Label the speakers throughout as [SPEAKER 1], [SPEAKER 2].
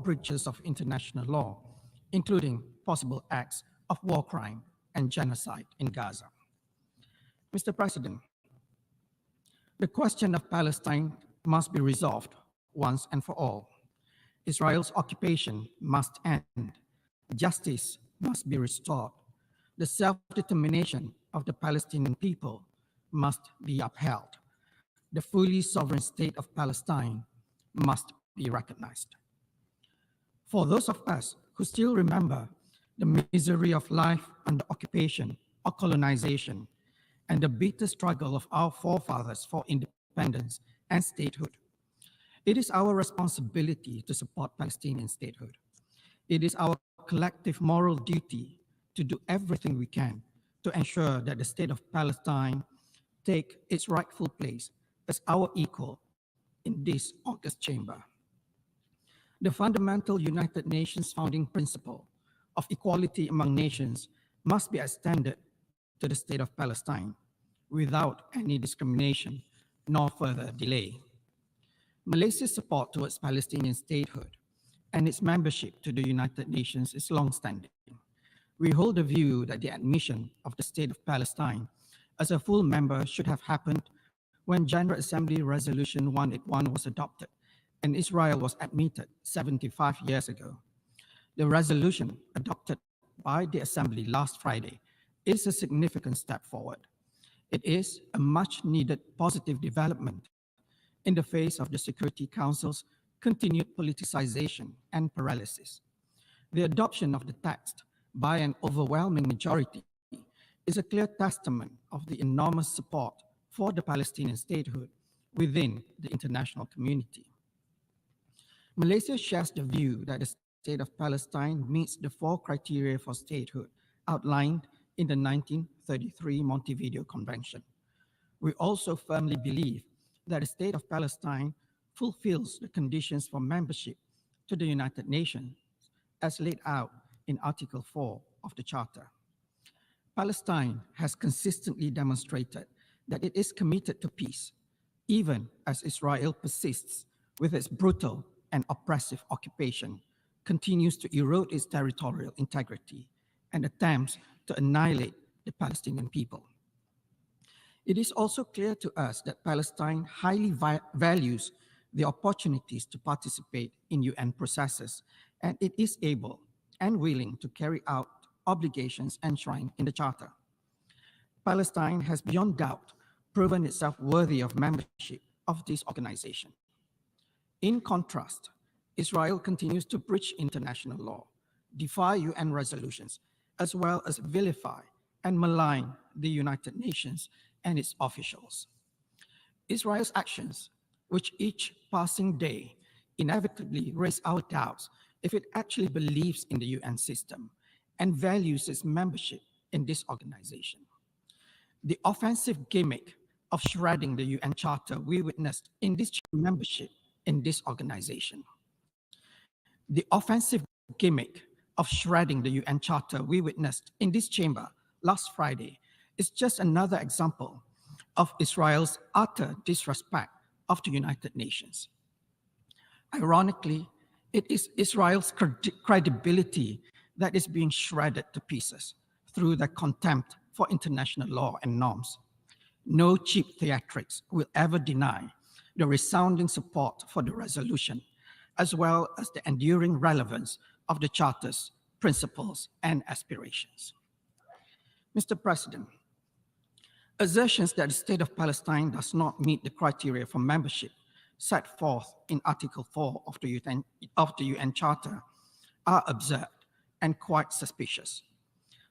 [SPEAKER 1] breaches of international law, including possible acts of war crime and genocide in Gaza. Mr. President, the question of Palestine must be resolved once and for all. Israel's occupation must end. Justice must be restored. The self-determination of the Palestinian people must be upheld. The fully sovereign state of Palestine must be recognized. For those of us who still remember the misery of life under occupation or colonization and the bitter struggle of our forefathers for independence and statehood, it is our responsibility to support Palestinian statehood. It is our collective moral duty to do everything we can to ensure that the state of Palestine take its rightful place as our equal in this august chamber. The fundamental United Nations founding principle of equality among nations must be extended to the state of Palestine without any discrimination nor further delay. Malaysia's support towards Palestinian statehood and its membership to the United Nations is long-standing. We hold the view that the admission of the State of Palestine as a full member should have happened when General Assembly Resolution 181 was adopted and Israel was admitted 75 years ago. The resolution adopted by the Assembly last Friday is a significant step forward. It is a much-needed positive development in the face of the Security Council's continued politicization and paralysis. The adoption of the text by an overwhelming majority is a clear testament of the enormous support for the Palestinian statehood within the international community. Malaysia shares the view that the state of Palestine meets the 4 criteria for statehood outlined in the 1933 Montevideo Convention. We also firmly believe that the state of Palestine fulfills the conditions for membership to the United Nations as laid out in Article 4 of the Charter. Palestine has consistently demonstrated that it is committed to peace, even as Israel persists with its brutal and oppressive occupation, continues to erode its territorial integrity, and attempts to annihilate the Palestinian people. It is also clear to us that Palestine highly values the opportunities to participate in UN processes, and it is able and willing to carry out obligations enshrined in the Charter. Palestine has beyond doubt proven itself worthy of membership of this organization. In contrast, Israel continues to breach international law, defy UN resolutions, as well as vilify and malign the United Nations and its officials. Israel's actions, which each passing day inevitably raise our doubts if it actually believes in the UN system and values its membership in this organization. The offensive gimmick of shredding the UN Charter we witnessed in this membership in this organization. The offensive gimmick of shredding the UN Charter we witnessed in this chamber last Friday is just another example of Israel's utter disrespect of the United Nations. Ironically, it is Israel's credibility that is being shredded to pieces through their contempt for international law and norms. No cheap theatrics will ever deny the resounding support for the resolution, as well as the enduring relevance of the Charter's principles and aspirations. Mr. President, assertions that the state of Palestine does not meet the criteria for membership set forth in Article 4 of the UN Charter are absurd and quite suspicious.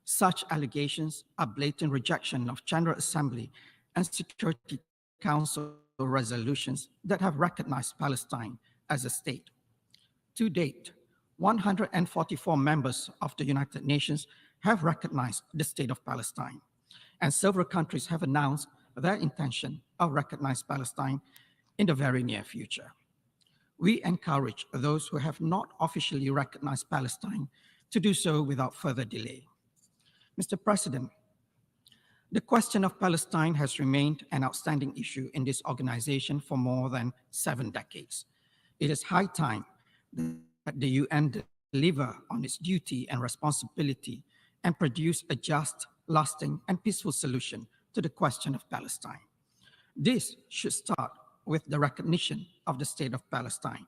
[SPEAKER 1] Such allegations are blatant rejection of General Assembly and Security Council resolutions that have recognized Palestine as a state. To date, 144 members of the United Nations have recognized the state of Palestine, and several countries have announced their intention of recognizing Palestine in the very near future. We encourage those who have not officially recognized Palestine to do so without further delay. Mr. President, the question of Palestine has remained an outstanding issue in this organization for more than 7 decades. It is high time that the UN deliver on its duty and responsibility and produce a just, lasting, and peaceful solution to the question of Palestine. This should start with the recognition of the state of Palestine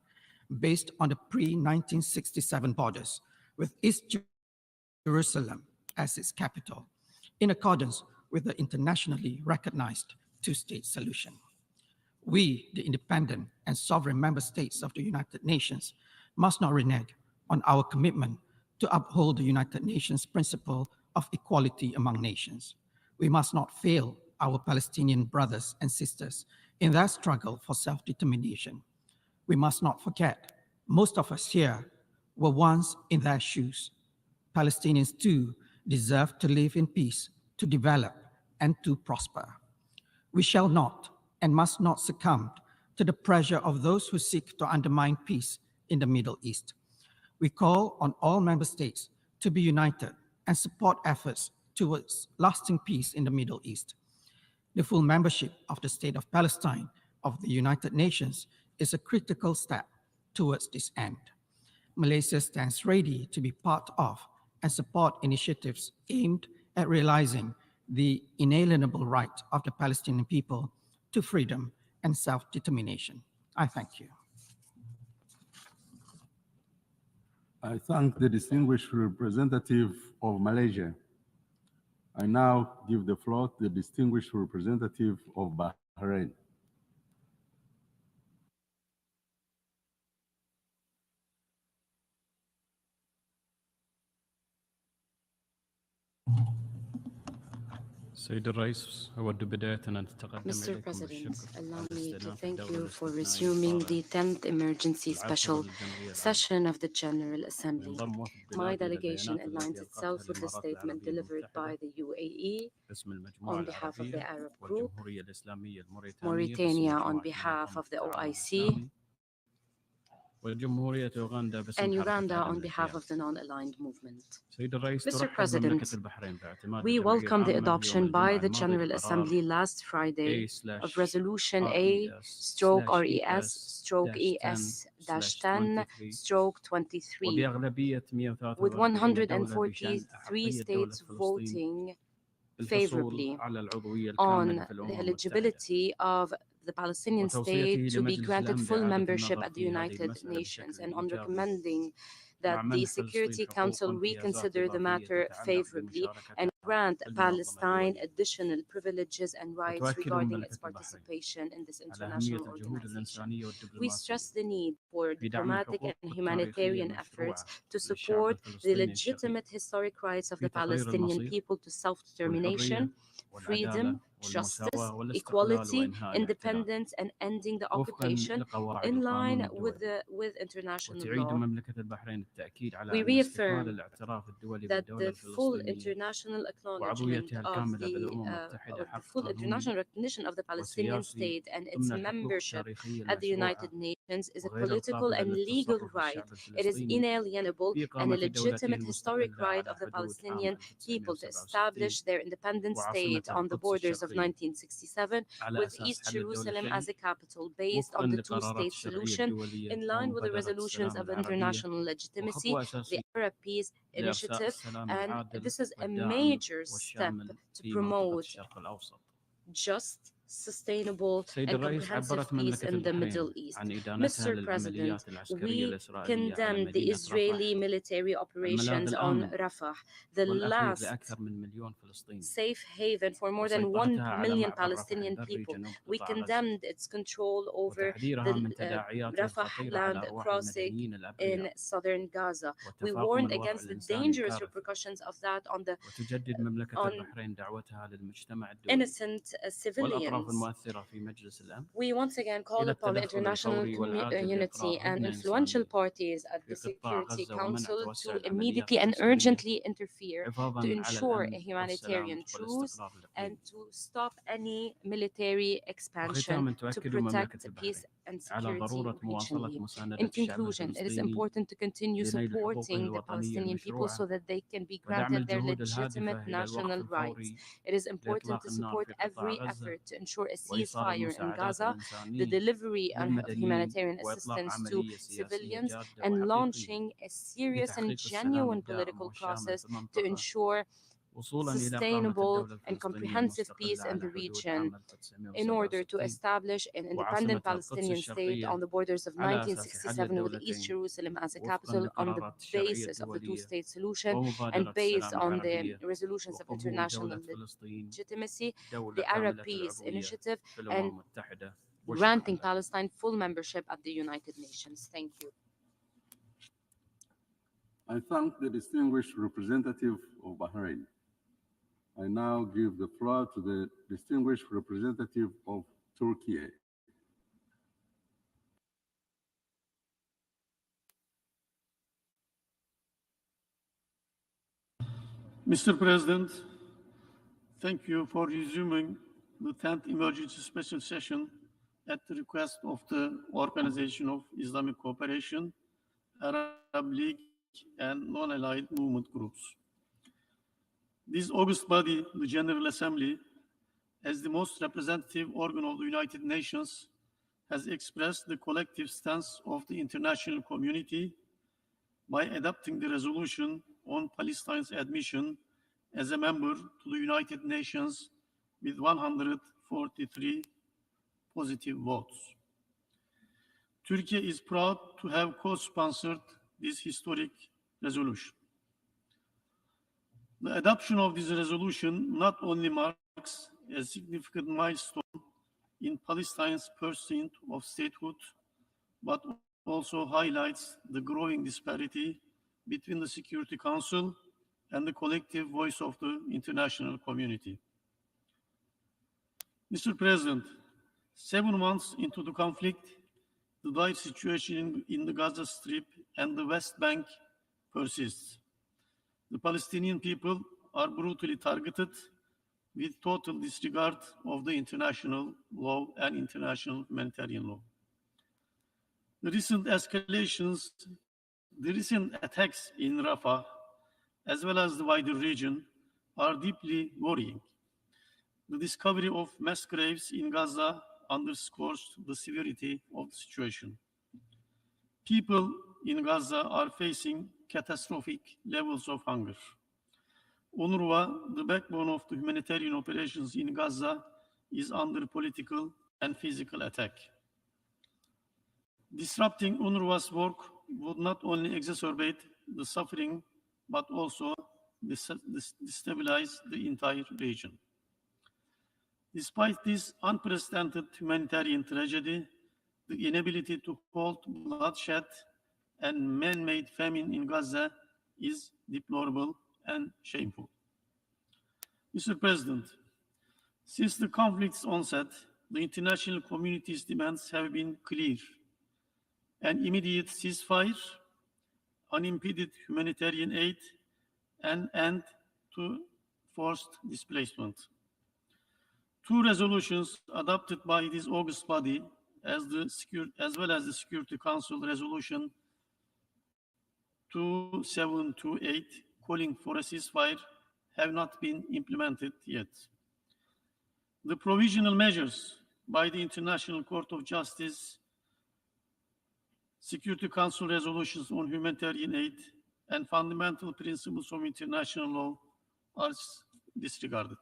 [SPEAKER 1] based on the pre-1967 borders with East Jerusalem as its capital, in accordance with the internationally recognized two-state solution. We, the independent and sovereign member states of the United Nations, must not renege on our commitment to uphold the United Nations principle of equality among nations. We must not fail our Palestinian brothers and sisters in their struggle for self-determination. We must not forget, most of us here were once in their shoes. Palestinians too deserve to live in peace, to develop, and to prosper. We shall not and must not succumb to the pressure of those who seek to undermine peace in the Middle East. We call on all member states to be united and support efforts towards lasting peace in the Middle East. The full membership of the State of Palestine of the United Nations is a critical step towards this end. Malaysia stands ready to be part of and support initiatives aimed at realizing the inalienable right of the Palestinian people to freedom and self-determination. I thank you.
[SPEAKER 2] I thank the distinguished representative of Malaysia. I now give the floor to the distinguished representative of Bahrain.
[SPEAKER 3] Mr. President, allow me to thank you for resuming the 10th emergency special session of the General Assembly. My delegation aligns itself with the statement delivered by the UAE on behalf of the Arab Group, Mauritania on behalf of the OIC, and Uganda on behalf of the non-aligned movement. Mr. President, we welcome the adoption by the General Assembly last Friday of Resolution A/RES-ES-10/23 with 143 states voting favorably on the eligibility of the Palestinian state to be granted full membership at the United Nations, and on recommending that the Security Council reconsider the matter favorably and grant Palestine additional privileges and rights regarding its participation in this international organization. We stress the need for diplomatic and humanitarian efforts to support the legitimate historic rights of the Palestinian people to self-determination, freedom, justice, equality, independence, and ending the occupation in line with international law. We reaffirm that the full international acknowledgement of the full international recognition of the Palestinian state and its membership at the United Nations is a political and legal right. It is inalienable and a legitimate historic right of the Palestinian people to establish their independent state on the borders of 1967 with East Jerusalem as a capital based on the two-state solution in line with the resolutions of international legitimacy, the Arab Peace Initiative, and this is a major step to promote just, sustainable, and comprehensive peace in the Middle East. Mr. President, we condemn the Israeli military operations on Rafah, the last safe haven for more than 1 million Palestinian people. We condemned its control over the Rafah land crossing in southern Gaza. We warned against the dangerous repercussions of that on innocent civilians. We once again call upon the international community and influential parties at the Security Council to immediately and urgently interfere to ensure a humanitarian truce and to stop any military expansion to protect peace and security regionally. In conclusion, it is important to continue supporting the Palestinian people so that they can be granted their legitimate national rights. It is important to support every effort to ensure a ceasefire in Gaza, the delivery of humanitarian assistance to civilians, and launching a serious and genuine political process to ensure sustainable and comprehensive peace in the region in order to establish an independent Palestinian state on the borders of 1967 with East Jerusalem as a capital on the basis of the two-state solution and based on the resolutions of international legitimacy, the Arab Peace Initiative, and granting Palestine full membership at the United Nations. Thank you.
[SPEAKER 2] I thank the distinguished representative of Bahrain. I now give the floor to the distinguished representative of Turkey.
[SPEAKER 4] Mr. President, thank you for resuming the 10th Emergency Special Session at the request of the Organization of Islamic Cooperation, Arab League, and non-allied movement groups. This august body, the General Assembly, as the most representative organ of the United Nations, has expressed the collective stance of the international community by adopting the resolution on Palestine's admission as a member to the United Nations with 143 positive votes. Turkey is proud to have co-sponsored this historic resolution. The adoption of this resolution not only marks a significant milestone in Palestine's pursuit of statehood, but also highlights the growing disparity between the Security Council and the collective voice of the international community. Mr. President, 7 months into the conflict, the dire situation in the Gaza Strip and the West Bank persists. The Palestinian people are brutally targeted with total disregard of the international law and international humanitarian law. The recent attacks in Rafah, as well as the wider region, are deeply worrying. The discovery of mass graves in Gaza underscores the severity of the situation. People in Gaza are facing catastrophic levels of hunger. UNRWA, the backbone of the humanitarian operations in Gaza, is under political and physical attack. Disrupting UNRWA's work would not only exacerbate the suffering, but also destabilize the entire region. Despite this unprecedented humanitarian tragedy, the inability to halt bloodshed and man-made famine in Gaza is deplorable and shameful. Mr. President, since the conflict's onset, the international community's demands have been clear: an immediate ceasefire, unimpeded humanitarian aid, and end to forced displacement. 2 resolutions adopted by this august body, as well as the Security Council Resolution 2728, calling for a ceasefire, have not been implemented yet. The provisional measures by the International Court of Justice, Security Council resolutions on humanitarian aid, and fundamental principles of international law are disregarded.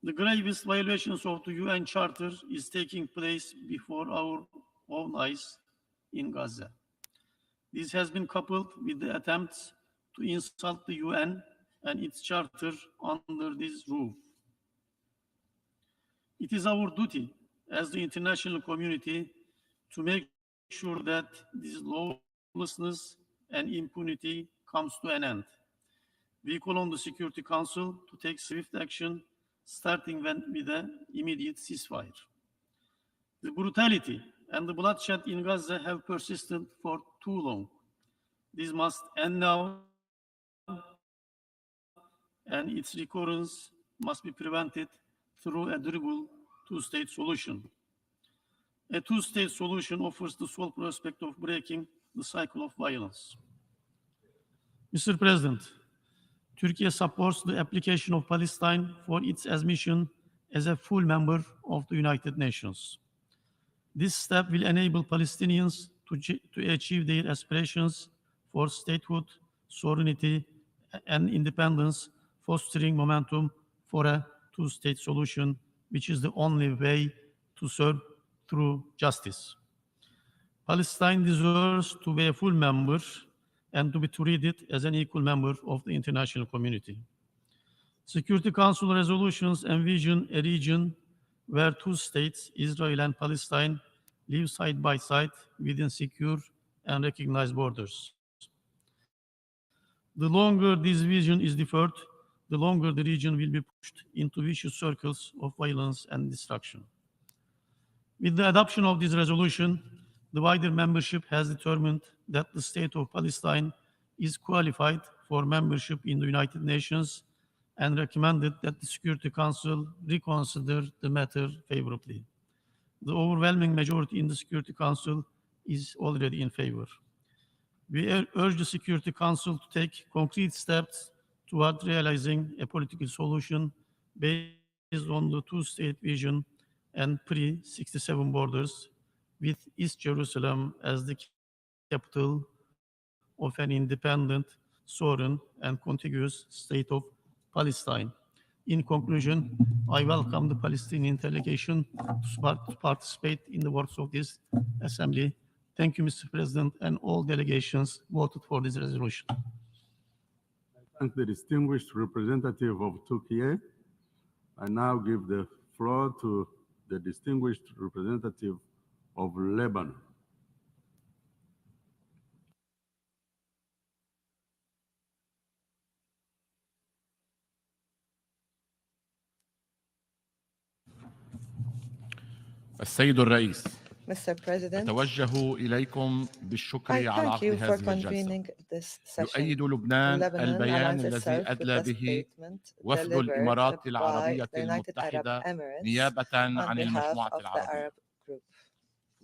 [SPEAKER 4] The gravest violations of the UN Charter is taking place before our own eyes in Gaza. This has been coupled with the attempts to insult the UN and its charter under this roof. It is our duty as the international community to make sure that this lawlessness and impunity comes to an end. We call on the Security Council to take swift action, starting with an immediate ceasefire. The brutality and the bloodshed in Gaza have persisted for too long. This must end now, and its recurrence must be prevented through a durable 2-state solution. A 2-state solution offers the sole prospect of breaking the cycle of violence. Mr. President, Turkey supports the application of Palestine for its admission as a full member of the United Nations. This step will enable Palestinians to achieve their aspirations for statehood, sovereignty, and independence, fostering momentum for a two-state solution, which is the only way to serve through justice. Palestine deserves to be a full member and to be treated as an equal member of the international community. Security Council resolutions envision a region where two states, Israel and Palestine, live side by side within secure and recognized borders. The longer this vision is deferred, the longer the region will be pushed into vicious circles of violence and destruction. With the adoption of this resolution, the wider membership has determined that the state of Palestine is qualified for membership in the United Nations and recommended that the Security Council reconsider the matter favorably. The overwhelming majority in the Security Council is already in favor. We urge the Security Council to take concrete steps toward realizing a political solution based on the two-state vision and pre-67 borders, with East Jerusalem as the capital of an independent, sovereign, and contiguous state of Palestine. In conclusion, I welcome the Palestinian delegation to participate in the works of this assembly. Thank you, Mr. President, and all delegations voted for this resolution.
[SPEAKER 2] I thank the distinguished representative of Turkey. I now give the floor to the distinguished representative of Lebanon.
[SPEAKER 5] السيد الرئيس،
[SPEAKER 6] Mr. President,
[SPEAKER 5] أتوجه إليكم
[SPEAKER 6] I
[SPEAKER 5] بالشكر على
[SPEAKER 6] thank
[SPEAKER 5] عقد
[SPEAKER 6] you for
[SPEAKER 5] هذه الجلسة.
[SPEAKER 6] convening this session.
[SPEAKER 5] يؤيد لبنان
[SPEAKER 6] Lebanon
[SPEAKER 5] البيان
[SPEAKER 6] aligns
[SPEAKER 5] الذي
[SPEAKER 6] itself with
[SPEAKER 5] أدلى
[SPEAKER 6] the
[SPEAKER 5] به
[SPEAKER 6] statement
[SPEAKER 5] وفد
[SPEAKER 6] delivered
[SPEAKER 5] الإمارات
[SPEAKER 6] by
[SPEAKER 5] العربية
[SPEAKER 6] the United Arab
[SPEAKER 5] المتحدة
[SPEAKER 6] Emirates
[SPEAKER 5] نيابة
[SPEAKER 6] on
[SPEAKER 5] عن
[SPEAKER 6] behalf
[SPEAKER 5] المجموعة
[SPEAKER 6] of the
[SPEAKER 5] العربية.
[SPEAKER 6] Arab group.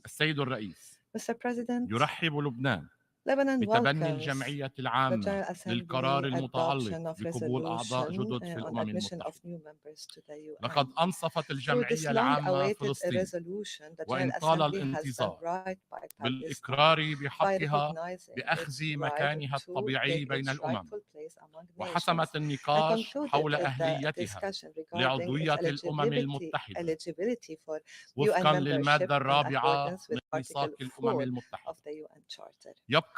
[SPEAKER 5] السيد الرئيس،
[SPEAKER 6] Mr. President,
[SPEAKER 5] يرحب لبنان
[SPEAKER 6] Lebanon
[SPEAKER 5] بتبني
[SPEAKER 6] welcomes
[SPEAKER 5] الجمعية
[SPEAKER 6] the
[SPEAKER 5] العامة
[SPEAKER 6] General Assembly
[SPEAKER 5] للقرار
[SPEAKER 6] adoption
[SPEAKER 5] المتعلق
[SPEAKER 6] of
[SPEAKER 5] بقبول أعضاء
[SPEAKER 6] resolution
[SPEAKER 5] جدد في
[SPEAKER 6] on
[SPEAKER 5] الأمم
[SPEAKER 6] admission of
[SPEAKER 5] المتحدة.
[SPEAKER 6] new members to the UN.
[SPEAKER 5] لقد أنصفت
[SPEAKER 6] Through this
[SPEAKER 5] الجمعية العامة
[SPEAKER 6] long-awaited
[SPEAKER 5] فلسطين
[SPEAKER 6] resolution, the
[SPEAKER 5] وإن
[SPEAKER 6] General
[SPEAKER 5] طال
[SPEAKER 6] Assembly has done
[SPEAKER 5] الانتظار
[SPEAKER 6] right by Palestine
[SPEAKER 5] بالإقرار
[SPEAKER 6] by
[SPEAKER 5] بحقها
[SPEAKER 6] recognizing
[SPEAKER 5] بأخذ
[SPEAKER 6] its right
[SPEAKER 5] مكانها
[SPEAKER 6] to
[SPEAKER 5] الطبيعي
[SPEAKER 6] take
[SPEAKER 5] بين
[SPEAKER 6] its
[SPEAKER 5] الأمم،
[SPEAKER 6] rightful place among nations,
[SPEAKER 5] وحسمت
[SPEAKER 6] and
[SPEAKER 5] النقاش
[SPEAKER 6] concluded
[SPEAKER 5] حول
[SPEAKER 6] with the
[SPEAKER 5] أهليتها
[SPEAKER 6] discussion regarding its
[SPEAKER 5] لعضوية الأمم المتحدة
[SPEAKER 6] eligibility for UN
[SPEAKER 5] وفقا
[SPEAKER 6] membership
[SPEAKER 5] للمادة
[SPEAKER 6] in
[SPEAKER 5] الرابعة
[SPEAKER 6] accordance
[SPEAKER 5] من
[SPEAKER 6] with
[SPEAKER 5] ميثاق
[SPEAKER 6] Article
[SPEAKER 5] الأمم
[SPEAKER 6] 4
[SPEAKER 5] المتحدة.
[SPEAKER 6] of the UN Charter.
[SPEAKER 5] يبقى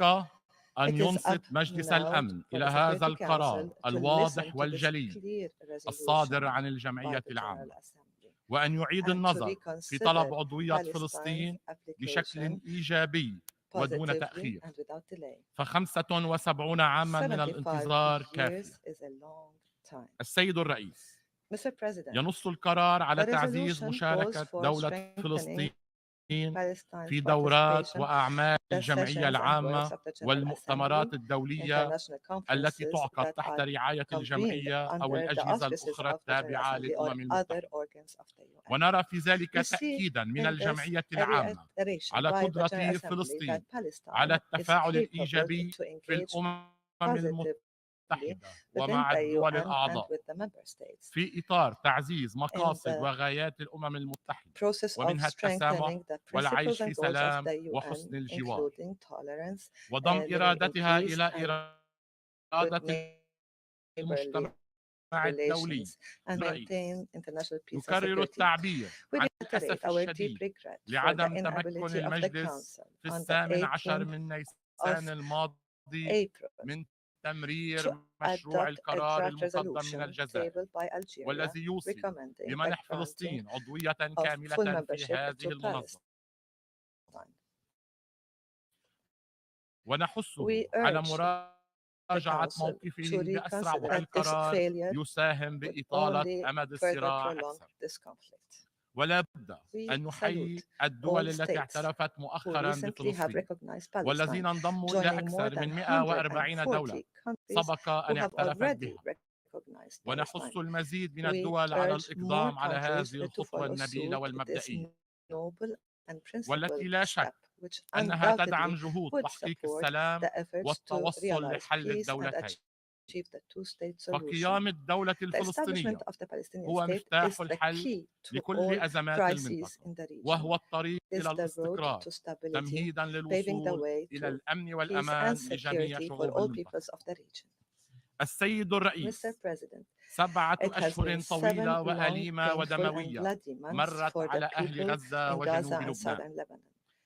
[SPEAKER 5] أن
[SPEAKER 6] It is
[SPEAKER 5] ينصت
[SPEAKER 6] up
[SPEAKER 5] مجلس
[SPEAKER 6] now
[SPEAKER 5] الأمن
[SPEAKER 6] for
[SPEAKER 5] إلى
[SPEAKER 6] the
[SPEAKER 5] هذا
[SPEAKER 6] Security
[SPEAKER 5] القرار
[SPEAKER 6] Council to
[SPEAKER 5] الواضح
[SPEAKER 6] listen to this
[SPEAKER 5] والجلي
[SPEAKER 6] clear
[SPEAKER 5] الصادر
[SPEAKER 6] resolution
[SPEAKER 5] عن
[SPEAKER 6] by
[SPEAKER 5] الجمعية
[SPEAKER 6] the General
[SPEAKER 5] العامة،
[SPEAKER 6] Assembly
[SPEAKER 5] وأن يعيد
[SPEAKER 6] and to
[SPEAKER 5] النظر في
[SPEAKER 6] reconsider
[SPEAKER 5] طلب عضوية
[SPEAKER 6] Palestine's
[SPEAKER 5] فلسطين بشكل
[SPEAKER 6] application
[SPEAKER 5] إيجابي ودون
[SPEAKER 6] positively
[SPEAKER 5] تأخير.
[SPEAKER 6] and without delay.
[SPEAKER 5] ف75 عاما من
[SPEAKER 6] 75
[SPEAKER 5] الانتظار
[SPEAKER 6] years
[SPEAKER 5] كافية.
[SPEAKER 6] is a long time.
[SPEAKER 5] السيد الرئيس،
[SPEAKER 6] Mr. President,
[SPEAKER 5] ينص القرار على
[SPEAKER 6] the
[SPEAKER 5] تعزيز
[SPEAKER 6] resolution calls
[SPEAKER 5] مشاركة
[SPEAKER 6] for
[SPEAKER 5] دولة
[SPEAKER 6] strengthening
[SPEAKER 5] فلسطين
[SPEAKER 6] Palestine's
[SPEAKER 5] في دورات
[SPEAKER 6] participation
[SPEAKER 5] وأعمال
[SPEAKER 6] in
[SPEAKER 5] الجمعية
[SPEAKER 6] sessions and works
[SPEAKER 5] العامة
[SPEAKER 6] of the General Assembly,
[SPEAKER 5] والمؤتمرات الدولية
[SPEAKER 6] international
[SPEAKER 5] التي
[SPEAKER 6] conferences
[SPEAKER 5] تعقد
[SPEAKER 6] that
[SPEAKER 5] تحت
[SPEAKER 6] are
[SPEAKER 5] رعاية
[SPEAKER 6] convened
[SPEAKER 5] الجمعية أو
[SPEAKER 6] under the
[SPEAKER 5] الأجهزة
[SPEAKER 6] auspices
[SPEAKER 5] الأخرى
[SPEAKER 6] of the General
[SPEAKER 5] التابعة
[SPEAKER 6] Assembly
[SPEAKER 5] للأمم
[SPEAKER 6] or other
[SPEAKER 5] المتحدة.
[SPEAKER 6] organs of the UN.
[SPEAKER 5] ونرى في ذلك
[SPEAKER 6] We see
[SPEAKER 5] تأكيدا من
[SPEAKER 6] in this
[SPEAKER 5] الجمعية
[SPEAKER 6] a
[SPEAKER 5] العامة
[SPEAKER 6] reiteration
[SPEAKER 5] على
[SPEAKER 6] by the
[SPEAKER 5] قدرة
[SPEAKER 6] General Assembly
[SPEAKER 5] فلسطين
[SPEAKER 6] that Palestine
[SPEAKER 5] على
[SPEAKER 6] is
[SPEAKER 5] التفاعل
[SPEAKER 6] capable
[SPEAKER 5] الإيجابي
[SPEAKER 6] to
[SPEAKER 5] في
[SPEAKER 6] engage
[SPEAKER 5] الأمم
[SPEAKER 6] positively
[SPEAKER 5] المتحدة
[SPEAKER 6] within
[SPEAKER 5] ومع
[SPEAKER 6] the
[SPEAKER 5] الدول
[SPEAKER 6] UN and
[SPEAKER 5] الأعضاء
[SPEAKER 6] with the member states
[SPEAKER 5] في إطار تعزيز
[SPEAKER 6] in
[SPEAKER 5] مقاصد
[SPEAKER 6] the
[SPEAKER 5] وغايات الأمم المتحدة
[SPEAKER 6] process of
[SPEAKER 5] ومنها التسامح
[SPEAKER 6] strengthening the principles
[SPEAKER 5] والعيش
[SPEAKER 6] and
[SPEAKER 5] في
[SPEAKER 6] goals of
[SPEAKER 5] سلام
[SPEAKER 6] the UN,
[SPEAKER 5] وحسن الجوار،
[SPEAKER 6] including tolerance,
[SPEAKER 5] وضم إرادتها
[SPEAKER 6] increased
[SPEAKER 5] إلى
[SPEAKER 6] and
[SPEAKER 5] إرادة
[SPEAKER 6] good
[SPEAKER 5] المجتمع
[SPEAKER 6] neighborly
[SPEAKER 5] الدولي.
[SPEAKER 6] relations and
[SPEAKER 5] الرئيس
[SPEAKER 6] maintain international peace and
[SPEAKER 5] يكرر
[SPEAKER 6] security.
[SPEAKER 5] التعبير
[SPEAKER 6] We
[SPEAKER 5] عن
[SPEAKER 6] reiterate
[SPEAKER 5] الأسف
[SPEAKER 6] our deep
[SPEAKER 5] الشديد
[SPEAKER 6] regret for the
[SPEAKER 5] لعدم تمكن
[SPEAKER 6] inability of the
[SPEAKER 5] المجلس
[SPEAKER 6] Council
[SPEAKER 5] في
[SPEAKER 6] on the
[SPEAKER 5] 18
[SPEAKER 6] 18th
[SPEAKER 5] من
[SPEAKER 6] of
[SPEAKER 5] نيسان الماضي
[SPEAKER 6] April
[SPEAKER 5] من
[SPEAKER 6] to
[SPEAKER 5] تمرير مشروع
[SPEAKER 6] adopt a
[SPEAKER 5] القرار
[SPEAKER 6] draft
[SPEAKER 5] المقدم من
[SPEAKER 6] resolution
[SPEAKER 5] الجزائر
[SPEAKER 6] tabled by Algeria
[SPEAKER 5] والذي يوصي
[SPEAKER 6] recommending the
[SPEAKER 5] بمنح
[SPEAKER 6] granting
[SPEAKER 5] فلسطين عضوية
[SPEAKER 6] of
[SPEAKER 5] كاملة
[SPEAKER 6] full
[SPEAKER 5] في
[SPEAKER 6] membership
[SPEAKER 5] هذه
[SPEAKER 6] to
[SPEAKER 5] المنظمة.
[SPEAKER 6] Palestine.
[SPEAKER 5] ونحثه
[SPEAKER 6] We
[SPEAKER 5] على
[SPEAKER 6] urge the
[SPEAKER 5] مراجعة
[SPEAKER 6] Council
[SPEAKER 5] موقفه
[SPEAKER 6] to
[SPEAKER 5] بأسرع
[SPEAKER 6] reconsider that this
[SPEAKER 5] القرار
[SPEAKER 6] failure
[SPEAKER 5] يساهم
[SPEAKER 6] would
[SPEAKER 5] بإطالة
[SPEAKER 6] only
[SPEAKER 5] أمد
[SPEAKER 6] further
[SPEAKER 5] الصراع
[SPEAKER 6] prolong
[SPEAKER 5] أكثر.
[SPEAKER 6] this conflict.
[SPEAKER 5] ولا بد
[SPEAKER 6] We
[SPEAKER 5] أن نحيي
[SPEAKER 6] salute
[SPEAKER 5] الدول
[SPEAKER 6] all
[SPEAKER 5] التي
[SPEAKER 6] states
[SPEAKER 5] اعترفت
[SPEAKER 6] who
[SPEAKER 5] مؤخرا
[SPEAKER 6] recently have
[SPEAKER 5] بفلسطين
[SPEAKER 6] recognized Palestine,
[SPEAKER 5] والذين انضموا إلى
[SPEAKER 6] joining more
[SPEAKER 5] أكثر
[SPEAKER 6] than
[SPEAKER 5] من 140 دولة
[SPEAKER 6] 140 countries
[SPEAKER 5] سبق
[SPEAKER 6] who
[SPEAKER 5] أن
[SPEAKER 6] have
[SPEAKER 5] اعترفت
[SPEAKER 6] already
[SPEAKER 5] بها.
[SPEAKER 6] recognized
[SPEAKER 5] ونحث
[SPEAKER 6] Palestine.
[SPEAKER 5] المزيد من
[SPEAKER 6] We
[SPEAKER 5] الدول على
[SPEAKER 6] urge more
[SPEAKER 5] الإقدام على
[SPEAKER 6] countries
[SPEAKER 5] هذه
[SPEAKER 6] to
[SPEAKER 5] الخطوة
[SPEAKER 6] follow
[SPEAKER 5] النبيلة
[SPEAKER 6] suit this
[SPEAKER 5] والمبدئية
[SPEAKER 6] noble and
[SPEAKER 5] والتي
[SPEAKER 6] principled
[SPEAKER 5] لا شك
[SPEAKER 6] step, which
[SPEAKER 5] أنها تدعم
[SPEAKER 6] undoubtedly
[SPEAKER 5] جهود
[SPEAKER 6] would
[SPEAKER 5] تحقيق
[SPEAKER 6] support
[SPEAKER 5] السلام
[SPEAKER 6] the efforts to
[SPEAKER 5] والتوصل
[SPEAKER 6] realize
[SPEAKER 5] لحل
[SPEAKER 6] peace and
[SPEAKER 5] الدولتين.
[SPEAKER 6] achieve the two-state solution.
[SPEAKER 5] فقيام الدولة
[SPEAKER 6] The
[SPEAKER 5] الفلسطينية
[SPEAKER 6] establishment of the Palestinian
[SPEAKER 5] هو
[SPEAKER 6] state
[SPEAKER 5] مفتاح
[SPEAKER 6] is the
[SPEAKER 5] الحل
[SPEAKER 6] key to
[SPEAKER 5] لكل
[SPEAKER 6] all
[SPEAKER 5] أزمات
[SPEAKER 6] crises
[SPEAKER 5] المنطقة
[SPEAKER 6] in the region.
[SPEAKER 5] وهو الطريق
[SPEAKER 6] Is
[SPEAKER 5] إلى
[SPEAKER 6] the road
[SPEAKER 5] الاستقرار
[SPEAKER 6] to stability,
[SPEAKER 5] تمهيدا
[SPEAKER 6] paving the
[SPEAKER 5] للوصول
[SPEAKER 6] way
[SPEAKER 5] إلى
[SPEAKER 6] to
[SPEAKER 5] الأمن
[SPEAKER 6] peace
[SPEAKER 5] والأمان
[SPEAKER 6] and
[SPEAKER 5] لجميع
[SPEAKER 6] security for
[SPEAKER 5] شعوب
[SPEAKER 6] all
[SPEAKER 5] المنطقة.
[SPEAKER 6] peoples of the region.
[SPEAKER 5] السيد الرئيس
[SPEAKER 6] Mr. President,
[SPEAKER 5] 7
[SPEAKER 6] it has
[SPEAKER 5] أشهر
[SPEAKER 6] been 7
[SPEAKER 5] طويلة
[SPEAKER 6] long,
[SPEAKER 5] وأليمة
[SPEAKER 6] painful, and
[SPEAKER 5] ودموية
[SPEAKER 6] bloody months
[SPEAKER 5] مرت
[SPEAKER 6] for the
[SPEAKER 5] على أهل
[SPEAKER 6] people
[SPEAKER 5] غزة
[SPEAKER 6] in
[SPEAKER 5] وجنوب
[SPEAKER 6] Gaza and
[SPEAKER 5] لبنان.
[SPEAKER 6] southern Lebanon.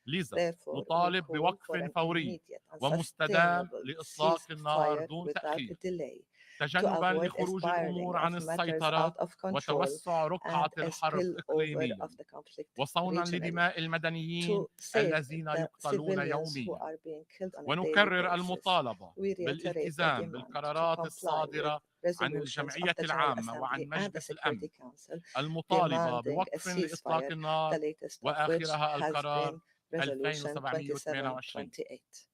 [SPEAKER 5] لذا
[SPEAKER 6] Therefore, we
[SPEAKER 5] نطالب
[SPEAKER 6] call
[SPEAKER 5] بوقف
[SPEAKER 6] for an
[SPEAKER 5] فوري
[SPEAKER 6] immediate and
[SPEAKER 5] ومستدام
[SPEAKER 6] sustainable
[SPEAKER 5] لإطلاق النار
[SPEAKER 6] ceasefire
[SPEAKER 5] دون
[SPEAKER 6] without
[SPEAKER 5] تأخير
[SPEAKER 6] delay, to
[SPEAKER 5] تجنبا
[SPEAKER 6] avoid
[SPEAKER 5] لخروج
[SPEAKER 6] a
[SPEAKER 5] الأمور
[SPEAKER 6] spiraling
[SPEAKER 5] عن
[SPEAKER 6] of matters
[SPEAKER 5] السيطرة
[SPEAKER 6] out of control
[SPEAKER 5] وتوسع رقعة
[SPEAKER 6] and a
[SPEAKER 5] الحرب
[SPEAKER 6] spillover
[SPEAKER 5] إقليميا
[SPEAKER 6] of the conflict
[SPEAKER 5] وصونا
[SPEAKER 6] regionally,
[SPEAKER 5] لدماء المدنيين
[SPEAKER 6] to save
[SPEAKER 5] الذين
[SPEAKER 6] the
[SPEAKER 5] يقتلون
[SPEAKER 6] civilians who
[SPEAKER 5] يوميا.
[SPEAKER 6] are being killed on a daily
[SPEAKER 5] ونكرر
[SPEAKER 6] basis.
[SPEAKER 5] المطالبة
[SPEAKER 6] We reiterate the
[SPEAKER 5] بالالتزام
[SPEAKER 6] demand to
[SPEAKER 5] بالقرارات
[SPEAKER 6] comply with
[SPEAKER 5] الصادرة عن
[SPEAKER 6] resolutions of
[SPEAKER 5] الجمعية
[SPEAKER 6] the General
[SPEAKER 5] العامة وعن
[SPEAKER 6] Assembly and the
[SPEAKER 5] مجلس الأمن
[SPEAKER 6] Security Council
[SPEAKER 5] المطالبة
[SPEAKER 6] demanding a
[SPEAKER 5] بوقف لإطلاق
[SPEAKER 6] ceasefire, the
[SPEAKER 5] النار
[SPEAKER 6] latest of which
[SPEAKER 5] وآخرها
[SPEAKER 6] has
[SPEAKER 5] القرار
[SPEAKER 6] been Resolution
[SPEAKER 5] 2728
[SPEAKER 6] 2728.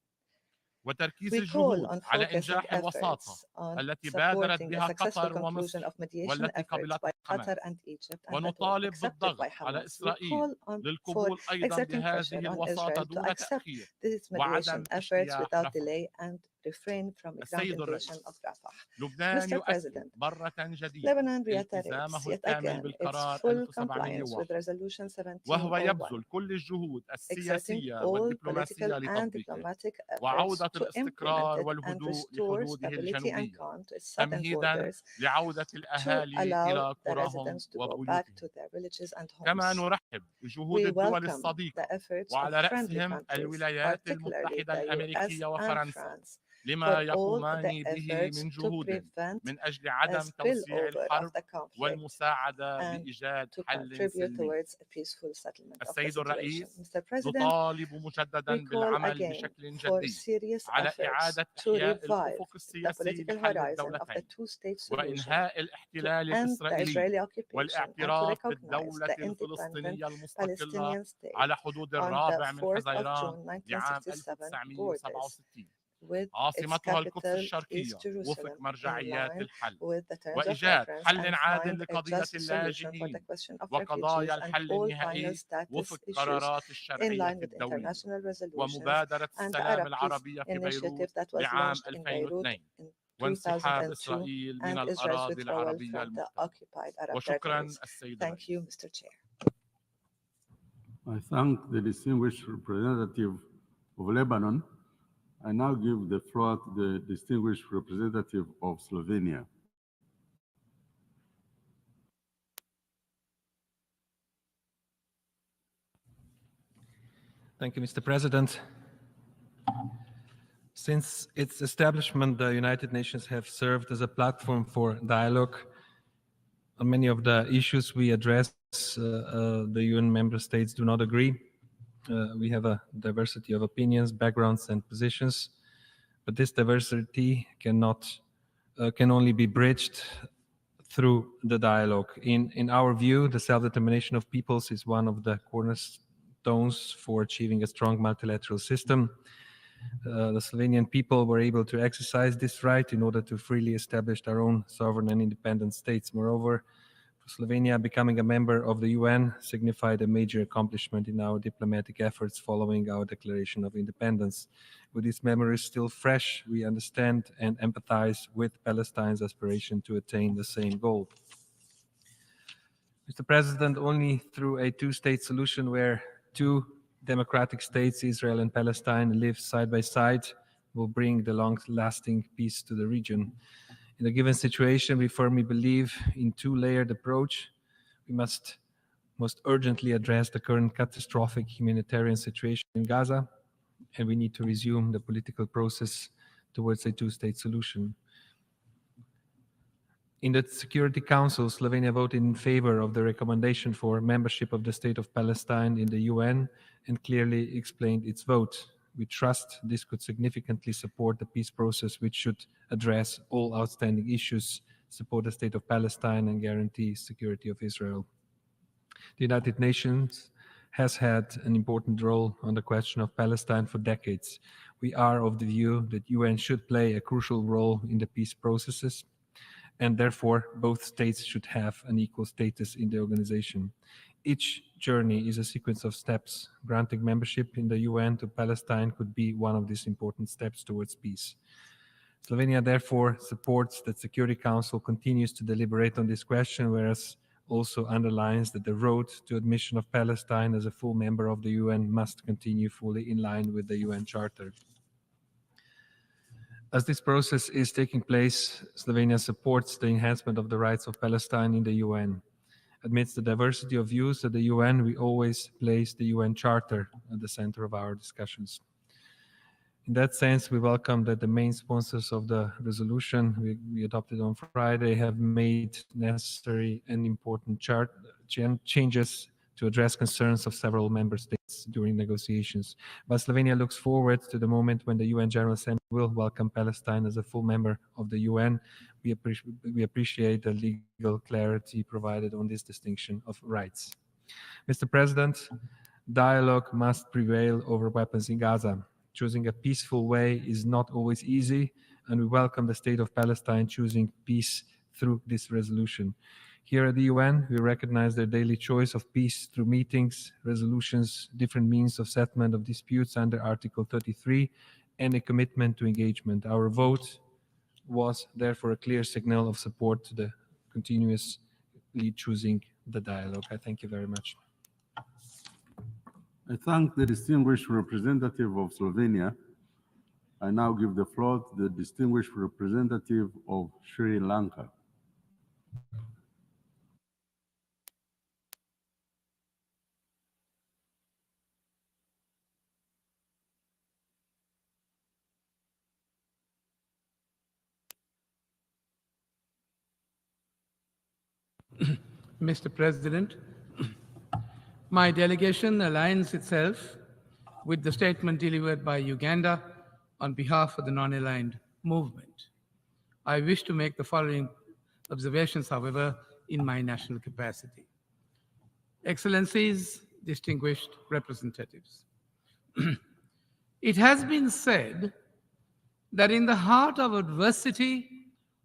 [SPEAKER 5] وتركيز
[SPEAKER 6] We call
[SPEAKER 5] الجهود
[SPEAKER 6] on
[SPEAKER 5] على
[SPEAKER 6] focusing
[SPEAKER 5] إنجاح الوساطة
[SPEAKER 6] efforts on
[SPEAKER 5] التي بادرت
[SPEAKER 6] supporting a
[SPEAKER 5] بها
[SPEAKER 6] successful
[SPEAKER 5] قطر
[SPEAKER 6] conclusion
[SPEAKER 5] ومصر
[SPEAKER 6] of mediation
[SPEAKER 5] والتي
[SPEAKER 6] efforts
[SPEAKER 5] قبلتها
[SPEAKER 6] by Qatar
[SPEAKER 5] حماس.
[SPEAKER 6] and Egypt and that were
[SPEAKER 5] ونطالب
[SPEAKER 6] accepted by
[SPEAKER 5] بالضغط على
[SPEAKER 6] Hamas. We
[SPEAKER 5] إسرائيل
[SPEAKER 6] call on for
[SPEAKER 5] للقبول أيضا
[SPEAKER 6] exerting
[SPEAKER 5] بهذه
[SPEAKER 6] pressure on
[SPEAKER 5] الوساطة
[SPEAKER 6] Israel to
[SPEAKER 5] دون
[SPEAKER 6] accept
[SPEAKER 5] تأخير
[SPEAKER 6] these mediation
[SPEAKER 5] وعدم
[SPEAKER 6] efforts
[SPEAKER 5] اجتياح
[SPEAKER 6] without
[SPEAKER 5] رفح.
[SPEAKER 6] delay and refrain from a ground
[SPEAKER 5] السيد
[SPEAKER 6] invasion
[SPEAKER 5] الرئيس
[SPEAKER 6] of Rafah.
[SPEAKER 5] لبنان
[SPEAKER 6] Mr.
[SPEAKER 5] يؤكد
[SPEAKER 6] President,
[SPEAKER 5] مرة جديدة
[SPEAKER 6] Lebanon reiterates
[SPEAKER 5] التزامه
[SPEAKER 6] yet
[SPEAKER 5] الكامل
[SPEAKER 6] again its
[SPEAKER 5] بالقرار
[SPEAKER 6] full compliance
[SPEAKER 5] 1701
[SPEAKER 6] with Resolution
[SPEAKER 5] وهو
[SPEAKER 6] 1701,
[SPEAKER 5] يبذل كل الجهود
[SPEAKER 6] exerting
[SPEAKER 5] السياسية
[SPEAKER 6] all political
[SPEAKER 5] والدبلوماسية
[SPEAKER 6] and
[SPEAKER 5] لتطبيقه
[SPEAKER 6] diplomatic efforts
[SPEAKER 5] وعودة
[SPEAKER 6] to implement
[SPEAKER 5] الاستقرار
[SPEAKER 6] it and
[SPEAKER 5] والهدوء
[SPEAKER 6] restore
[SPEAKER 5] لحدوده
[SPEAKER 6] stability and
[SPEAKER 5] الجنوبية
[SPEAKER 6] calm to its southern
[SPEAKER 5] تمهيدا
[SPEAKER 6] borders,
[SPEAKER 5] لعودة
[SPEAKER 6] to
[SPEAKER 5] الأهالي
[SPEAKER 6] allow
[SPEAKER 5] إلى
[SPEAKER 6] the
[SPEAKER 5] قراهم
[SPEAKER 6] residents to go back
[SPEAKER 5] وبيوتهم.
[SPEAKER 6] to their villages and
[SPEAKER 5] كما
[SPEAKER 6] homes.
[SPEAKER 5] نرحب بجهود
[SPEAKER 6] We
[SPEAKER 5] الدول
[SPEAKER 6] welcome the
[SPEAKER 5] الصديقة
[SPEAKER 6] efforts of
[SPEAKER 5] وعلى
[SPEAKER 6] friendly
[SPEAKER 5] رأسهم
[SPEAKER 6] countries,
[SPEAKER 5] الولايات
[SPEAKER 6] particularly
[SPEAKER 5] المتحدة
[SPEAKER 6] the US
[SPEAKER 5] الأمريكية
[SPEAKER 6] and
[SPEAKER 5] وفرنسا
[SPEAKER 6] France,
[SPEAKER 5] لما
[SPEAKER 6] for all the
[SPEAKER 5] يقومان به
[SPEAKER 6] efforts
[SPEAKER 5] من
[SPEAKER 6] to
[SPEAKER 5] جهود
[SPEAKER 6] prevent
[SPEAKER 5] من أجل
[SPEAKER 6] a
[SPEAKER 5] عدم توسيع
[SPEAKER 6] spillover of
[SPEAKER 5] الحرب
[SPEAKER 6] the conflict
[SPEAKER 5] والمساعدة
[SPEAKER 6] and
[SPEAKER 5] بإيجاد
[SPEAKER 6] to
[SPEAKER 5] حل
[SPEAKER 6] contribute
[SPEAKER 5] سلمي.
[SPEAKER 6] towards a peaceful settlement of the
[SPEAKER 5] السيد
[SPEAKER 6] situation.
[SPEAKER 5] الرئيس
[SPEAKER 6] Mr. President,
[SPEAKER 5] نطالب
[SPEAKER 6] we
[SPEAKER 5] مجددا
[SPEAKER 6] call
[SPEAKER 5] بالعمل
[SPEAKER 6] again
[SPEAKER 5] بشكل
[SPEAKER 6] for
[SPEAKER 5] جدي
[SPEAKER 6] serious
[SPEAKER 5] على
[SPEAKER 6] efforts
[SPEAKER 5] إعادة
[SPEAKER 6] to
[SPEAKER 5] إحياء
[SPEAKER 6] revive
[SPEAKER 5] الأفق
[SPEAKER 6] the
[SPEAKER 5] السياسي
[SPEAKER 6] political
[SPEAKER 5] لحل
[SPEAKER 6] horizon of the
[SPEAKER 5] الدولتين
[SPEAKER 6] two-state solution,
[SPEAKER 5] وإنهاء
[SPEAKER 6] to
[SPEAKER 5] الاحتلال
[SPEAKER 6] end the
[SPEAKER 5] الإسرائيلي
[SPEAKER 6] Israeli occupation and to
[SPEAKER 5] والاعتراف
[SPEAKER 6] recognize
[SPEAKER 5] بالدولة
[SPEAKER 6] the independent
[SPEAKER 5] الفلسطينية المستقلة
[SPEAKER 6] Palestinian state
[SPEAKER 5] على حدود
[SPEAKER 6] on the
[SPEAKER 5] الرابع من
[SPEAKER 6] 4th of
[SPEAKER 5] حزيران
[SPEAKER 6] June
[SPEAKER 5] لعام
[SPEAKER 6] 1967 borders
[SPEAKER 5] 1967
[SPEAKER 6] with its
[SPEAKER 5] عاصمتها القدس
[SPEAKER 6] capital
[SPEAKER 5] الشرقية
[SPEAKER 6] East
[SPEAKER 5] وفق
[SPEAKER 6] Jerusalem in
[SPEAKER 5] مرجعيات
[SPEAKER 6] line
[SPEAKER 5] الحل
[SPEAKER 6] with the terms of
[SPEAKER 5] وإيجاد
[SPEAKER 6] reference
[SPEAKER 5] حل
[SPEAKER 6] and
[SPEAKER 5] عادل
[SPEAKER 6] find a
[SPEAKER 5] لقضية
[SPEAKER 6] just solution for the
[SPEAKER 5] اللاجئين
[SPEAKER 6] question of refugees
[SPEAKER 5] وقضايا
[SPEAKER 6] and
[SPEAKER 5] الحل
[SPEAKER 6] all final
[SPEAKER 5] النهائي
[SPEAKER 6] status
[SPEAKER 5] وفق
[SPEAKER 6] issues
[SPEAKER 5] قرارات
[SPEAKER 6] in
[SPEAKER 5] الشرعية
[SPEAKER 6] line with
[SPEAKER 5] الدولية
[SPEAKER 6] international resolutions
[SPEAKER 5] ومبادرة
[SPEAKER 6] and the
[SPEAKER 5] السلام
[SPEAKER 6] Arab Peace
[SPEAKER 5] العربية في بيروت
[SPEAKER 6] Initiative that was
[SPEAKER 5] لعام
[SPEAKER 6] launched in Beirut
[SPEAKER 5] 2002
[SPEAKER 6] in
[SPEAKER 5] وانسحاب
[SPEAKER 6] 2002
[SPEAKER 5] إسرائيل من
[SPEAKER 6] and Israel's
[SPEAKER 5] الأراضي
[SPEAKER 6] withdrawal
[SPEAKER 5] العربية
[SPEAKER 6] from the
[SPEAKER 5] المحتلة.
[SPEAKER 6] occupied Arab
[SPEAKER 5] وشكرا
[SPEAKER 6] territories.
[SPEAKER 5] السيد
[SPEAKER 6] Thank you,
[SPEAKER 5] الرئيس.
[SPEAKER 6] Mr. Chair.
[SPEAKER 2] I thank the distinguished representative of Lebanon. I now give the floor to the distinguished representative of Slovenia.
[SPEAKER 7] Thank you, Mr. President. Since its establishment, the United Nations have served as a platform for dialogue. On many of the issues we address, the UN member states do not agree. We have a diversity of opinions, backgrounds, and positions, but this diversity can only be bridged through the dialogue. In our view, the self-determination of peoples is one of the cornerstones for achieving a strong multilateral system. The Slovenian people were able to exercise this right in order to freely establish their own sovereign and independent states. Moreover, for Slovenia, becoming a member of the UN signified a major accomplishment in our diplomatic efforts following our declaration of independence. With these memories still fresh, we understand and empathize with Palestine's aspiration to attain the same goal. Mr. President, only through a two-state solution where two democratic states, Israel and Palestine, live side by side, will bring the long-lasting peace to the region. In a given situation, we firmly believe in two-layered approach. We must most urgently address the current catastrophic humanitarian situation in Gaza, and we need to resume the political process towards a two-state solution. In the Security Council, Slovenia voted in favor of the recommendation for membership of the State of Palestine in the UN and clearly explained its vote. We trust this could significantly support the peace process, which should address all outstanding issues, support the State of Palestine, and guarantee security of Israel. The United Nations has had an important role on the question of Palestine for decades. We are of the view that UN should play a crucial role in the peace processes, and therefore both states should have an equal status in the organization. Each journey is a sequence of steps. Granting membership in the UN to Palestine could be one of these important steps towards peace. Slovenia therefore supports that Security Council continues to deliberate on this question, whereas also underlines that the road to admission of Palestine as a full member of the UN must continue fully in line with the UN Charter. As this process is taking place, Slovenia supports the enhancement of the rights of Palestine in the UN. Amidst the diversity of views at the UN, we always place the UN Charter at the center of our discussions. In that sense, we welcome that the main sponsors of the resolution we adopted on Friday have made necessary and important changes to address concerns of several member states during negotiations. But Slovenia looks forward to the moment when the UN General Assembly will welcome Palestine as a full member of the UN. We appreciate the legal clarity provided on this distinction of rights. Mr. President, dialogue must prevail over weapons in Gaza. Choosing a peaceful way is not always easy, and we welcome the state of Palestine choosing peace through this resolution. Here at the UN, we recognize their daily choice of peace through meetings, resolutions, different means of settlement of disputes under Article 33, and a commitment to engagement. Our vote was therefore a clear signal of support to the continuously choosing the dialogue. I thank you very much.
[SPEAKER 2] I thank the distinguished representative of Slovenia. I now give the floor to the distinguished representative of Sri Lanka.
[SPEAKER 8] Mr. President, my delegation aligns itself with the statement delivered by Uganda on behalf of the non-aligned movement. I wish to make the following observations, however, in my national capacity. Excellencies, distinguished representatives, it has been said that in the heart of adversity,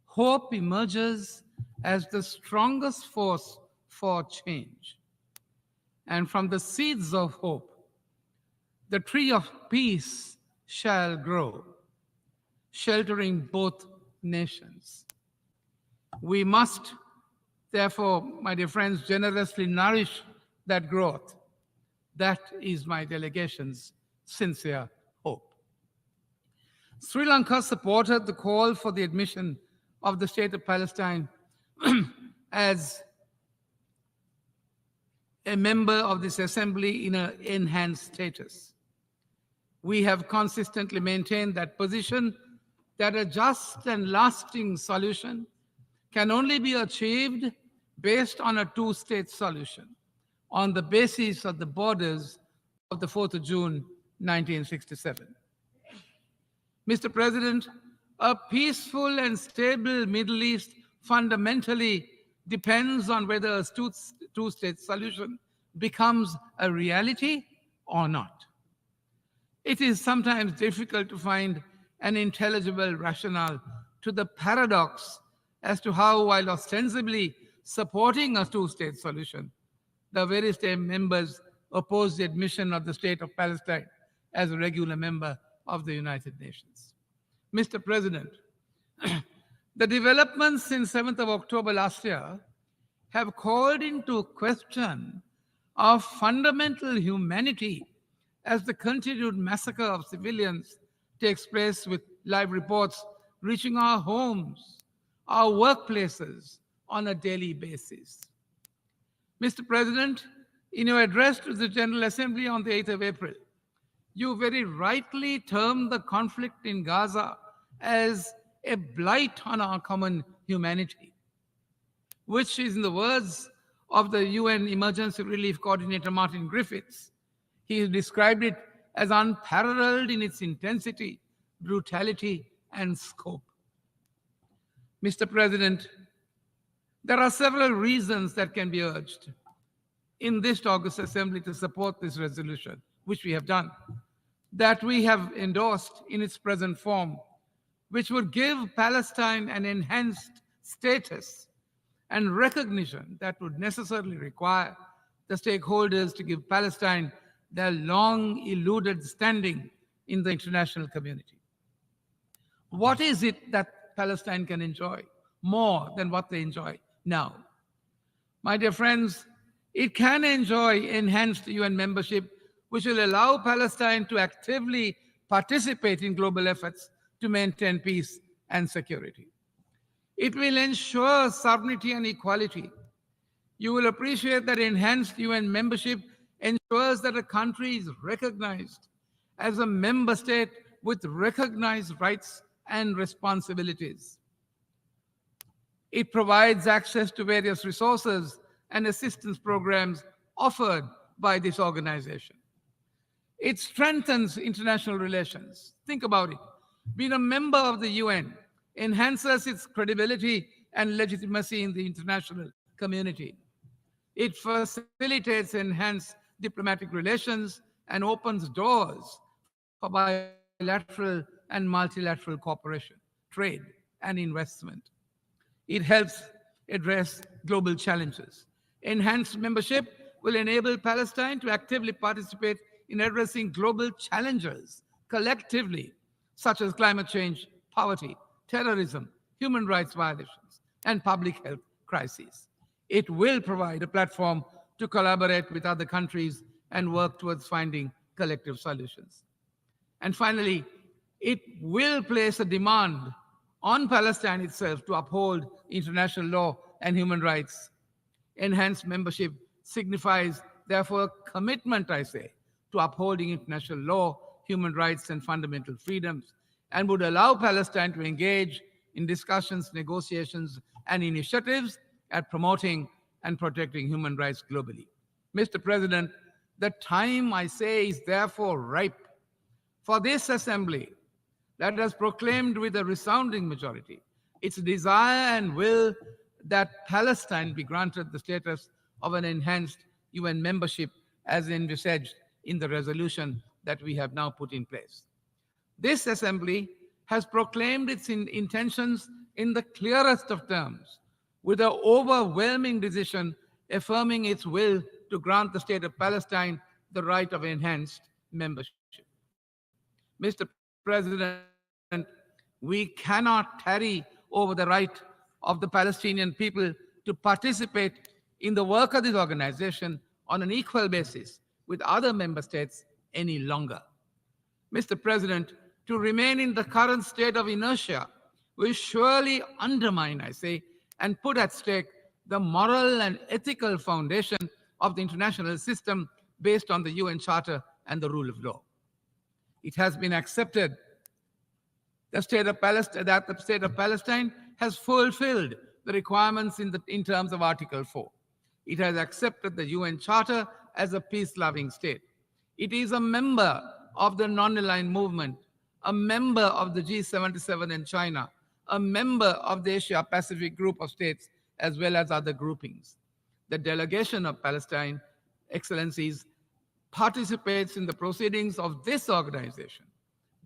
[SPEAKER 8] hope emerges as the strongest force for change. And from the seeds of hope, the tree of peace shall grow, sheltering both nations. We must, therefore, my dear friends, generously nourish that growth. That is my delegation's sincere hope. Sri Lanka supported the call for the admission of the state of Palestine as a member of this assembly in an enhanced status. We have consistently maintained that position, that a just and lasting solution can only be achieved based on a two-state solution on the basis of the borders of the 4th of June, 1967. Mr. President, a peaceful and stable Middle East fundamentally depends on whether a two-state solution becomes a reality or not. It is sometimes difficult to find an intelligible rationale to the paradox as to how, while ostensibly supporting a two-state solution, the various state members oppose the admission of the state of Palestine as a regular member of the United Nations. Mr. President, the developments since 7th of October last year have called into question of fundamental humanity as the continued massacre of civilians takes place, with live reports reaching our homes, our workplaces on a daily basis. Mr. President, in your address to the General Assembly on the 8th of April, you very rightly termed the conflict in Gaza as a blight on our common humanity, which is, in the words of the UN Emergency Relief Coordinator Martin Griffiths, he described it as unparalleled in its intensity, brutality, and scope. Mr. President, there are several reasons that can be urged in this August Assembly to support this resolution, which we have done, that we have endorsed in its present form, which would give Palestine an enhanced status and recognition that would necessarily require the stakeholders to give Palestine their long eluded standing in the international community. What is it that Palestine can enjoy more than what they enjoy now? My dear friends, it can enjoy enhanced UN membership, which will allow Palestine to actively participate in global efforts to maintain peace and security. It will ensure sovereignty and equality. You will appreciate that enhanced UN membership ensures that a country is recognized as a member state with recognized rights and responsibilities. It provides access to various resources and assistance programs offered by this organization. It strengthens international relations. Think about it. Being a member of the UN enhances its credibility and legitimacy in the international community. It facilitates enhanced diplomatic relations and opens doors for bilateral and multilateral cooperation, trade, and investment. It helps address global challenges. Enhanced membership will enable Palestine to actively participate in addressing global challenges collectively, such as climate change, poverty, terrorism, human rights violations, and public health crises. It will provide a platform to collaborate with other countries and work towards finding collective solutions. And finally, it will place a demand on Palestine itself to uphold international law and human rights. Enhanced membership signifies, therefore, a commitment, I say, to upholding international law, human rights, and fundamental freedoms, and would allow Palestine to engage in discussions, negotiations, and initiatives at promoting and protecting human rights globally. Mr. President, the time, I say, is therefore ripe for this assembly that has proclaimed with a resounding majority its desire and will that Palestine be granted the status of an enhanced UN membership as envisaged in the resolution that we have now put in place. This assembly has proclaimed its intentions in the clearest of terms, with an overwhelming decision affirming its will to grant the state of Palestine the right of enhanced membership. Mr. President, we cannot tarry over the right of the Palestinian people to participate in the work of this organization on an equal basis with other member states any longer. Mr. President, to remain in the current state of inertia will surely undermine, I say, and put at stake the moral and ethical foundation of the international system based on the UN Charter and the rule of law. It has been accepted that the state of Palestine has fulfilled the requirements in terms of Article 4. It has accepted the UN Charter as a peace-loving state. It is a member of the non-aligned movement, a member of the G77 in China, a member of the Asia-Pacific group of states, as well as other groupings. The delegation of Palestine, Excellencies, participates in the proceedings of this organization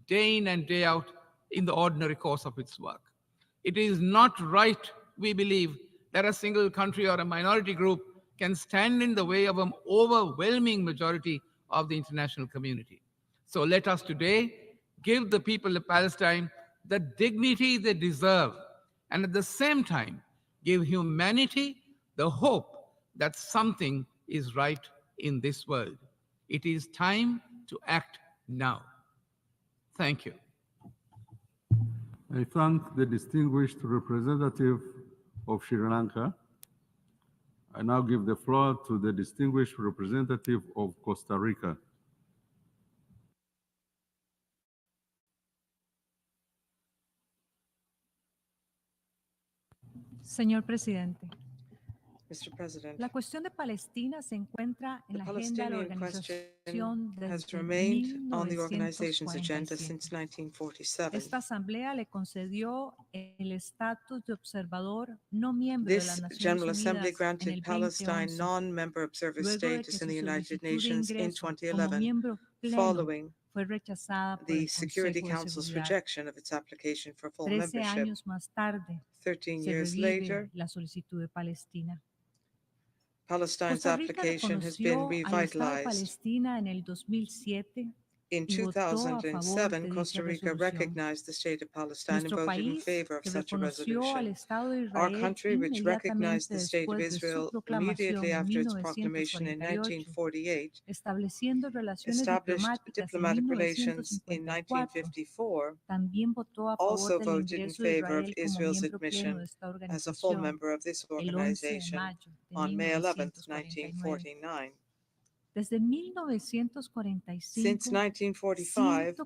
[SPEAKER 8] day in and day out in the ordinary course of its work. It is not right, we believe, that a single country or a minority group can stand in the way of an overwhelming majority of the international community. So let us today give the people of Palestine the dignity they deserve, and at the same time, give humanity the hope that something is right in this world. It is time to act now. Thank you.
[SPEAKER 2] I thank the distinguished representative of Sri Lanka. I now give the floor to the distinguished representative of Costa Rica.
[SPEAKER 9] Señor presidente,
[SPEAKER 6] Mr. President,
[SPEAKER 9] la cuestión de Palestina se encuentra en
[SPEAKER 6] the
[SPEAKER 9] la agenda de la
[SPEAKER 6] Palestinian question
[SPEAKER 9] organización
[SPEAKER 6] has
[SPEAKER 9] desde
[SPEAKER 6] remained on the organization's agenda
[SPEAKER 9] 1947.
[SPEAKER 6] since 1947.
[SPEAKER 9] Esta asamblea le concedió el estatus de observador no miembro de las
[SPEAKER 6] This
[SPEAKER 9] Naciones
[SPEAKER 6] General Assembly
[SPEAKER 9] Unidas en
[SPEAKER 6] granted
[SPEAKER 9] el
[SPEAKER 6] Palestine
[SPEAKER 9] 2011,
[SPEAKER 6] non-member observer
[SPEAKER 9] luego de que
[SPEAKER 6] status in
[SPEAKER 9] su
[SPEAKER 6] the United
[SPEAKER 9] solicitud de
[SPEAKER 6] Nations in
[SPEAKER 9] ingreso como
[SPEAKER 6] 2011,
[SPEAKER 9] miembro pleno
[SPEAKER 6] following
[SPEAKER 9] fue rechazada por
[SPEAKER 6] the
[SPEAKER 9] el
[SPEAKER 6] Security
[SPEAKER 9] Consejo de
[SPEAKER 6] Council's
[SPEAKER 9] Seguridad.
[SPEAKER 6] rejection of its application for full
[SPEAKER 9] 13
[SPEAKER 6] membership.
[SPEAKER 9] años más tarde,
[SPEAKER 6] 13
[SPEAKER 9] se
[SPEAKER 6] years
[SPEAKER 9] revive
[SPEAKER 6] later,
[SPEAKER 9] la solicitud de Palestina.
[SPEAKER 6] Palestine's
[SPEAKER 9] Costa Rica
[SPEAKER 6] application has been
[SPEAKER 9] reconoció al Estado de
[SPEAKER 6] revitalized.
[SPEAKER 9] Palestina en el 2007
[SPEAKER 6] In
[SPEAKER 9] y votó a favor
[SPEAKER 6] 2007,
[SPEAKER 9] de
[SPEAKER 6] Costa
[SPEAKER 9] dicha
[SPEAKER 6] Rica
[SPEAKER 9] resolución.
[SPEAKER 6] recognized the state of Palestine and
[SPEAKER 9] Nuestro
[SPEAKER 6] voted in
[SPEAKER 9] país,
[SPEAKER 6] favor of
[SPEAKER 9] que
[SPEAKER 6] such a
[SPEAKER 9] reconoció al
[SPEAKER 6] resolution.
[SPEAKER 9] Estado de
[SPEAKER 6] Our
[SPEAKER 9] Israel
[SPEAKER 6] country, which recognized
[SPEAKER 9] inmediatamente
[SPEAKER 6] the state of
[SPEAKER 9] después de su
[SPEAKER 6] Israel
[SPEAKER 9] proclamación
[SPEAKER 6] immediately
[SPEAKER 9] en
[SPEAKER 6] after its proclamation in
[SPEAKER 9] 1948,
[SPEAKER 6] 1948,
[SPEAKER 9] estableciendo relaciones
[SPEAKER 6] established
[SPEAKER 9] diplomáticas en
[SPEAKER 6] diplomatic relations in
[SPEAKER 9] 1954,
[SPEAKER 6] 1954,
[SPEAKER 9] también votó a favor
[SPEAKER 6] also
[SPEAKER 9] del
[SPEAKER 6] voted in
[SPEAKER 9] ingreso de
[SPEAKER 6] favor of
[SPEAKER 9] Israel como
[SPEAKER 6] Israel's
[SPEAKER 9] miembro pleno de
[SPEAKER 6] admission
[SPEAKER 9] esta
[SPEAKER 6] as a full
[SPEAKER 9] organización
[SPEAKER 6] member of this
[SPEAKER 9] el 11 de
[SPEAKER 6] organization
[SPEAKER 9] mayo de
[SPEAKER 6] on May 11,
[SPEAKER 9] 1949.
[SPEAKER 6] 1949.
[SPEAKER 9] Desde
[SPEAKER 6] Since
[SPEAKER 9] 1945,
[SPEAKER 6] 1945,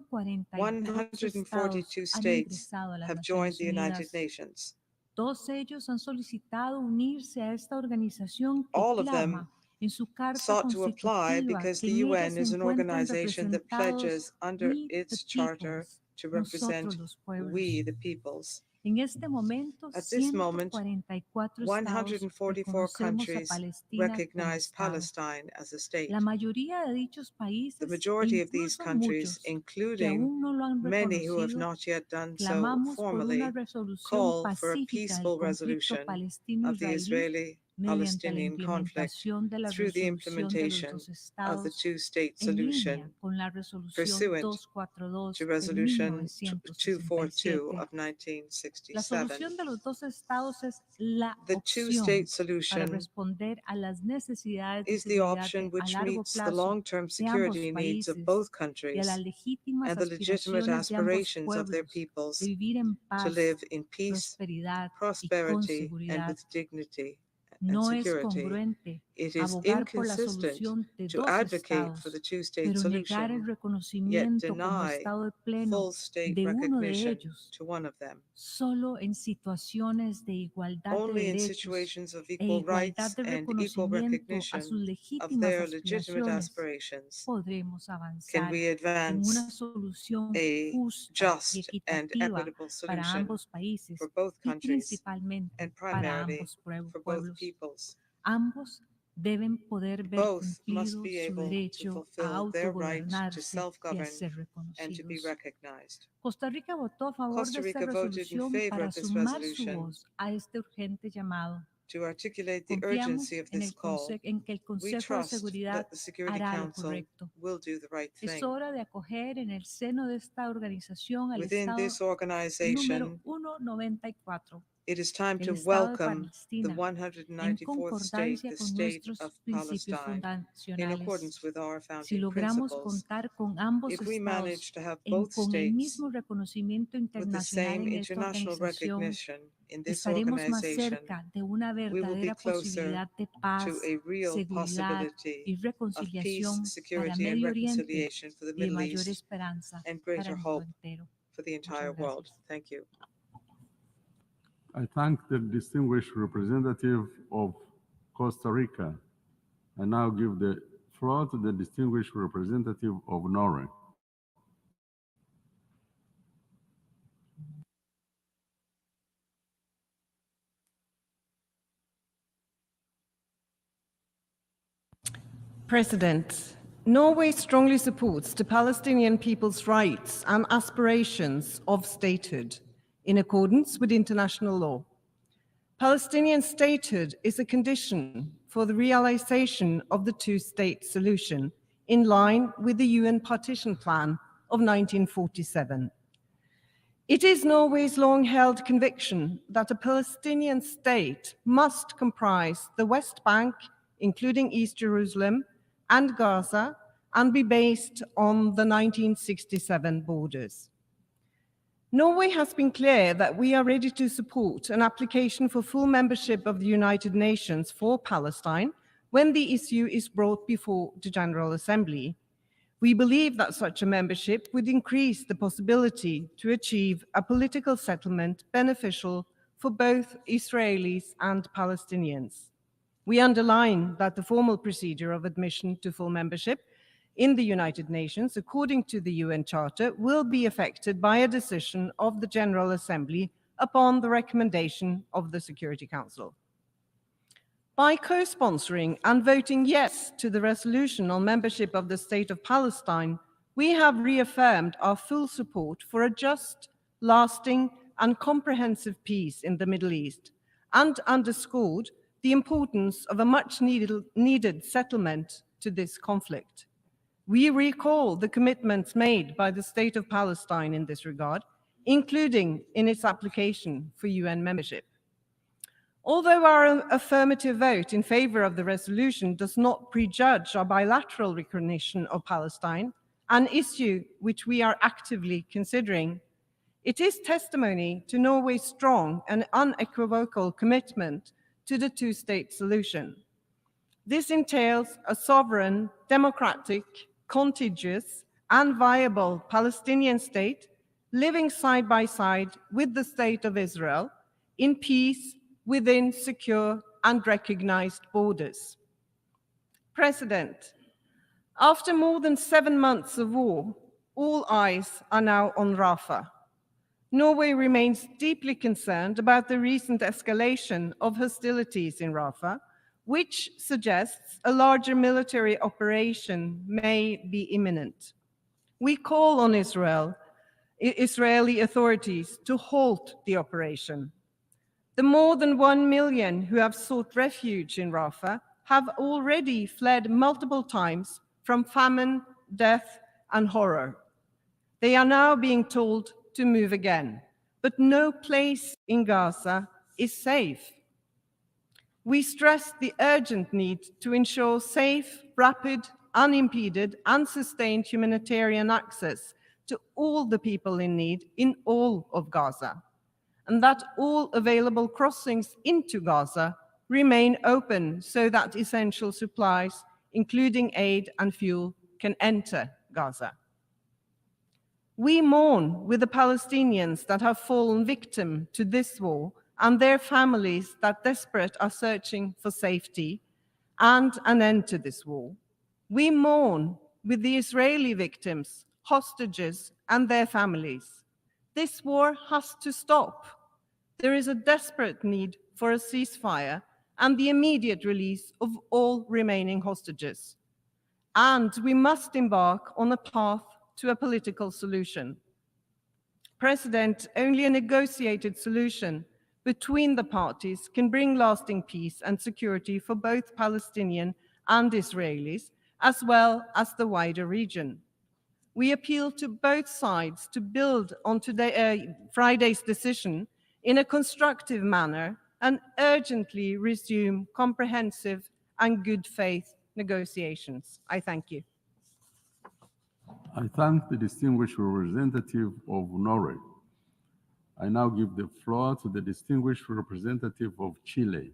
[SPEAKER 9] 142
[SPEAKER 6] 142
[SPEAKER 9] estados han
[SPEAKER 6] states
[SPEAKER 9] ingresado a las
[SPEAKER 6] have joined
[SPEAKER 9] Naciones
[SPEAKER 6] the United
[SPEAKER 9] Unidas.
[SPEAKER 6] Nations.
[SPEAKER 9] Todos ellos han solicitado unirse a esta organización que
[SPEAKER 6] All of them
[SPEAKER 9] clama en su carta
[SPEAKER 6] sought to apply
[SPEAKER 9] constitutiva
[SPEAKER 6] because
[SPEAKER 9] que
[SPEAKER 6] the
[SPEAKER 9] en ella
[SPEAKER 6] UN
[SPEAKER 9] se
[SPEAKER 6] is an
[SPEAKER 9] encuentran
[SPEAKER 6] organization that
[SPEAKER 9] representados
[SPEAKER 6] pledges under
[SPEAKER 9] we the
[SPEAKER 6] its charter
[SPEAKER 9] peoples,
[SPEAKER 6] to
[SPEAKER 9] nosotros
[SPEAKER 6] represent
[SPEAKER 9] los pueblos.
[SPEAKER 6] we the peoples.
[SPEAKER 9] En este momento,
[SPEAKER 6] At this moment,
[SPEAKER 9] 144 estados
[SPEAKER 6] 144
[SPEAKER 9] reconocemos a
[SPEAKER 6] countries
[SPEAKER 9] Palestina como
[SPEAKER 6] recognize
[SPEAKER 9] Estado.
[SPEAKER 6] Palestine as a state.
[SPEAKER 9] La mayoría de dichos países,
[SPEAKER 6] The majority of these
[SPEAKER 9] incluso
[SPEAKER 6] countries,
[SPEAKER 9] muchos que
[SPEAKER 6] including
[SPEAKER 9] aún no lo han
[SPEAKER 6] many who have
[SPEAKER 9] reconocido,
[SPEAKER 6] not yet done so
[SPEAKER 9] clamamos por
[SPEAKER 6] formally,
[SPEAKER 9] una resolución
[SPEAKER 6] call for a
[SPEAKER 9] pacífica del
[SPEAKER 6] peaceful
[SPEAKER 9] conflicto
[SPEAKER 6] resolution of the
[SPEAKER 9] palestino-israelí mediante la
[SPEAKER 6] Israeli-Palestinian conflict
[SPEAKER 9] implementación de la
[SPEAKER 6] through the
[SPEAKER 9] resolución de los
[SPEAKER 6] implementation
[SPEAKER 9] dos
[SPEAKER 6] of the
[SPEAKER 9] estados
[SPEAKER 6] two-state
[SPEAKER 9] en línea
[SPEAKER 6] solution
[SPEAKER 9] con la resolución
[SPEAKER 6] pursuant
[SPEAKER 9] 242
[SPEAKER 6] to
[SPEAKER 9] de
[SPEAKER 6] Resolution 242
[SPEAKER 9] 1967.
[SPEAKER 6] of
[SPEAKER 9] La
[SPEAKER 6] 1967.
[SPEAKER 9] solución de los dos estados es la
[SPEAKER 6] The
[SPEAKER 9] opción
[SPEAKER 6] two-state
[SPEAKER 9] para
[SPEAKER 6] solution
[SPEAKER 9] responder a las necesidades de
[SPEAKER 6] is the
[SPEAKER 9] seguridad
[SPEAKER 6] option
[SPEAKER 9] a
[SPEAKER 6] which
[SPEAKER 9] largo
[SPEAKER 6] meets the
[SPEAKER 9] plazo
[SPEAKER 6] long-term
[SPEAKER 9] de ambos
[SPEAKER 6] security needs of
[SPEAKER 9] países
[SPEAKER 6] both
[SPEAKER 9] y a
[SPEAKER 6] countries
[SPEAKER 9] las legítimas
[SPEAKER 6] and the legitimate
[SPEAKER 9] aspiraciones de ambos
[SPEAKER 6] aspirations of their
[SPEAKER 9] pueblos
[SPEAKER 6] peoples
[SPEAKER 9] de vivir en
[SPEAKER 6] to
[SPEAKER 9] paz,
[SPEAKER 6] live in peace,
[SPEAKER 9] prosperidad y con
[SPEAKER 6] prosperity, and
[SPEAKER 9] seguridad.
[SPEAKER 6] with dignity and
[SPEAKER 9] No es
[SPEAKER 6] security.
[SPEAKER 9] congruente
[SPEAKER 6] It is
[SPEAKER 9] abogar por la
[SPEAKER 6] inconsistent
[SPEAKER 9] solución de
[SPEAKER 6] to
[SPEAKER 9] dos
[SPEAKER 6] advocate for
[SPEAKER 9] estados,
[SPEAKER 6] the two-state
[SPEAKER 9] pero negar el
[SPEAKER 6] solution, yet
[SPEAKER 9] reconocimiento como
[SPEAKER 6] deny
[SPEAKER 9] Estado de pleno
[SPEAKER 6] full state
[SPEAKER 9] de uno de
[SPEAKER 6] recognition
[SPEAKER 9] ellos
[SPEAKER 6] to one of them.
[SPEAKER 9] solo en situaciones de igualdad de
[SPEAKER 6] Only in
[SPEAKER 9] derechos
[SPEAKER 6] situations of
[SPEAKER 9] e
[SPEAKER 6] equal
[SPEAKER 9] igualdad
[SPEAKER 6] rights
[SPEAKER 9] de
[SPEAKER 6] and equal
[SPEAKER 9] reconocimiento a
[SPEAKER 6] recognition
[SPEAKER 9] sus
[SPEAKER 6] of
[SPEAKER 9] legítimas
[SPEAKER 6] their legitimate
[SPEAKER 9] aspiraciones
[SPEAKER 6] aspirations
[SPEAKER 9] podremos
[SPEAKER 6] can
[SPEAKER 9] avanzar
[SPEAKER 6] we
[SPEAKER 9] en una
[SPEAKER 6] advance
[SPEAKER 9] solución
[SPEAKER 6] a
[SPEAKER 9] justa y
[SPEAKER 6] just and
[SPEAKER 9] equitativa
[SPEAKER 6] equitable
[SPEAKER 9] para
[SPEAKER 6] solution
[SPEAKER 9] ambos países
[SPEAKER 6] for both
[SPEAKER 9] y
[SPEAKER 6] countries
[SPEAKER 9] principalmente
[SPEAKER 6] and
[SPEAKER 9] para
[SPEAKER 6] primarily
[SPEAKER 9] ambos
[SPEAKER 6] for both
[SPEAKER 9] pueblos.
[SPEAKER 6] peoples.
[SPEAKER 9] Ambos deben poder ver
[SPEAKER 6] Both must
[SPEAKER 9] cumplido
[SPEAKER 6] be
[SPEAKER 9] su
[SPEAKER 6] able to
[SPEAKER 9] derecho a
[SPEAKER 6] fulfill their right to
[SPEAKER 9] autogobernarse y a
[SPEAKER 6] self-govern
[SPEAKER 9] ser
[SPEAKER 6] and to be
[SPEAKER 9] reconocidos.
[SPEAKER 6] recognized.
[SPEAKER 9] Costa Rica votó a favor
[SPEAKER 6] Costa
[SPEAKER 9] de esta
[SPEAKER 6] Rica voted in
[SPEAKER 9] resolución
[SPEAKER 6] favor
[SPEAKER 9] para
[SPEAKER 6] of this
[SPEAKER 9] sumar su
[SPEAKER 6] resolution
[SPEAKER 9] voz a este urgente llamado.
[SPEAKER 6] to articulate the
[SPEAKER 9] Confiamos
[SPEAKER 6] urgency of
[SPEAKER 9] en,
[SPEAKER 6] this call.
[SPEAKER 9] en que el
[SPEAKER 6] We
[SPEAKER 9] Consejo de
[SPEAKER 6] trust
[SPEAKER 9] Seguridad
[SPEAKER 6] that the Security
[SPEAKER 9] hará lo
[SPEAKER 6] Council
[SPEAKER 9] correcto.
[SPEAKER 6] will do the right
[SPEAKER 9] Es
[SPEAKER 6] thing.
[SPEAKER 9] hora de acoger en el seno de esta organización al
[SPEAKER 6] Within
[SPEAKER 9] Estado
[SPEAKER 6] this
[SPEAKER 9] número
[SPEAKER 6] organization,
[SPEAKER 9] 194,
[SPEAKER 6] it is time
[SPEAKER 9] el
[SPEAKER 6] to
[SPEAKER 9] Estado de
[SPEAKER 6] welcome the
[SPEAKER 9] Palestina, en
[SPEAKER 6] 194th state,
[SPEAKER 9] concordancia
[SPEAKER 6] the
[SPEAKER 9] con
[SPEAKER 6] state
[SPEAKER 9] nuestros
[SPEAKER 6] of
[SPEAKER 9] principios
[SPEAKER 6] Palestine, in
[SPEAKER 9] fundacionales.
[SPEAKER 6] accordance with our
[SPEAKER 9] Si
[SPEAKER 6] founding
[SPEAKER 9] logramos
[SPEAKER 6] principles.
[SPEAKER 9] contar con ambos
[SPEAKER 6] If we
[SPEAKER 9] estados
[SPEAKER 6] manage to have both
[SPEAKER 9] con el
[SPEAKER 6] states
[SPEAKER 9] mismo reconocimiento
[SPEAKER 6] with the
[SPEAKER 9] internacional
[SPEAKER 6] same
[SPEAKER 9] en esta
[SPEAKER 6] international
[SPEAKER 9] organización,
[SPEAKER 6] recognition in this
[SPEAKER 9] estaremos más
[SPEAKER 6] organization,
[SPEAKER 9] cerca de una
[SPEAKER 6] we will be
[SPEAKER 9] verdadera
[SPEAKER 6] closer
[SPEAKER 9] posibilidad de
[SPEAKER 6] to
[SPEAKER 9] paz,
[SPEAKER 6] a real
[SPEAKER 9] seguridad
[SPEAKER 6] possibility
[SPEAKER 9] y
[SPEAKER 6] of
[SPEAKER 9] reconciliación
[SPEAKER 6] peace,
[SPEAKER 9] para
[SPEAKER 6] security, and
[SPEAKER 9] Medio Oriente
[SPEAKER 6] reconciliation for the
[SPEAKER 9] y de
[SPEAKER 6] Middle
[SPEAKER 9] mayor
[SPEAKER 6] East
[SPEAKER 9] esperanza
[SPEAKER 6] and
[SPEAKER 9] para
[SPEAKER 6] greater
[SPEAKER 9] el mundo
[SPEAKER 6] hope
[SPEAKER 9] entero.
[SPEAKER 6] for the entire
[SPEAKER 9] Muchas
[SPEAKER 6] world.
[SPEAKER 9] gracias.
[SPEAKER 6] Thank you.
[SPEAKER 2] I thank the distinguished representative of Costa Rica. I now give the floor to the distinguished representative of Norway.
[SPEAKER 10] President, Norway strongly supports the Palestinian people's rights and aspirations of statehood in accordance with international law. Palestinian statehood is a condition for the realization of the two-state solution in line with the UN Partition Plan of 1947. It is Norway's long-held conviction that a Palestinian state must comprise the West Bank, including East Jerusalem, and Gaza, and be based on the 1967 borders. Norway has been clear that we are ready to support an application for full membership of the United Nations for Palestine when the issue is brought before the General Assembly. We believe that such a membership would increase the possibility to achieve a political settlement beneficial for both Israelis and Palestinians. We underline that the formal procedure of admission to full membership in the United Nations, according to the UN Charter, will be affected by a decision of the General Assembly upon the recommendation of the Security Council. By co-sponsoring and voting yes to the resolution on membership of the State of Palestine, we have reaffirmed our full support for a just, lasting, and comprehensive peace in the Middle East, and underscored the importance of a much needed settlement to this conflict. We recall the commitments made by the State of Palestine in this regard, including in its application for UN membership. Although our affirmative vote in favor of the resolution does not prejudge our bilateral recognition of Palestine, an issue which we are actively considering, it is testimony to Norway's strong and unequivocal commitment to the two-state solution. This entails a sovereign, democratic, contiguous, and viable Palestinian state living side by side with the State of Israel in peace within secure and recognized borders. President, after more than 7 months of war, all eyes are now on Rafah. Norway remains deeply concerned about the recent escalation of hostilities in Rafah, which suggests a larger military operation may be imminent. We call on Israeli authorities to halt the operation. The more than 1 million who have sought refuge in Rafah have already fled multiple times from famine, death, and horror. They are now being told to move again, but no place in Gaza is safe. We stress the urgent need to ensure safe, rapid, unimpeded, and sustained humanitarian access to all the people in need in all of Gaza, and that all available crossings into Gaza remain open so that essential supplies, including aid and fuel, can enter Gaza. We mourn with the Palestinians that have fallen victim to this war and their families that desperate are searching for safety and an end to this war. We mourn with the Israeli victims, hostages, and their families. This war has to stop. There is a desperate need for a ceasefire and the immediate release of all remaining hostages. And we must embark on a path to a political solution. President, only a negotiated solution between the parties can bring lasting peace and security for both Palestinian and Israelis, as well as the wider region. We appeal to both sides to build on Friday's decision in a constructive manner and urgently resume comprehensive and good faith negotiations. I thank you.
[SPEAKER 2] I thank the distinguished representative of Norway. I now give the floor to the distinguished representative of Chile.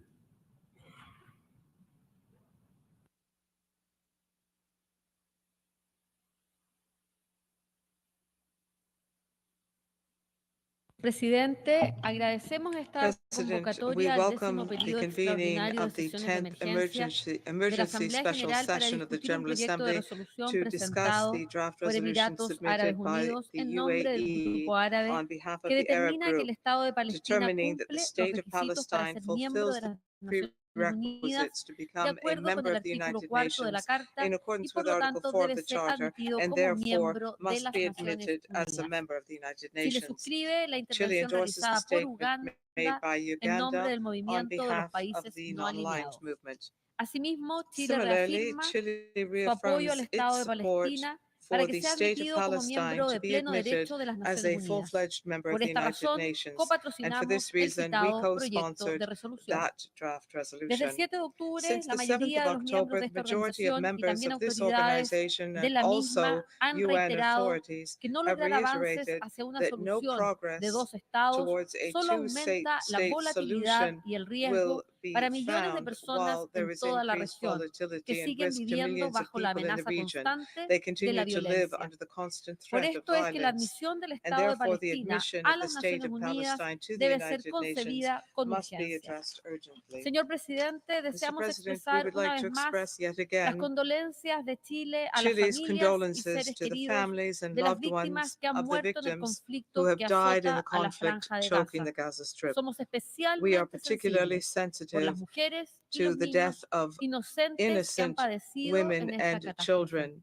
[SPEAKER 3] Presidente, agradecemos esta
[SPEAKER 6] President, we
[SPEAKER 3] convocatoria al
[SPEAKER 6] welcome
[SPEAKER 3] 10º
[SPEAKER 6] the
[SPEAKER 3] periodo
[SPEAKER 6] convening
[SPEAKER 3] extraordinario
[SPEAKER 6] of
[SPEAKER 3] de
[SPEAKER 6] the
[SPEAKER 3] sesiones de
[SPEAKER 6] 10th
[SPEAKER 3] emergencia de la
[SPEAKER 6] emergency
[SPEAKER 3] Asamblea
[SPEAKER 6] special
[SPEAKER 3] General para
[SPEAKER 6] session of the
[SPEAKER 3] discutir un
[SPEAKER 6] General
[SPEAKER 3] proyecto de
[SPEAKER 6] Assembly
[SPEAKER 3] resolución
[SPEAKER 6] to discuss
[SPEAKER 3] presentado
[SPEAKER 6] the draft
[SPEAKER 3] por
[SPEAKER 6] resolution
[SPEAKER 3] Emiratos Árabes
[SPEAKER 6] submitted by
[SPEAKER 3] Unidos
[SPEAKER 6] the
[SPEAKER 3] en nombre del
[SPEAKER 6] UAE
[SPEAKER 3] Grupo Árabe
[SPEAKER 6] on behalf of
[SPEAKER 3] que
[SPEAKER 6] the Arab
[SPEAKER 3] determina que
[SPEAKER 6] group,
[SPEAKER 3] el Estado de Palestina
[SPEAKER 6] determining that the
[SPEAKER 3] cumple los
[SPEAKER 6] state of
[SPEAKER 3] requisitos para
[SPEAKER 6] Palestine
[SPEAKER 3] ser miembro
[SPEAKER 6] fulfills
[SPEAKER 3] de
[SPEAKER 6] the
[SPEAKER 3] las Naciones Unidas
[SPEAKER 6] prerequisites to
[SPEAKER 3] de
[SPEAKER 6] become a
[SPEAKER 3] acuerdo con
[SPEAKER 6] member
[SPEAKER 3] el
[SPEAKER 6] of the
[SPEAKER 3] artículo
[SPEAKER 6] United
[SPEAKER 3] 4º de la
[SPEAKER 6] Nations
[SPEAKER 3] Carta
[SPEAKER 6] in
[SPEAKER 3] y
[SPEAKER 6] accordance
[SPEAKER 3] por
[SPEAKER 6] with
[SPEAKER 3] lo
[SPEAKER 6] Article
[SPEAKER 3] tanto
[SPEAKER 6] 4 of
[SPEAKER 3] debe
[SPEAKER 6] the
[SPEAKER 3] ser
[SPEAKER 6] Charter,
[SPEAKER 3] admitido
[SPEAKER 6] and
[SPEAKER 3] como
[SPEAKER 6] therefore
[SPEAKER 3] miembro de
[SPEAKER 6] must
[SPEAKER 3] las
[SPEAKER 6] be
[SPEAKER 3] Naciones
[SPEAKER 6] admitted as a
[SPEAKER 3] Unidas.
[SPEAKER 6] member of the United
[SPEAKER 3] Chile
[SPEAKER 6] Nations.
[SPEAKER 3] suscribe la
[SPEAKER 6] Chile
[SPEAKER 3] intervención
[SPEAKER 6] endorses the
[SPEAKER 3] realizada por
[SPEAKER 6] statement made
[SPEAKER 3] Uganda
[SPEAKER 6] by
[SPEAKER 3] en nombre
[SPEAKER 6] Uganda
[SPEAKER 3] del
[SPEAKER 6] on
[SPEAKER 3] movimiento de los
[SPEAKER 6] behalf of
[SPEAKER 3] países
[SPEAKER 6] the
[SPEAKER 3] no
[SPEAKER 6] non-aligned
[SPEAKER 3] alineados.
[SPEAKER 6] movement.
[SPEAKER 3] Asimismo, Chile
[SPEAKER 6] Similarly,
[SPEAKER 3] reafirma
[SPEAKER 6] Chile
[SPEAKER 3] su apoyo al
[SPEAKER 6] reaffirms
[SPEAKER 3] Estado
[SPEAKER 6] its
[SPEAKER 3] de
[SPEAKER 6] support
[SPEAKER 3] Palestina para
[SPEAKER 6] for
[SPEAKER 3] que
[SPEAKER 6] the
[SPEAKER 3] sea
[SPEAKER 6] state of
[SPEAKER 3] admitido como
[SPEAKER 6] Palestine
[SPEAKER 3] miembro
[SPEAKER 6] to
[SPEAKER 3] de
[SPEAKER 6] be
[SPEAKER 3] pleno
[SPEAKER 6] admitted
[SPEAKER 3] derecho de las
[SPEAKER 6] as
[SPEAKER 3] Naciones
[SPEAKER 6] a
[SPEAKER 3] Unidas.
[SPEAKER 6] full-fledged member
[SPEAKER 3] Por
[SPEAKER 6] of the
[SPEAKER 3] esta
[SPEAKER 6] United
[SPEAKER 3] razón,
[SPEAKER 6] Nations. And for
[SPEAKER 3] copatrocinamos
[SPEAKER 6] this
[SPEAKER 3] el
[SPEAKER 6] reason, we
[SPEAKER 3] citado proyecto
[SPEAKER 6] co-sponsored
[SPEAKER 3] de resolución.
[SPEAKER 6] that draft
[SPEAKER 3] Desde el
[SPEAKER 6] resolution.
[SPEAKER 3] 7 de octubre,
[SPEAKER 6] Since
[SPEAKER 3] la
[SPEAKER 6] the 7th
[SPEAKER 3] mayoría
[SPEAKER 6] of
[SPEAKER 3] de los miembros
[SPEAKER 6] October,
[SPEAKER 3] de
[SPEAKER 6] the
[SPEAKER 3] esta
[SPEAKER 6] majority of
[SPEAKER 3] organización y
[SPEAKER 6] members
[SPEAKER 3] también
[SPEAKER 6] of this
[SPEAKER 3] autoridades
[SPEAKER 6] organization
[SPEAKER 3] de
[SPEAKER 6] and
[SPEAKER 3] la
[SPEAKER 6] also
[SPEAKER 3] misma han
[SPEAKER 6] UN
[SPEAKER 3] reiterado
[SPEAKER 6] authorities
[SPEAKER 3] que no
[SPEAKER 6] have
[SPEAKER 3] lograr avances
[SPEAKER 6] reiterated
[SPEAKER 3] hacia una
[SPEAKER 6] that no
[SPEAKER 3] solución de
[SPEAKER 6] progress
[SPEAKER 3] dos estados
[SPEAKER 6] towards a
[SPEAKER 3] solo aumenta la
[SPEAKER 6] two-state
[SPEAKER 3] volatilidad
[SPEAKER 6] solution
[SPEAKER 3] y el riesgo
[SPEAKER 6] will be
[SPEAKER 3] para millones de
[SPEAKER 6] found
[SPEAKER 3] personas
[SPEAKER 6] while there
[SPEAKER 3] en
[SPEAKER 6] is
[SPEAKER 3] toda la
[SPEAKER 6] increased
[SPEAKER 3] región que
[SPEAKER 6] volatility and
[SPEAKER 3] siguen
[SPEAKER 6] risk to
[SPEAKER 3] viviendo
[SPEAKER 6] millions of
[SPEAKER 3] bajo la
[SPEAKER 6] people in the
[SPEAKER 3] amenaza
[SPEAKER 6] region.
[SPEAKER 3] constante
[SPEAKER 6] They
[SPEAKER 3] de la
[SPEAKER 6] continue to live
[SPEAKER 3] violencia.
[SPEAKER 6] under the constant
[SPEAKER 3] Por
[SPEAKER 6] threat of
[SPEAKER 3] esto es que la
[SPEAKER 6] violence,
[SPEAKER 3] admisión del
[SPEAKER 6] and
[SPEAKER 3] Estado de
[SPEAKER 6] therefore the
[SPEAKER 3] Palestina
[SPEAKER 6] admission
[SPEAKER 3] a
[SPEAKER 6] of the
[SPEAKER 3] las
[SPEAKER 6] state
[SPEAKER 3] Naciones
[SPEAKER 6] of
[SPEAKER 3] Unidas
[SPEAKER 6] Palestine to the
[SPEAKER 3] debe ser
[SPEAKER 6] United Nations
[SPEAKER 3] concebida con
[SPEAKER 6] must be
[SPEAKER 3] urgencia.
[SPEAKER 6] addressed urgently.
[SPEAKER 3] Señor presidente,
[SPEAKER 6] Mr.
[SPEAKER 3] deseamos
[SPEAKER 6] President, we
[SPEAKER 3] expresar
[SPEAKER 6] would
[SPEAKER 3] una
[SPEAKER 6] like to
[SPEAKER 3] vez más
[SPEAKER 6] express yet
[SPEAKER 3] las
[SPEAKER 6] again
[SPEAKER 3] condolencias de Chile a las
[SPEAKER 6] Chile's
[SPEAKER 3] familias y
[SPEAKER 6] condolences
[SPEAKER 3] seres
[SPEAKER 6] to the
[SPEAKER 3] queridos
[SPEAKER 6] families and
[SPEAKER 3] de las
[SPEAKER 6] loved
[SPEAKER 3] víctimas
[SPEAKER 6] ones
[SPEAKER 3] que han
[SPEAKER 6] of the
[SPEAKER 3] muerto en el
[SPEAKER 6] victims
[SPEAKER 3] conflicto
[SPEAKER 6] who have
[SPEAKER 3] que
[SPEAKER 6] died in the
[SPEAKER 3] azota a la
[SPEAKER 6] conflict
[SPEAKER 3] franja de
[SPEAKER 6] choking
[SPEAKER 3] Gaza.
[SPEAKER 6] the Gaza Strip.
[SPEAKER 3] Somos
[SPEAKER 6] We are
[SPEAKER 3] especialmente
[SPEAKER 6] particularly
[SPEAKER 3] sensibles por las
[SPEAKER 6] sensitive
[SPEAKER 3] mujeres y
[SPEAKER 6] to
[SPEAKER 3] los
[SPEAKER 6] the
[SPEAKER 3] niños
[SPEAKER 6] death of
[SPEAKER 3] inocentes que han
[SPEAKER 6] innocent
[SPEAKER 3] padecido
[SPEAKER 6] women
[SPEAKER 3] en esta
[SPEAKER 6] and
[SPEAKER 3] catástrofe.
[SPEAKER 6] children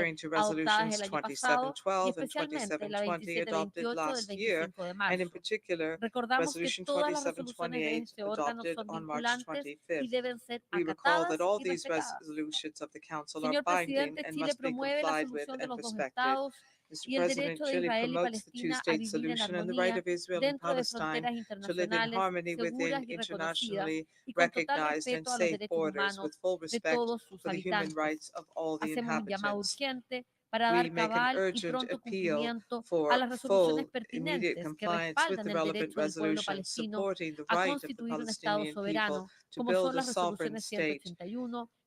[SPEAKER 6] referring to
[SPEAKER 9] adoptadas
[SPEAKER 6] resolutions
[SPEAKER 9] el año pasado y
[SPEAKER 6] 2712 and
[SPEAKER 9] especialmente la
[SPEAKER 6] 2720 adopted
[SPEAKER 9] 2728 del
[SPEAKER 6] last year,
[SPEAKER 9] 25 de
[SPEAKER 6] and in
[SPEAKER 9] marzo.
[SPEAKER 6] particular,
[SPEAKER 9] Recordamos que
[SPEAKER 6] Resolution
[SPEAKER 9] todas las resoluciones de
[SPEAKER 6] 2728
[SPEAKER 9] este órgano
[SPEAKER 6] adopted
[SPEAKER 9] son
[SPEAKER 6] on March
[SPEAKER 9] vinculantes y
[SPEAKER 6] 25th.
[SPEAKER 9] deben ser
[SPEAKER 6] We recall
[SPEAKER 9] acatadas
[SPEAKER 6] that all
[SPEAKER 9] y
[SPEAKER 6] these
[SPEAKER 9] respetadas.
[SPEAKER 6] resolutions of the Council are
[SPEAKER 9] Señor
[SPEAKER 6] binding
[SPEAKER 9] presidente,
[SPEAKER 6] and
[SPEAKER 9] Chile
[SPEAKER 6] must be
[SPEAKER 9] promueve la
[SPEAKER 6] complied with
[SPEAKER 9] solución de
[SPEAKER 6] and
[SPEAKER 9] los dos
[SPEAKER 6] respected.
[SPEAKER 9] estados
[SPEAKER 6] Mr.
[SPEAKER 9] y el
[SPEAKER 6] President,
[SPEAKER 9] derecho de
[SPEAKER 6] Chile
[SPEAKER 9] Israel y
[SPEAKER 6] promotes the
[SPEAKER 9] Palestina a
[SPEAKER 6] two-state
[SPEAKER 9] vivir en
[SPEAKER 6] solution and the right
[SPEAKER 9] armonía
[SPEAKER 6] of Israel and
[SPEAKER 9] dentro de
[SPEAKER 6] Palestine
[SPEAKER 9] fronteras
[SPEAKER 6] to live in
[SPEAKER 9] internacionales
[SPEAKER 6] harmony within
[SPEAKER 9] seguras y reconocidas
[SPEAKER 6] internationally
[SPEAKER 9] y con total
[SPEAKER 6] recognized and
[SPEAKER 9] respeto a los
[SPEAKER 6] safe
[SPEAKER 9] derechos
[SPEAKER 6] borders with
[SPEAKER 9] humanos
[SPEAKER 6] full
[SPEAKER 9] de
[SPEAKER 6] respect
[SPEAKER 9] todos sus
[SPEAKER 6] for the human
[SPEAKER 9] habitantes.
[SPEAKER 6] rights of all the
[SPEAKER 9] Hacemos un llamado
[SPEAKER 6] inhabitants.
[SPEAKER 9] urgente para
[SPEAKER 6] We
[SPEAKER 9] dar
[SPEAKER 6] make an
[SPEAKER 9] cabal y
[SPEAKER 6] urgent
[SPEAKER 9] pronto
[SPEAKER 6] appeal
[SPEAKER 9] cumplimiento a
[SPEAKER 6] for
[SPEAKER 9] las resoluciones
[SPEAKER 6] full, immediate
[SPEAKER 9] pertinentes que
[SPEAKER 6] compliance with
[SPEAKER 9] respaldan
[SPEAKER 6] the
[SPEAKER 9] el
[SPEAKER 6] relevant
[SPEAKER 9] derecho del pueblo
[SPEAKER 6] resolutions
[SPEAKER 9] palestino
[SPEAKER 6] supporting the
[SPEAKER 9] a
[SPEAKER 6] right of the
[SPEAKER 9] constituir un Estado
[SPEAKER 6] Palestinian people
[SPEAKER 9] soberano,
[SPEAKER 6] to
[SPEAKER 9] como
[SPEAKER 6] build
[SPEAKER 9] son
[SPEAKER 6] a
[SPEAKER 9] las
[SPEAKER 6] sovereign
[SPEAKER 9] resoluciones
[SPEAKER 6] state.
[SPEAKER 9] 181,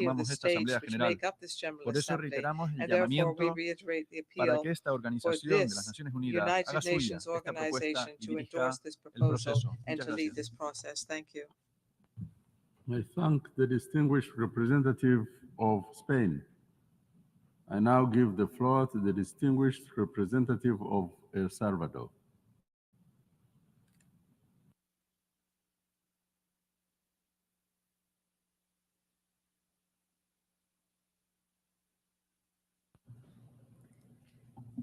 [SPEAKER 6] unity of the
[SPEAKER 11] conformamos esta
[SPEAKER 6] states
[SPEAKER 11] Asamblea
[SPEAKER 6] which
[SPEAKER 11] General.
[SPEAKER 6] make up this General
[SPEAKER 11] Por eso
[SPEAKER 6] Assembly,
[SPEAKER 11] reiteramos el
[SPEAKER 6] and therefore we
[SPEAKER 11] llamamiento
[SPEAKER 6] reiterate the
[SPEAKER 11] para
[SPEAKER 6] appeal
[SPEAKER 11] que esta
[SPEAKER 6] for
[SPEAKER 11] organización de las
[SPEAKER 6] this
[SPEAKER 11] Naciones Unidas haga
[SPEAKER 6] United
[SPEAKER 11] suya
[SPEAKER 6] Nations
[SPEAKER 11] esta propuesta
[SPEAKER 6] organization
[SPEAKER 11] y
[SPEAKER 6] to
[SPEAKER 11] dirija
[SPEAKER 6] endorse this
[SPEAKER 11] el
[SPEAKER 6] proposal
[SPEAKER 11] proceso.
[SPEAKER 6] and
[SPEAKER 11] Muchas
[SPEAKER 6] to lead
[SPEAKER 11] gracias.
[SPEAKER 6] this process. Thank you.
[SPEAKER 2] I thank the distinguished representative of Spain. I now give the floor to the distinguished representative of El Salvador.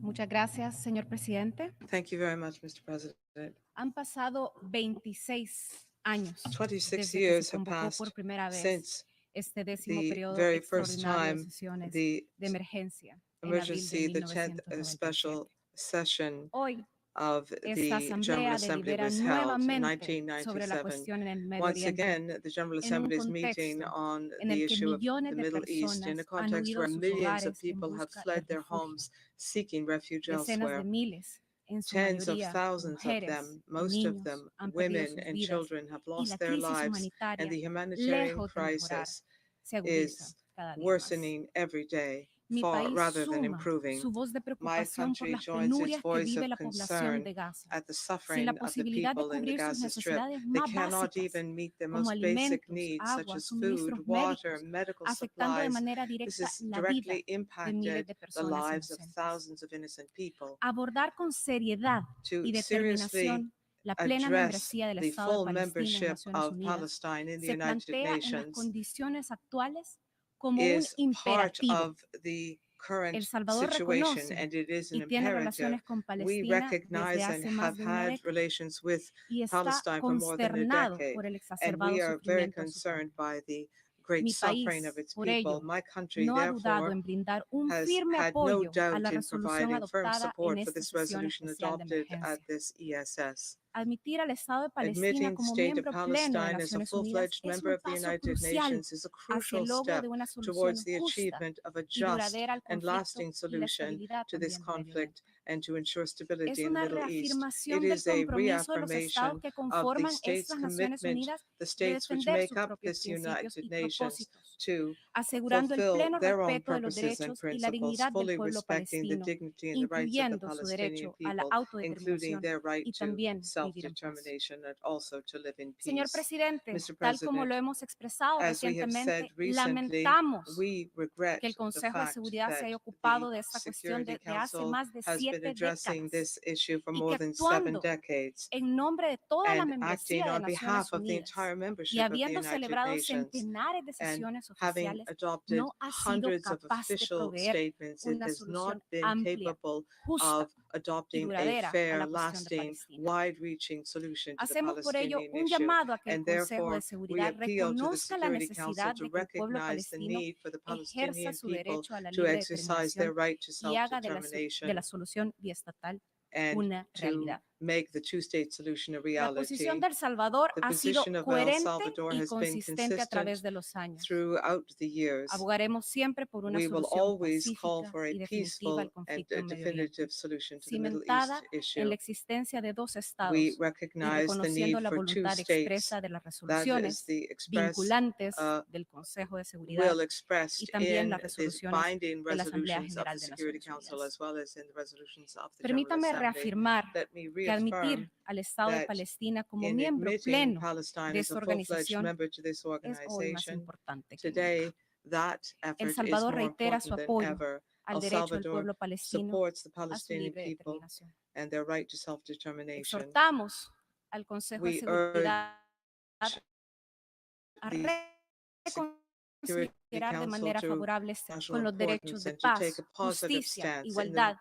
[SPEAKER 12] Muchas gracias, señor presidente.
[SPEAKER 6] Thank you very much, Mr. President.
[SPEAKER 12] Han pasado 26 años
[SPEAKER 6] 26
[SPEAKER 12] desde que se
[SPEAKER 6] years have
[SPEAKER 12] convocó
[SPEAKER 6] passed
[SPEAKER 12] por primera vez
[SPEAKER 6] since
[SPEAKER 12] este 10º
[SPEAKER 6] the
[SPEAKER 12] periodo
[SPEAKER 6] very first
[SPEAKER 12] extraordinario de
[SPEAKER 6] time
[SPEAKER 12] sesiones
[SPEAKER 6] the
[SPEAKER 12] de emergencia en abril de
[SPEAKER 6] emergency, the 10th special
[SPEAKER 12] 1997.
[SPEAKER 6] session
[SPEAKER 12] Hoy,
[SPEAKER 6] of
[SPEAKER 12] esta
[SPEAKER 6] the General
[SPEAKER 12] asamblea
[SPEAKER 6] Assembly
[SPEAKER 12] delibera
[SPEAKER 6] was held in
[SPEAKER 12] nuevamente sobre la
[SPEAKER 6] 1997.
[SPEAKER 12] cuestión en el Medio
[SPEAKER 6] Once
[SPEAKER 12] Oriente,
[SPEAKER 6] again, the General
[SPEAKER 12] en un
[SPEAKER 6] Assembly is meeting
[SPEAKER 12] contexto
[SPEAKER 6] on
[SPEAKER 12] en
[SPEAKER 6] the
[SPEAKER 12] el que
[SPEAKER 6] issue of
[SPEAKER 12] millones
[SPEAKER 6] the
[SPEAKER 12] de
[SPEAKER 6] Middle East in a
[SPEAKER 12] personas han
[SPEAKER 6] context
[SPEAKER 12] huido
[SPEAKER 6] where
[SPEAKER 12] de sus
[SPEAKER 6] millions of
[SPEAKER 12] hogares en
[SPEAKER 6] people have
[SPEAKER 12] busca de
[SPEAKER 6] fled their
[SPEAKER 12] refugio.
[SPEAKER 6] homes seeking refuge
[SPEAKER 12] Decenas de
[SPEAKER 6] elsewhere.
[SPEAKER 12] miles, en su
[SPEAKER 6] Tens of
[SPEAKER 12] mayoría
[SPEAKER 6] thousands of
[SPEAKER 12] mujeres
[SPEAKER 6] them,
[SPEAKER 12] y
[SPEAKER 6] most of
[SPEAKER 12] niños,
[SPEAKER 6] them
[SPEAKER 12] han perdido
[SPEAKER 6] women
[SPEAKER 12] sus
[SPEAKER 6] and
[SPEAKER 12] vidas
[SPEAKER 6] children, have
[SPEAKER 12] y la
[SPEAKER 6] lost their
[SPEAKER 12] crisis
[SPEAKER 6] lives,
[SPEAKER 12] humanitaria,
[SPEAKER 6] and the humanitarian
[SPEAKER 12] lejos de mejorar,
[SPEAKER 6] crisis
[SPEAKER 12] se agudiza
[SPEAKER 6] is
[SPEAKER 12] cada día más.
[SPEAKER 6] worsening every day,
[SPEAKER 12] Mi
[SPEAKER 6] far
[SPEAKER 12] país
[SPEAKER 6] rather than
[SPEAKER 12] suma
[SPEAKER 6] improving.
[SPEAKER 12] su voz de
[SPEAKER 6] My
[SPEAKER 12] preocupación por
[SPEAKER 6] country
[SPEAKER 12] las
[SPEAKER 6] joins its
[SPEAKER 12] penurias que
[SPEAKER 6] voice
[SPEAKER 12] vive
[SPEAKER 6] of
[SPEAKER 12] la población
[SPEAKER 6] concern
[SPEAKER 12] de Gaza,
[SPEAKER 6] at the
[SPEAKER 12] sin la
[SPEAKER 6] suffering of the
[SPEAKER 12] posibilidad de
[SPEAKER 6] people in the
[SPEAKER 12] cubrir sus
[SPEAKER 6] Gaza Strip.
[SPEAKER 12] necesidades
[SPEAKER 6] They
[SPEAKER 12] más
[SPEAKER 6] cannot
[SPEAKER 12] básicas,
[SPEAKER 6] even meet their
[SPEAKER 12] como
[SPEAKER 6] most basic
[SPEAKER 12] alimentos,
[SPEAKER 6] needs, such
[SPEAKER 12] agua,
[SPEAKER 6] as
[SPEAKER 12] suministros
[SPEAKER 6] food, water,
[SPEAKER 12] médicos,
[SPEAKER 6] medical
[SPEAKER 12] afectando de
[SPEAKER 6] supplies.
[SPEAKER 12] manera
[SPEAKER 6] This
[SPEAKER 12] directa
[SPEAKER 6] has
[SPEAKER 12] la vida
[SPEAKER 6] directly
[SPEAKER 12] de miles
[SPEAKER 6] impacted
[SPEAKER 12] de
[SPEAKER 6] the
[SPEAKER 12] personas
[SPEAKER 6] lives of
[SPEAKER 12] inocentes.
[SPEAKER 6] thousands of innocent people.
[SPEAKER 12] Abordar con seriedad
[SPEAKER 6] To
[SPEAKER 12] y
[SPEAKER 6] seriously
[SPEAKER 12] determinación la plena
[SPEAKER 6] address
[SPEAKER 12] membresía del
[SPEAKER 6] the
[SPEAKER 12] Estado de
[SPEAKER 6] full
[SPEAKER 12] Palestina en
[SPEAKER 6] membership
[SPEAKER 12] Naciones
[SPEAKER 6] of
[SPEAKER 12] Unidas
[SPEAKER 6] Palestine in the
[SPEAKER 12] se
[SPEAKER 6] United
[SPEAKER 12] plantea en las
[SPEAKER 6] Nations
[SPEAKER 12] condiciones actuales como un
[SPEAKER 6] is part
[SPEAKER 12] imperativo.
[SPEAKER 6] of the current
[SPEAKER 12] El Salvador
[SPEAKER 6] situation,
[SPEAKER 12] reconoce
[SPEAKER 6] and it is an
[SPEAKER 12] y tiene
[SPEAKER 6] imperative.
[SPEAKER 12] relaciones con
[SPEAKER 6] We
[SPEAKER 12] Palestina desde
[SPEAKER 6] recognize and
[SPEAKER 12] hace más
[SPEAKER 6] have
[SPEAKER 12] de una
[SPEAKER 6] had
[SPEAKER 12] década
[SPEAKER 6] relations with
[SPEAKER 12] y está
[SPEAKER 6] Palestine for more than a
[SPEAKER 12] consternado
[SPEAKER 6] decade,
[SPEAKER 12] por el
[SPEAKER 6] and
[SPEAKER 12] exacerbado
[SPEAKER 6] we are very
[SPEAKER 12] sufrimiento de su pueblo.
[SPEAKER 6] concerned by the great
[SPEAKER 12] Mi
[SPEAKER 6] suffering
[SPEAKER 12] país,
[SPEAKER 6] of its
[SPEAKER 12] por
[SPEAKER 6] people.
[SPEAKER 12] ello,
[SPEAKER 6] My country,
[SPEAKER 12] no ha dudado
[SPEAKER 6] therefore,
[SPEAKER 12] en brindar un
[SPEAKER 6] has
[SPEAKER 12] firme
[SPEAKER 6] had no
[SPEAKER 12] apoyo a
[SPEAKER 6] doubt
[SPEAKER 12] la
[SPEAKER 6] in
[SPEAKER 12] resolución
[SPEAKER 6] providing firm
[SPEAKER 12] adoptada en
[SPEAKER 6] support for
[SPEAKER 12] esta
[SPEAKER 6] this
[SPEAKER 12] sesión
[SPEAKER 6] resolution
[SPEAKER 12] especial de
[SPEAKER 6] adopted at
[SPEAKER 12] emergencia.
[SPEAKER 6] this ESS.
[SPEAKER 12] Admitir al Estado de Palestina
[SPEAKER 6] Admitting the
[SPEAKER 12] como
[SPEAKER 6] state of
[SPEAKER 12] miembro pleno de
[SPEAKER 6] Palestine as a
[SPEAKER 12] Naciones Unidas
[SPEAKER 6] full-fledged
[SPEAKER 12] es
[SPEAKER 6] member
[SPEAKER 12] un
[SPEAKER 6] of the
[SPEAKER 12] paso
[SPEAKER 6] United
[SPEAKER 12] crucial
[SPEAKER 6] Nations is a
[SPEAKER 12] hacia el
[SPEAKER 6] crucial
[SPEAKER 12] logro
[SPEAKER 6] step
[SPEAKER 12] de una solución
[SPEAKER 6] towards the
[SPEAKER 12] justa
[SPEAKER 6] achievement of a
[SPEAKER 12] y
[SPEAKER 6] just
[SPEAKER 12] duradera al
[SPEAKER 6] and
[SPEAKER 12] conflicto
[SPEAKER 6] lasting
[SPEAKER 12] y la
[SPEAKER 6] solution
[SPEAKER 12] estabilidad
[SPEAKER 6] to this
[SPEAKER 12] también del Medio
[SPEAKER 6] conflict
[SPEAKER 12] Oriente.
[SPEAKER 6] and to ensure
[SPEAKER 12] Es
[SPEAKER 6] stability in the
[SPEAKER 12] una
[SPEAKER 6] Middle East. It
[SPEAKER 12] reafirmación del
[SPEAKER 6] is a
[SPEAKER 12] compromiso de los estados
[SPEAKER 6] reaffirmation
[SPEAKER 12] que
[SPEAKER 6] of the
[SPEAKER 12] conforman
[SPEAKER 6] states'
[SPEAKER 12] estas Naciones
[SPEAKER 6] commitment,
[SPEAKER 12] Unidas
[SPEAKER 6] the
[SPEAKER 12] de
[SPEAKER 6] states which
[SPEAKER 12] defender
[SPEAKER 6] make
[SPEAKER 12] sus
[SPEAKER 6] up
[SPEAKER 12] propios
[SPEAKER 6] this
[SPEAKER 12] principios
[SPEAKER 6] United
[SPEAKER 12] y
[SPEAKER 6] Nations
[SPEAKER 12] propósitos,
[SPEAKER 6] to
[SPEAKER 12] asegurando el
[SPEAKER 6] fulfill
[SPEAKER 12] pleno
[SPEAKER 6] their own
[SPEAKER 12] respeto de los
[SPEAKER 6] purposes and
[SPEAKER 12] derechos y la
[SPEAKER 6] principles,
[SPEAKER 12] dignidad del
[SPEAKER 6] fully
[SPEAKER 12] pueblo
[SPEAKER 6] respecting the
[SPEAKER 12] palestino,
[SPEAKER 6] dignity and the rights of the
[SPEAKER 12] incluyendo su
[SPEAKER 6] Palestinian
[SPEAKER 12] derecho a la
[SPEAKER 6] people, including
[SPEAKER 12] autodeterminación
[SPEAKER 6] their right
[SPEAKER 12] y
[SPEAKER 6] to
[SPEAKER 12] también vivir en paz.
[SPEAKER 6] self-determination and also to live in
[SPEAKER 12] Señor
[SPEAKER 6] peace.
[SPEAKER 12] presidente,
[SPEAKER 6] Mr.
[SPEAKER 12] tal como
[SPEAKER 6] President,
[SPEAKER 12] lo hemos expresado
[SPEAKER 6] as we have said
[SPEAKER 12] recientemente,
[SPEAKER 6] recently,
[SPEAKER 12] lamentamos
[SPEAKER 6] we regret
[SPEAKER 12] que el
[SPEAKER 6] the
[SPEAKER 12] Consejo de
[SPEAKER 6] fact
[SPEAKER 12] Seguridad se
[SPEAKER 6] that
[SPEAKER 12] haya
[SPEAKER 6] the
[SPEAKER 12] ocupado de esta cuestión
[SPEAKER 6] Security
[SPEAKER 12] desde hace
[SPEAKER 6] Council
[SPEAKER 12] más de
[SPEAKER 6] has been
[SPEAKER 12] 7
[SPEAKER 6] addressing
[SPEAKER 12] décadas
[SPEAKER 6] this issue for
[SPEAKER 12] y
[SPEAKER 6] more
[SPEAKER 12] que
[SPEAKER 6] than 7
[SPEAKER 12] actuando
[SPEAKER 6] decades
[SPEAKER 12] en nombre de toda la
[SPEAKER 6] and
[SPEAKER 12] membresía
[SPEAKER 6] acting
[SPEAKER 12] de
[SPEAKER 6] on
[SPEAKER 12] Naciones
[SPEAKER 6] behalf of the
[SPEAKER 12] Unidas
[SPEAKER 6] entire
[SPEAKER 12] y
[SPEAKER 6] membership of the
[SPEAKER 12] habiendo
[SPEAKER 6] United
[SPEAKER 12] celebrado
[SPEAKER 6] Nations
[SPEAKER 12] centenares de
[SPEAKER 6] and
[SPEAKER 12] sesiones
[SPEAKER 6] having
[SPEAKER 12] oficiales,
[SPEAKER 6] adopted
[SPEAKER 12] no ha sido
[SPEAKER 6] hundreds of
[SPEAKER 12] capaz de
[SPEAKER 6] official
[SPEAKER 12] proveer
[SPEAKER 6] statements, it
[SPEAKER 12] una
[SPEAKER 6] has not
[SPEAKER 12] solución
[SPEAKER 6] been
[SPEAKER 12] amplia,
[SPEAKER 6] capable
[SPEAKER 12] justa
[SPEAKER 6] of
[SPEAKER 12] y
[SPEAKER 6] adopting a
[SPEAKER 12] duradera a
[SPEAKER 6] fair,
[SPEAKER 12] la cuestión de
[SPEAKER 6] lasting,
[SPEAKER 12] Palestina.
[SPEAKER 6] wide-reaching solution to the
[SPEAKER 12] Hacemos por ello
[SPEAKER 6] Palestinian
[SPEAKER 12] un
[SPEAKER 6] issue.
[SPEAKER 12] llamado a que el
[SPEAKER 6] And
[SPEAKER 12] Consejo
[SPEAKER 6] therefore,
[SPEAKER 12] de
[SPEAKER 6] we
[SPEAKER 12] Seguridad
[SPEAKER 6] appeal to the
[SPEAKER 12] reconozca la
[SPEAKER 6] Security Council
[SPEAKER 12] necesidad
[SPEAKER 6] to
[SPEAKER 12] de que el pueblo
[SPEAKER 6] recognize the
[SPEAKER 12] palestino
[SPEAKER 6] need for the
[SPEAKER 12] ejerza
[SPEAKER 6] Palestinian
[SPEAKER 12] su
[SPEAKER 6] people
[SPEAKER 12] derecho a la
[SPEAKER 6] to
[SPEAKER 12] libre
[SPEAKER 6] exercise their
[SPEAKER 12] determinación
[SPEAKER 6] right to
[SPEAKER 12] y haga de la
[SPEAKER 6] self-determination
[SPEAKER 12] solución biestatal
[SPEAKER 6] and
[SPEAKER 12] una
[SPEAKER 6] to
[SPEAKER 12] realidad.
[SPEAKER 6] make the two-state solution a
[SPEAKER 12] La posición
[SPEAKER 6] reality.
[SPEAKER 12] del Salvador
[SPEAKER 6] The
[SPEAKER 12] ha sido
[SPEAKER 6] position of El
[SPEAKER 12] coherente
[SPEAKER 6] Salvador
[SPEAKER 12] y
[SPEAKER 6] has been
[SPEAKER 12] consistente a través
[SPEAKER 6] consistent
[SPEAKER 12] de los años.
[SPEAKER 6] throughout the years.
[SPEAKER 12] Abogaremos siempre por una
[SPEAKER 6] We will
[SPEAKER 12] solución
[SPEAKER 6] always call
[SPEAKER 12] pacífica
[SPEAKER 6] for a
[SPEAKER 12] y definitiva al
[SPEAKER 6] peaceful and
[SPEAKER 12] conflicto en Medio Oriente,
[SPEAKER 6] definitive solution to the Middle East
[SPEAKER 12] cimentada en la
[SPEAKER 6] issue.
[SPEAKER 12] existencia de dos
[SPEAKER 6] We
[SPEAKER 12] estados y
[SPEAKER 6] recognize the
[SPEAKER 12] reconociendo
[SPEAKER 6] need
[SPEAKER 12] la
[SPEAKER 6] for two
[SPEAKER 12] voluntad
[SPEAKER 6] states.
[SPEAKER 12] expresa de las
[SPEAKER 6] That is
[SPEAKER 12] resoluciones
[SPEAKER 6] the express
[SPEAKER 12] vinculantes del Consejo de Seguridad
[SPEAKER 6] will expressed
[SPEAKER 12] y también
[SPEAKER 6] in
[SPEAKER 12] las
[SPEAKER 6] these
[SPEAKER 12] resoluciones
[SPEAKER 6] binding
[SPEAKER 12] de la Asamblea
[SPEAKER 6] resolutions of
[SPEAKER 12] General
[SPEAKER 6] the
[SPEAKER 12] de
[SPEAKER 6] Security
[SPEAKER 12] Naciones
[SPEAKER 6] Council
[SPEAKER 12] Unidas.
[SPEAKER 6] as well as in the resolutions of the General
[SPEAKER 12] Permítame
[SPEAKER 6] Assembly.
[SPEAKER 12] reafirmar
[SPEAKER 6] Let me
[SPEAKER 12] que admitir
[SPEAKER 6] reaffirm
[SPEAKER 12] al Estado de
[SPEAKER 6] that
[SPEAKER 12] Palestina como
[SPEAKER 6] in
[SPEAKER 12] miembro
[SPEAKER 6] admitting
[SPEAKER 12] pleno
[SPEAKER 6] Palestine
[SPEAKER 12] de
[SPEAKER 6] as
[SPEAKER 12] esta
[SPEAKER 6] a full-fledged
[SPEAKER 12] organización
[SPEAKER 6] member to this
[SPEAKER 12] es hoy más
[SPEAKER 6] organization,
[SPEAKER 12] importante que
[SPEAKER 6] today
[SPEAKER 12] nunca.
[SPEAKER 6] that
[SPEAKER 12] El
[SPEAKER 6] effort is
[SPEAKER 12] Salvador
[SPEAKER 6] more
[SPEAKER 12] reitera su
[SPEAKER 6] important than
[SPEAKER 12] apoyo
[SPEAKER 6] ever.
[SPEAKER 12] al
[SPEAKER 6] El
[SPEAKER 12] derecho del
[SPEAKER 6] Salvador
[SPEAKER 12] pueblo palestino
[SPEAKER 6] supports the
[SPEAKER 12] a su
[SPEAKER 6] Palestinian
[SPEAKER 12] libre
[SPEAKER 6] people
[SPEAKER 12] determinación.
[SPEAKER 6] and their right to self-determination.
[SPEAKER 12] Exhortamos al Consejo de
[SPEAKER 6] We
[SPEAKER 12] Seguridad
[SPEAKER 6] urge
[SPEAKER 12] a
[SPEAKER 6] the Security
[SPEAKER 12] reconsiderar de manera
[SPEAKER 6] Council to
[SPEAKER 12] favorable
[SPEAKER 6] national
[SPEAKER 12] con los derechos
[SPEAKER 6] importance
[SPEAKER 12] de
[SPEAKER 6] and to
[SPEAKER 12] paz,
[SPEAKER 6] take a positive
[SPEAKER 12] justicia,
[SPEAKER 6] stance
[SPEAKER 12] igualdad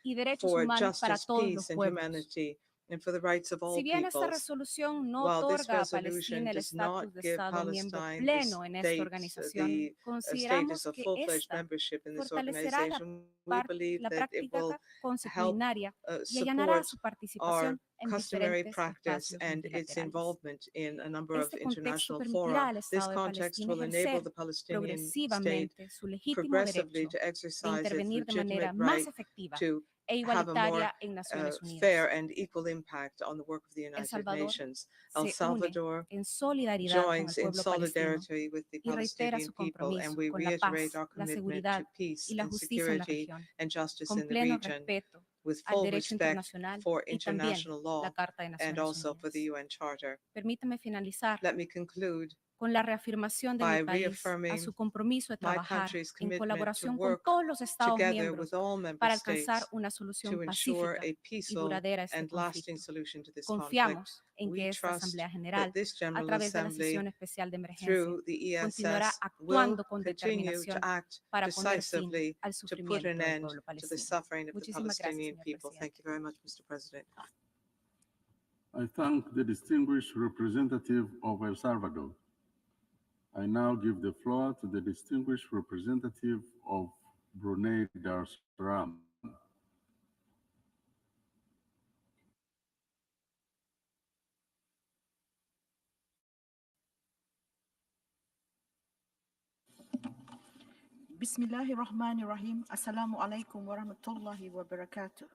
[SPEAKER 12] y derechos
[SPEAKER 6] for
[SPEAKER 12] humanos para
[SPEAKER 6] justice,
[SPEAKER 12] todos los
[SPEAKER 6] peace, and
[SPEAKER 12] pueblos.
[SPEAKER 6] humanity, and for the rights of all
[SPEAKER 12] Si bien esta
[SPEAKER 6] peoples.
[SPEAKER 12] resolución no
[SPEAKER 6] While this
[SPEAKER 12] otorga a
[SPEAKER 6] resolution
[SPEAKER 12] Palestina el
[SPEAKER 6] does not
[SPEAKER 12] estatus de
[SPEAKER 6] give
[SPEAKER 12] Estado miembro
[SPEAKER 6] Palestine
[SPEAKER 12] pleno en esta organización,
[SPEAKER 6] the
[SPEAKER 12] consideramos
[SPEAKER 6] status of
[SPEAKER 12] que
[SPEAKER 6] full-fledged
[SPEAKER 12] esta
[SPEAKER 6] membership in this
[SPEAKER 12] fortalecerá
[SPEAKER 6] organization, we believe
[SPEAKER 12] la
[SPEAKER 6] that it
[SPEAKER 12] práctica
[SPEAKER 6] will help
[SPEAKER 12] consuetudinaria y allanará
[SPEAKER 6] support
[SPEAKER 12] su
[SPEAKER 6] our
[SPEAKER 12] participación en
[SPEAKER 6] customary
[SPEAKER 12] diferentes
[SPEAKER 6] practice
[SPEAKER 12] espacios
[SPEAKER 6] and its
[SPEAKER 12] multilaterales.
[SPEAKER 6] involvement in a number of
[SPEAKER 12] Este contexto
[SPEAKER 6] international
[SPEAKER 12] permitirá
[SPEAKER 6] fora.
[SPEAKER 12] al
[SPEAKER 6] This
[SPEAKER 12] Estado de
[SPEAKER 6] context
[SPEAKER 12] Palestina
[SPEAKER 6] will enable
[SPEAKER 12] ejercer
[SPEAKER 6] the Palestinian state
[SPEAKER 12] progresivamente su legítimo
[SPEAKER 6] progressively
[SPEAKER 12] derecho
[SPEAKER 6] to
[SPEAKER 12] de
[SPEAKER 6] exercise its
[SPEAKER 12] intervenir de
[SPEAKER 6] legitimate
[SPEAKER 12] manera más
[SPEAKER 6] right
[SPEAKER 12] efectiva
[SPEAKER 6] to
[SPEAKER 12] e
[SPEAKER 6] have a more
[SPEAKER 12] igualitaria en Naciones
[SPEAKER 6] fair
[SPEAKER 12] Unidas.
[SPEAKER 6] and equal impact on the work of the
[SPEAKER 12] El
[SPEAKER 6] United
[SPEAKER 12] Salvador
[SPEAKER 6] Nations. El
[SPEAKER 12] se une
[SPEAKER 6] Salvador
[SPEAKER 12] en solidaridad con el
[SPEAKER 6] joins in
[SPEAKER 12] pueblo palestino
[SPEAKER 6] solidarity with the
[SPEAKER 12] y reitera
[SPEAKER 6] Palestinian
[SPEAKER 12] su
[SPEAKER 6] people, and
[SPEAKER 12] compromiso
[SPEAKER 6] we
[SPEAKER 12] con la
[SPEAKER 6] reiterate
[SPEAKER 12] paz,
[SPEAKER 6] our
[SPEAKER 12] la
[SPEAKER 6] commitment
[SPEAKER 12] seguridad
[SPEAKER 6] to peace
[SPEAKER 12] y la
[SPEAKER 6] and
[SPEAKER 12] justicia en la
[SPEAKER 6] security
[SPEAKER 12] región,
[SPEAKER 6] and justice
[SPEAKER 12] con
[SPEAKER 6] in the
[SPEAKER 12] pleno
[SPEAKER 6] region,
[SPEAKER 12] respeto
[SPEAKER 6] with
[SPEAKER 12] al
[SPEAKER 6] full
[SPEAKER 12] derecho
[SPEAKER 6] respect
[SPEAKER 12] internacional
[SPEAKER 6] for
[SPEAKER 12] y también
[SPEAKER 6] international
[SPEAKER 12] la
[SPEAKER 6] law
[SPEAKER 12] Carta de
[SPEAKER 6] and
[SPEAKER 12] Naciones
[SPEAKER 6] also for the
[SPEAKER 12] Unidas.
[SPEAKER 6] UN Charter.
[SPEAKER 12] Permítame finalizar
[SPEAKER 6] Let me conclude
[SPEAKER 12] con la reafirmación de
[SPEAKER 6] by
[SPEAKER 12] mi país a
[SPEAKER 6] reaffirming
[SPEAKER 12] su compromiso de
[SPEAKER 6] my
[SPEAKER 12] trabajar
[SPEAKER 6] country's
[SPEAKER 12] en
[SPEAKER 6] commitment to
[SPEAKER 12] colaboración con
[SPEAKER 6] work
[SPEAKER 12] todos los Estados
[SPEAKER 6] together
[SPEAKER 12] miembros
[SPEAKER 6] with all member
[SPEAKER 12] para alcanzar
[SPEAKER 6] states
[SPEAKER 12] una
[SPEAKER 6] to
[SPEAKER 12] solución
[SPEAKER 6] ensure
[SPEAKER 12] pacífica
[SPEAKER 6] a
[SPEAKER 12] y
[SPEAKER 6] peaceful
[SPEAKER 12] duradera a este
[SPEAKER 6] and lasting
[SPEAKER 12] conflicto.
[SPEAKER 6] solution to this conflict.
[SPEAKER 12] Confiamos en
[SPEAKER 6] We
[SPEAKER 12] que esta
[SPEAKER 6] trust
[SPEAKER 12] Asamblea
[SPEAKER 6] that
[SPEAKER 12] General,
[SPEAKER 6] this
[SPEAKER 12] a
[SPEAKER 6] General
[SPEAKER 12] través de la
[SPEAKER 6] Assembly,
[SPEAKER 12] sesión especial de emergencia,
[SPEAKER 6] through the
[SPEAKER 12] continuará
[SPEAKER 6] ESS, will
[SPEAKER 12] actuando con
[SPEAKER 6] continue to
[SPEAKER 12] determinación
[SPEAKER 6] act
[SPEAKER 12] para poner fin
[SPEAKER 6] decisively
[SPEAKER 12] al
[SPEAKER 6] to put
[SPEAKER 12] sufrimiento
[SPEAKER 6] an
[SPEAKER 12] del
[SPEAKER 6] end
[SPEAKER 12] pueblo
[SPEAKER 6] to the
[SPEAKER 12] palestino.
[SPEAKER 6] suffering of the
[SPEAKER 12] Muchísimas gracias,
[SPEAKER 6] Palestinian
[SPEAKER 12] señor
[SPEAKER 6] people.
[SPEAKER 12] presidente.
[SPEAKER 6] Thank you very much, Mr. President.
[SPEAKER 2] I thank the distinguished representative of El Salvador. I now give the floor to the distinguished representative of Brunei Darussalam.
[SPEAKER 13] Bismillahirrahmanirrahim. Assalamu alaikum wa rahmatullahi wa barakatuh.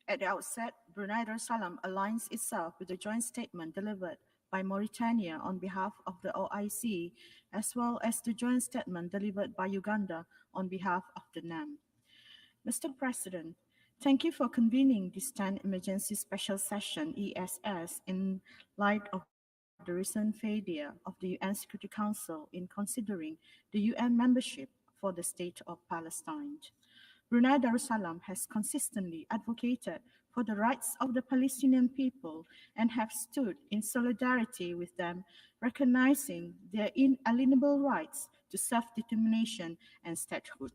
[SPEAKER 13] At the outset, Brunei Darussalam aligns itself with the joint statement delivered by Mauritania on behalf of the OIC, as well as the joint statement delivered by Uganda on behalf of the NAM. Mr. President, thank you for convening this 10th Emergency Special Session, ESS, in light of the recent failure of the UN Security Council in considering the UN membership for the state of Palestine. Brunei Darussalam has consistently advocated for the rights of the Palestinian people and have stood in solidarity with them, recognizing their inalienable rights to self-determination and statehood.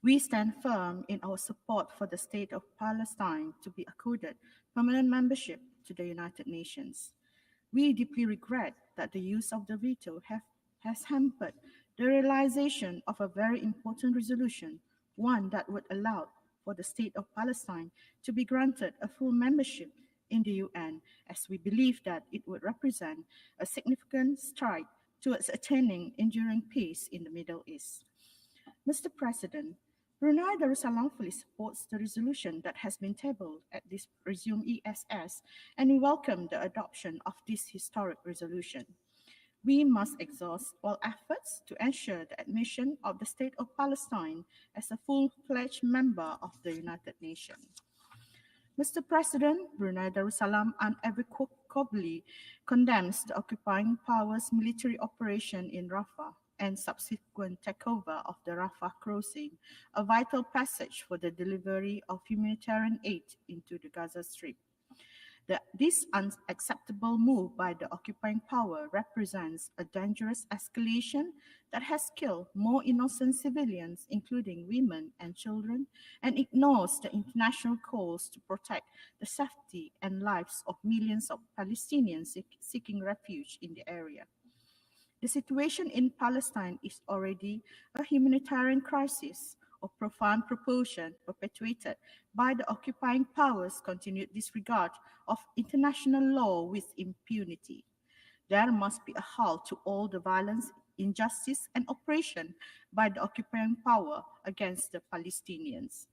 [SPEAKER 13] We stand firm in our support for the state of Palestine to be accorded permanent membership to the United Nations. We deeply regret that the use of the veto has hampered the realization of a very important resolution, one that would allow for the state of Palestine to be granted a full membership in the UN, as we believe that it would represent a significant stride towards attaining enduring peace in the Middle East. Mr. President, Brunei Darussalam fully supports the resolution that has been tabled at this resumed ESS, and we welcome the adoption of this historic resolution. We must exhaust all efforts to ensure the admission of the State of Palestine as a full-fledged member of the United Nations. Mr. President, Brunei Darussalam unequivocally condemns the occupying powers' military operation in Rafah and subsequent takeover of the Rafah crossing, a vital passage for the delivery of humanitarian aid into the Gaza Strip. This unacceptable move by the occupying power represents a dangerous escalation that has killed more innocent civilians, including women and children, and ignores the international calls to protect the safety and lives of millions of Palestinians seeking refuge in the area. The situation in Palestine is already a humanitarian crisis of profound proportion perpetuated by the occupying powers' continued disregard of international law with impunity. There must be a halt to all the violence, injustice, and oppression by the occupying power against the Palestinians.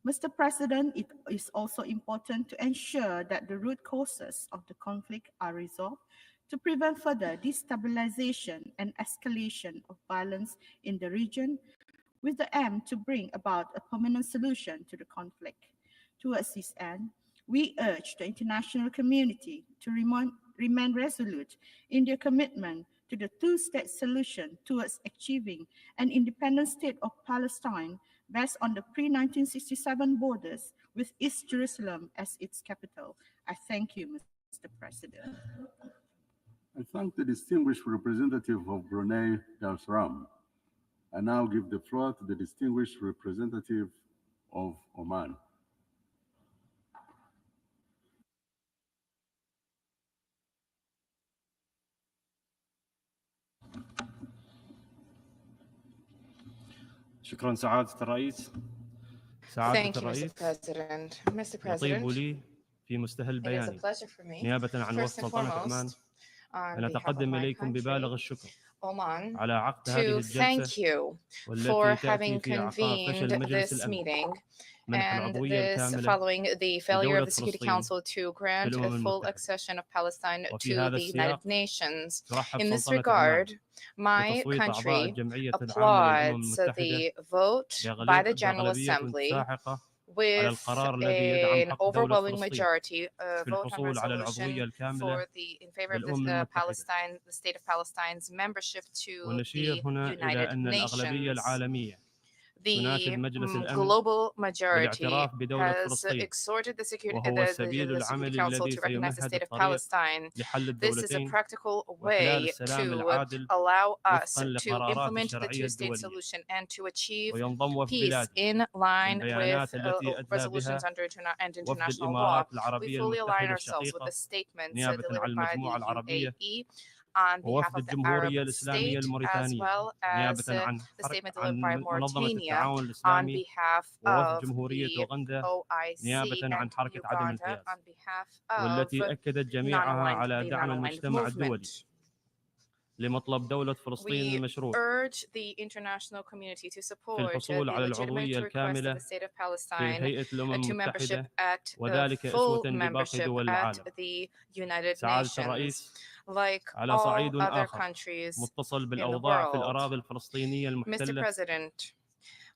[SPEAKER 13] Mr. President, it is also important to ensure that the root causes of the conflict are resolved to prevent further destabilization and escalation of violence in the region, with the aim to bring about a permanent solution to the conflict. Towards this end, we urge the international community to remain resolute in their commitment to the two-state solution towards achieving an independent state of Palestine based on the pre-1967 borders with East Jerusalem as its capital. I thank you, Mr. President.
[SPEAKER 2] I thank the distinguished representative of Brunei Darussalam. I now give the floor to the distinguished representative of Oman.
[SPEAKER 14] شكرا سعادة الرئيس.
[SPEAKER 15] Thank you, Mr. President. Mr. President,
[SPEAKER 14] يطيب لي في مستهل
[SPEAKER 15] it is a
[SPEAKER 14] بياني
[SPEAKER 15] pleasure for me,
[SPEAKER 14] نيابة عن
[SPEAKER 15] first
[SPEAKER 14] وفد
[SPEAKER 15] and
[SPEAKER 14] سلطنة عمان
[SPEAKER 15] foremost, on
[SPEAKER 14] أن
[SPEAKER 15] behalf of
[SPEAKER 14] أتقدم
[SPEAKER 15] my
[SPEAKER 14] إليكم ببالغ
[SPEAKER 15] country,
[SPEAKER 14] الشكر
[SPEAKER 15] Oman,
[SPEAKER 14] على عقد هذه
[SPEAKER 15] to
[SPEAKER 14] الجلسة
[SPEAKER 15] thank you for
[SPEAKER 14] والتي
[SPEAKER 15] having
[SPEAKER 14] تأتي في أعقاب فشل
[SPEAKER 15] convened
[SPEAKER 14] مجلس
[SPEAKER 15] this
[SPEAKER 14] الأمن
[SPEAKER 15] meeting
[SPEAKER 14] منح
[SPEAKER 15] and
[SPEAKER 14] العضوية
[SPEAKER 15] this
[SPEAKER 14] الكاملة
[SPEAKER 15] following the failure of the Security
[SPEAKER 14] فلسطين
[SPEAKER 15] Council to grant
[SPEAKER 14] في
[SPEAKER 15] a
[SPEAKER 14] الأمم
[SPEAKER 15] full
[SPEAKER 14] المتحدة.
[SPEAKER 15] accession of Palestine
[SPEAKER 14] وفي
[SPEAKER 15] to
[SPEAKER 14] هذا
[SPEAKER 15] the United
[SPEAKER 14] السياق
[SPEAKER 15] Nations.
[SPEAKER 14] ترحب
[SPEAKER 15] In this
[SPEAKER 14] سلطنة عمان
[SPEAKER 15] regard, my
[SPEAKER 14] بتصويت أعضاء
[SPEAKER 15] country
[SPEAKER 14] الجمعية العامة للأمم
[SPEAKER 15] applauds
[SPEAKER 14] المتحدة
[SPEAKER 15] the vote by the General
[SPEAKER 14] بأغلبية
[SPEAKER 15] Assembly
[SPEAKER 14] ساحقة
[SPEAKER 3] with
[SPEAKER 14] القرار الذي يدعم
[SPEAKER 3] an
[SPEAKER 14] حق دولة
[SPEAKER 3] overwhelming
[SPEAKER 14] فلسطين
[SPEAKER 3] majority
[SPEAKER 14] في
[SPEAKER 3] vote on
[SPEAKER 14] الحصول على
[SPEAKER 3] resolution
[SPEAKER 14] العضوية الكاملة
[SPEAKER 3] for in favor of
[SPEAKER 14] بالأمم المتحدة.
[SPEAKER 3] the state of Palestine's membership to
[SPEAKER 14] ونشير
[SPEAKER 3] the
[SPEAKER 14] هنا إلى
[SPEAKER 3] United
[SPEAKER 14] أن الأغلبية
[SPEAKER 3] Nations.
[SPEAKER 14] العالمية
[SPEAKER 3] The
[SPEAKER 14] تناشد مجلس الأمن
[SPEAKER 3] global majority
[SPEAKER 14] بالاعتراف بدولة
[SPEAKER 3] has
[SPEAKER 14] فلسطين
[SPEAKER 3] exhorted the
[SPEAKER 14] وهو السبيل
[SPEAKER 3] Security
[SPEAKER 14] العملي
[SPEAKER 3] Council
[SPEAKER 14] الذي
[SPEAKER 3] to recognize the
[SPEAKER 14] سيمهد
[SPEAKER 3] state of
[SPEAKER 14] الطريق
[SPEAKER 3] Palestine.
[SPEAKER 14] لحل
[SPEAKER 3] This is a
[SPEAKER 14] الدولتين
[SPEAKER 3] practical
[SPEAKER 14] وإحلال
[SPEAKER 3] way
[SPEAKER 14] السلام
[SPEAKER 3] to
[SPEAKER 14] العادل
[SPEAKER 3] allow us
[SPEAKER 14] وفقا
[SPEAKER 3] to
[SPEAKER 14] لقرارات
[SPEAKER 3] implement the
[SPEAKER 14] الشرعية
[SPEAKER 3] two-state
[SPEAKER 14] الدولية.
[SPEAKER 3] solution and to achieve
[SPEAKER 14] وينضم وفد
[SPEAKER 3] peace
[SPEAKER 14] بلادي
[SPEAKER 3] in line with
[SPEAKER 14] للبيانات التي أدلى
[SPEAKER 3] resolutions
[SPEAKER 14] بها
[SPEAKER 3] under and
[SPEAKER 14] وفد
[SPEAKER 3] international law.
[SPEAKER 14] الإمارات
[SPEAKER 3] We
[SPEAKER 14] العربية
[SPEAKER 3] fully align
[SPEAKER 14] المتحدة
[SPEAKER 3] ourselves with
[SPEAKER 14] الشقيقة
[SPEAKER 3] the statements
[SPEAKER 14] نيابة عن
[SPEAKER 3] delivered by
[SPEAKER 14] المجموعة
[SPEAKER 3] the
[SPEAKER 14] العربية
[SPEAKER 3] UAE on behalf
[SPEAKER 14] ووفد
[SPEAKER 3] of the
[SPEAKER 14] الجمهورية
[SPEAKER 3] Arab
[SPEAKER 14] الإسلامية
[SPEAKER 3] state, as
[SPEAKER 14] الموريتانية
[SPEAKER 3] well
[SPEAKER 14] نيابة
[SPEAKER 3] as
[SPEAKER 14] عن
[SPEAKER 3] the statement delivered
[SPEAKER 14] عن
[SPEAKER 3] by
[SPEAKER 14] منظمة
[SPEAKER 3] Mauritania
[SPEAKER 14] التعاون
[SPEAKER 3] on
[SPEAKER 14] الإسلامي
[SPEAKER 3] behalf
[SPEAKER 14] ووفد
[SPEAKER 3] of
[SPEAKER 14] جمهورية
[SPEAKER 3] the
[SPEAKER 14] أوغندا
[SPEAKER 3] OIC
[SPEAKER 14] نيابة عن
[SPEAKER 3] and
[SPEAKER 14] حركة عدم
[SPEAKER 3] Uganda
[SPEAKER 14] الانحياز
[SPEAKER 3] on behalf of
[SPEAKER 14] والتي أكدت جميعها
[SPEAKER 3] the
[SPEAKER 14] على دعم
[SPEAKER 3] non-aligned
[SPEAKER 14] المجتمع الدولي
[SPEAKER 3] movement.
[SPEAKER 14] لمطلب دولة فلسطين
[SPEAKER 3] We
[SPEAKER 14] المشروع
[SPEAKER 3] urge the international community to
[SPEAKER 14] في
[SPEAKER 3] support
[SPEAKER 14] الحصول
[SPEAKER 3] the
[SPEAKER 14] على
[SPEAKER 3] legitimate
[SPEAKER 14] العضوية
[SPEAKER 3] request of
[SPEAKER 14] الكاملة
[SPEAKER 3] the state of
[SPEAKER 14] في
[SPEAKER 3] Palestine
[SPEAKER 14] هيئة الأمم
[SPEAKER 3] to membership
[SPEAKER 14] المتحدة
[SPEAKER 3] at
[SPEAKER 14] وذلك
[SPEAKER 3] full
[SPEAKER 14] أسوة لباقي
[SPEAKER 3] membership
[SPEAKER 14] دول
[SPEAKER 3] at
[SPEAKER 14] العالم.
[SPEAKER 3] the United
[SPEAKER 14] سعادة
[SPEAKER 3] Nations,
[SPEAKER 14] الرئيس
[SPEAKER 3] like
[SPEAKER 14] على
[SPEAKER 3] all
[SPEAKER 14] صعيد
[SPEAKER 3] other
[SPEAKER 14] آخر
[SPEAKER 3] countries
[SPEAKER 14] متصل
[SPEAKER 3] in the
[SPEAKER 14] بالأوضاع في
[SPEAKER 3] world.
[SPEAKER 14] الأراضي الفلسطينية
[SPEAKER 3] Mr.
[SPEAKER 14] المحتلة
[SPEAKER 3] President,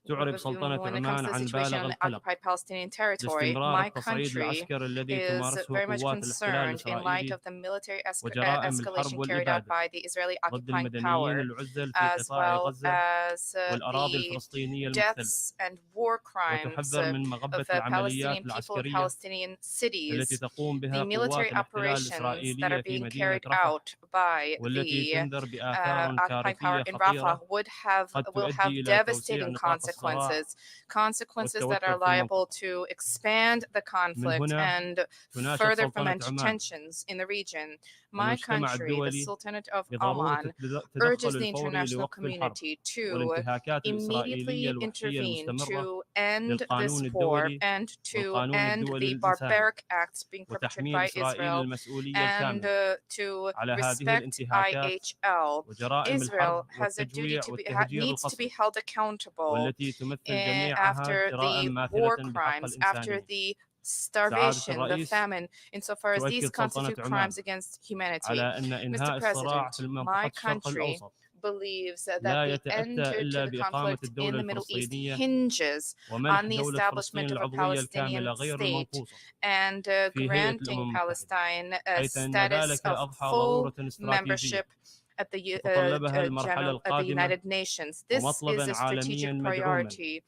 [SPEAKER 14] تعرب سلطنة
[SPEAKER 3] when it comes
[SPEAKER 14] عمان
[SPEAKER 3] to the
[SPEAKER 14] عن
[SPEAKER 3] situation
[SPEAKER 14] بالغ
[SPEAKER 3] on the
[SPEAKER 14] القلق
[SPEAKER 3] occupied Palestinian territory,
[SPEAKER 14] لاستمرار
[SPEAKER 3] my
[SPEAKER 14] التصعيد
[SPEAKER 3] country
[SPEAKER 14] العسكري الذي
[SPEAKER 3] is
[SPEAKER 14] تمارسه
[SPEAKER 3] very much
[SPEAKER 14] قوات الاحتلال
[SPEAKER 3] concerned in light
[SPEAKER 14] الإسرائيلي
[SPEAKER 3] of the military
[SPEAKER 14] وجرائم الحرب
[SPEAKER 3] escalation carried out
[SPEAKER 14] والإبادة
[SPEAKER 3] by the Israeli
[SPEAKER 14] ضد
[SPEAKER 3] occupying
[SPEAKER 14] المدنيين
[SPEAKER 3] power,
[SPEAKER 14] العزل في
[SPEAKER 3] as
[SPEAKER 14] قطاع
[SPEAKER 3] well
[SPEAKER 14] غزة
[SPEAKER 3] as
[SPEAKER 14] والأراضي
[SPEAKER 3] the
[SPEAKER 14] الفلسطينية المحتلة
[SPEAKER 3] deaths and war crimes
[SPEAKER 14] وتحذر من مغبة
[SPEAKER 3] of
[SPEAKER 14] العمليات
[SPEAKER 3] Palestinian people in
[SPEAKER 14] العسكرية
[SPEAKER 3] Palestinian
[SPEAKER 14] التي
[SPEAKER 3] cities,
[SPEAKER 14] تقوم بها
[SPEAKER 3] the
[SPEAKER 14] قوات
[SPEAKER 3] military
[SPEAKER 14] الاحتلال
[SPEAKER 3] operations that
[SPEAKER 14] الإسرائيلية
[SPEAKER 3] are
[SPEAKER 14] في
[SPEAKER 3] being
[SPEAKER 14] مدينة
[SPEAKER 3] carried
[SPEAKER 14] رفح
[SPEAKER 3] out by
[SPEAKER 14] والتي
[SPEAKER 3] the
[SPEAKER 14] تنذر بآثار
[SPEAKER 3] occupying power
[SPEAKER 14] كارثية
[SPEAKER 3] in
[SPEAKER 14] خطيرة
[SPEAKER 3] Rafah
[SPEAKER 14] قد
[SPEAKER 3] will
[SPEAKER 14] تؤدي
[SPEAKER 3] have
[SPEAKER 14] إلى توسيع
[SPEAKER 3] devastating
[SPEAKER 14] نطاق الصراع
[SPEAKER 3] consequences that are
[SPEAKER 14] والتوتر في
[SPEAKER 3] liable
[SPEAKER 14] المنطقة.
[SPEAKER 3] to expand the
[SPEAKER 14] من
[SPEAKER 3] conflict
[SPEAKER 14] هنا
[SPEAKER 3] and
[SPEAKER 14] تناشد
[SPEAKER 3] further
[SPEAKER 14] سلطنة
[SPEAKER 3] foment
[SPEAKER 14] عمان
[SPEAKER 3] tensions in the region. My
[SPEAKER 14] المجتمع
[SPEAKER 3] country, the
[SPEAKER 14] الدولي
[SPEAKER 3] Sultanate of
[SPEAKER 14] بضرورة
[SPEAKER 3] Oman,
[SPEAKER 14] التدخل
[SPEAKER 3] urges the
[SPEAKER 14] الفوري
[SPEAKER 3] international
[SPEAKER 14] لوقف الحرب
[SPEAKER 3] community to
[SPEAKER 14] والانتهاكات الإسرائيلية
[SPEAKER 3] immediately
[SPEAKER 14] الوحشية
[SPEAKER 3] intervene
[SPEAKER 14] المستمرة
[SPEAKER 3] to end this
[SPEAKER 14] للقانون
[SPEAKER 3] war
[SPEAKER 14] الدولي
[SPEAKER 3] and to
[SPEAKER 14] والقانون
[SPEAKER 3] end
[SPEAKER 14] الدولي
[SPEAKER 3] the
[SPEAKER 14] الإنساني
[SPEAKER 3] barbaric acts being perpetrated
[SPEAKER 14] وتحميل
[SPEAKER 3] by
[SPEAKER 14] إسرائيل
[SPEAKER 3] Israel
[SPEAKER 14] المسؤولية
[SPEAKER 3] and
[SPEAKER 14] الكاملة
[SPEAKER 3] to
[SPEAKER 14] على هذه
[SPEAKER 3] respect
[SPEAKER 14] الانتهاكات
[SPEAKER 3] IHL.
[SPEAKER 14] وجرائم
[SPEAKER 3] Israel
[SPEAKER 14] الحرب
[SPEAKER 3] has a duty
[SPEAKER 14] والتجويع
[SPEAKER 3] to
[SPEAKER 14] والتهجير
[SPEAKER 3] needs to be
[SPEAKER 14] القسري
[SPEAKER 3] held accountable
[SPEAKER 14] والتي تمثل جميعها
[SPEAKER 3] after
[SPEAKER 14] جرائم
[SPEAKER 3] the
[SPEAKER 14] ماثلة
[SPEAKER 3] war
[SPEAKER 14] بحق
[SPEAKER 3] crimes, after
[SPEAKER 14] الإنسانية.
[SPEAKER 3] the
[SPEAKER 14] سعادة
[SPEAKER 3] starvation, the
[SPEAKER 14] الرئيس
[SPEAKER 3] famine, insofar as these
[SPEAKER 14] تؤكد سلطنة
[SPEAKER 3] constitute
[SPEAKER 14] عمان
[SPEAKER 3] crimes against humanity.
[SPEAKER 14] على أن إنهاء
[SPEAKER 3] Mr.
[SPEAKER 14] الصراع
[SPEAKER 3] President,
[SPEAKER 14] في منطقة
[SPEAKER 3] my
[SPEAKER 14] الشرق
[SPEAKER 3] country
[SPEAKER 14] الأوسط
[SPEAKER 3] believes that
[SPEAKER 14] لا
[SPEAKER 3] the
[SPEAKER 14] يتأتى
[SPEAKER 3] end to
[SPEAKER 14] إلا
[SPEAKER 3] the
[SPEAKER 14] بإقامة
[SPEAKER 3] conflict in
[SPEAKER 14] الدولة
[SPEAKER 3] the Middle East
[SPEAKER 14] الفلسطينية
[SPEAKER 3] hinges
[SPEAKER 14] ومنح
[SPEAKER 3] on the
[SPEAKER 14] دولة
[SPEAKER 3] establishment
[SPEAKER 14] فلسطين
[SPEAKER 3] of a
[SPEAKER 14] العضوية
[SPEAKER 3] Palestinian
[SPEAKER 14] الكاملة غير
[SPEAKER 3] state
[SPEAKER 14] المنقوصة
[SPEAKER 3] and
[SPEAKER 14] في هيئة
[SPEAKER 3] granting
[SPEAKER 14] الأمم المتحدة
[SPEAKER 3] Palestine a
[SPEAKER 14] حيث أن
[SPEAKER 3] status
[SPEAKER 14] ذلك
[SPEAKER 3] of
[SPEAKER 14] أضحى
[SPEAKER 3] full
[SPEAKER 14] ضرورة استراتيجية
[SPEAKER 3] membership at the
[SPEAKER 14] تتطلبها المرحلة
[SPEAKER 3] at the
[SPEAKER 14] القادمة
[SPEAKER 3] United Nations. This is
[SPEAKER 14] ومطلبا
[SPEAKER 3] a
[SPEAKER 14] عالميا
[SPEAKER 3] strategic
[SPEAKER 14] مدعوما
[SPEAKER 3] priority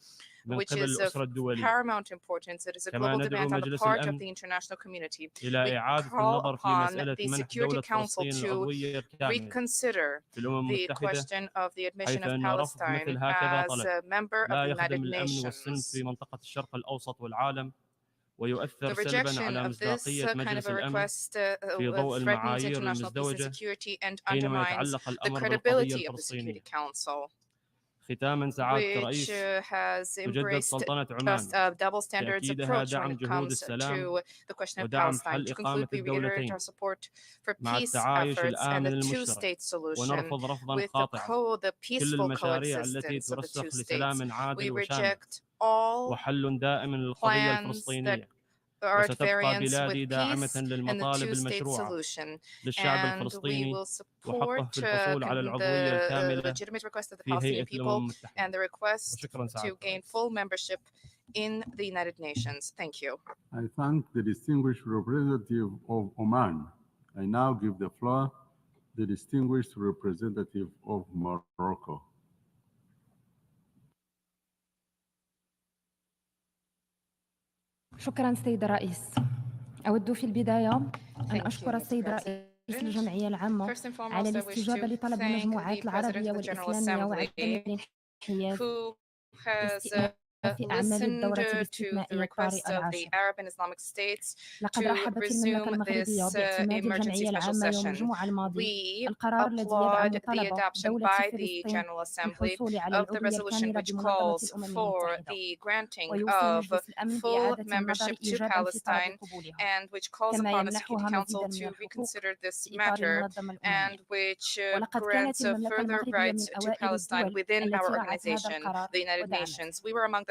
[SPEAKER 14] من
[SPEAKER 3] which
[SPEAKER 14] قبل
[SPEAKER 3] is of
[SPEAKER 14] الأسرة الدولية
[SPEAKER 3] paramount importance. It is a
[SPEAKER 14] كما
[SPEAKER 3] global
[SPEAKER 14] ندعو
[SPEAKER 3] demand on the
[SPEAKER 14] مجلس
[SPEAKER 3] part of
[SPEAKER 14] الأمن
[SPEAKER 3] the international community. We
[SPEAKER 14] إلى إعادة
[SPEAKER 3] call
[SPEAKER 14] النظر في
[SPEAKER 3] upon
[SPEAKER 14] مسألة
[SPEAKER 3] the
[SPEAKER 14] منح
[SPEAKER 3] Security
[SPEAKER 14] دولة
[SPEAKER 3] Council
[SPEAKER 14] فلسطين
[SPEAKER 3] to
[SPEAKER 14] العضوية الكاملة
[SPEAKER 3] reconsider
[SPEAKER 14] في الأمم
[SPEAKER 3] the
[SPEAKER 14] المتحدة
[SPEAKER 3] question of the admission
[SPEAKER 14] حيث
[SPEAKER 3] of
[SPEAKER 14] أن رفض
[SPEAKER 3] Palestine
[SPEAKER 14] مثل هكذا
[SPEAKER 3] as
[SPEAKER 14] طلب
[SPEAKER 3] a member of
[SPEAKER 14] لا
[SPEAKER 3] the
[SPEAKER 14] يخدم
[SPEAKER 3] United
[SPEAKER 14] الأمن والسلم في
[SPEAKER 3] Nations.
[SPEAKER 14] منطقة الشرق الأوسط والعالم
[SPEAKER 3] The
[SPEAKER 14] ويؤثر سلبا
[SPEAKER 3] rejection
[SPEAKER 14] على
[SPEAKER 3] of this
[SPEAKER 14] مصداقية
[SPEAKER 3] kind of
[SPEAKER 14] مجلس
[SPEAKER 3] a
[SPEAKER 14] الأمن
[SPEAKER 3] request
[SPEAKER 14] في ضوء
[SPEAKER 3] threatens
[SPEAKER 14] المعايير
[SPEAKER 3] international peace and
[SPEAKER 14] المزدوجة
[SPEAKER 3] security and
[SPEAKER 14] حينما
[SPEAKER 3] undermines
[SPEAKER 14] يتعلق
[SPEAKER 3] the
[SPEAKER 14] الأمر بالقضية
[SPEAKER 3] credibility of the Security
[SPEAKER 14] الفلسطينية.
[SPEAKER 3] Council,
[SPEAKER 14] ختاما سعادة
[SPEAKER 3] which
[SPEAKER 14] الرئيس
[SPEAKER 3] has
[SPEAKER 14] تجدد
[SPEAKER 3] embraced
[SPEAKER 14] سلطنة عمان
[SPEAKER 3] a double standards
[SPEAKER 14] تأكيدها
[SPEAKER 3] approach when
[SPEAKER 14] دعم
[SPEAKER 3] it
[SPEAKER 14] جهود
[SPEAKER 3] comes
[SPEAKER 14] السلام
[SPEAKER 3] to the question of
[SPEAKER 14] ودعم
[SPEAKER 3] Palestine.
[SPEAKER 14] حل
[SPEAKER 3] To
[SPEAKER 14] إقامة
[SPEAKER 3] conclude, we reiterate
[SPEAKER 14] الدولتين
[SPEAKER 3] our support for
[SPEAKER 14] مع
[SPEAKER 3] peace
[SPEAKER 14] التعايش
[SPEAKER 3] efforts and
[SPEAKER 14] الآمن
[SPEAKER 3] the
[SPEAKER 14] المشترك
[SPEAKER 3] two-state solution
[SPEAKER 14] ونرفض رفضا
[SPEAKER 3] with
[SPEAKER 14] قاطعا
[SPEAKER 3] the
[SPEAKER 14] كل
[SPEAKER 3] peaceful
[SPEAKER 14] المشاريع التي
[SPEAKER 3] coexistence of the two
[SPEAKER 14] ترسخ
[SPEAKER 3] states.
[SPEAKER 14] لسلام
[SPEAKER 3] We
[SPEAKER 14] عادل وشامل
[SPEAKER 3] reject all
[SPEAKER 14] وحل دائم للقضية
[SPEAKER 3] plans that
[SPEAKER 14] الفلسطينية
[SPEAKER 3] are at
[SPEAKER 14] وستبقى
[SPEAKER 3] variance
[SPEAKER 14] بلادي
[SPEAKER 3] with
[SPEAKER 14] داعمة
[SPEAKER 3] peace and the
[SPEAKER 14] للمطالب
[SPEAKER 3] two-state
[SPEAKER 14] المشروعة
[SPEAKER 3] solution.
[SPEAKER 14] للشعب
[SPEAKER 3] And we
[SPEAKER 14] الفلسطيني
[SPEAKER 3] will support
[SPEAKER 14] وحقه في الحصول على العضوية
[SPEAKER 3] the
[SPEAKER 14] الكاملة
[SPEAKER 3] legitimate request of the
[SPEAKER 14] في
[SPEAKER 3] Palestinian
[SPEAKER 14] هيئة الأمم
[SPEAKER 3] people
[SPEAKER 14] المتحدة.
[SPEAKER 3] and the request
[SPEAKER 14] وشكرا
[SPEAKER 3] to
[SPEAKER 14] سعادة
[SPEAKER 3] gain
[SPEAKER 14] الرئيس.
[SPEAKER 3] full membership in the United Nations. Thank you.
[SPEAKER 2] I thank the distinguished representative of Oman. I now give the floor to the distinguished representative of Morocco.
[SPEAKER 16] شكرا سيد الرئيس. أود في البداية أن أشكر السيد رئيس الجمعية العامة على الاستجابة لطلب المجموعات العربية والإسلامية وعدم الانحياز في أعمال الدورة الاستثنائية الطارئة العاشرة. لقد رحبت المملكة المغربية باعتماد الجمعية العامة يوم الجمعة الماضي القرار الذي يدعم طلب دولة فلسطين للحصول على العضوية الكاملة بمنظمة الأمم المتحدة ويوصي مجلس الأمن بإعادة النظر إيجابا في طلب قبولها كما يمنحها مزيدا من الحقوق في إطار المنظمة الأممية. ولقد كانت المملكة المغربية من أوائل الدول التي رعت هذا القرار ودعمته.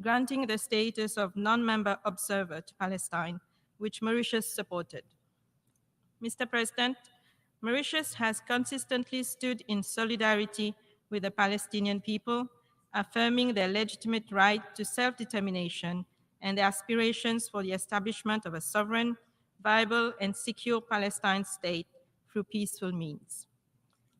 [SPEAKER 17] granting the status of non-member observer to Palestine which Mauritius supported. Mr. President, Mauritius has consistently stood in solidarity with the Palestinian people, affirming their legitimate right to self-determination and their aspirations for the establishment of a sovereign, viable, and secure Palestine state through peaceful means.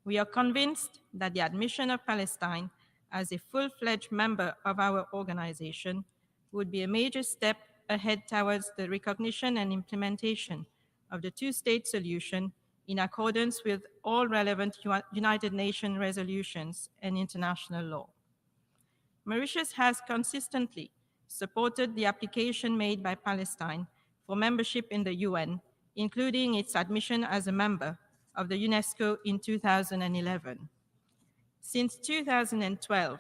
[SPEAKER 17] We are convinced that the admission of Palestine as a full-fledged member of our organization would be a major step ahead towards the recognition and implementation of the two-state solution in accordance with all relevant United Nations resolutions and international law. Mauritius has consistently supported the application made by Palestine for membership in the UN, including its admission as a member of the UNESCO in 2011. Since 2012,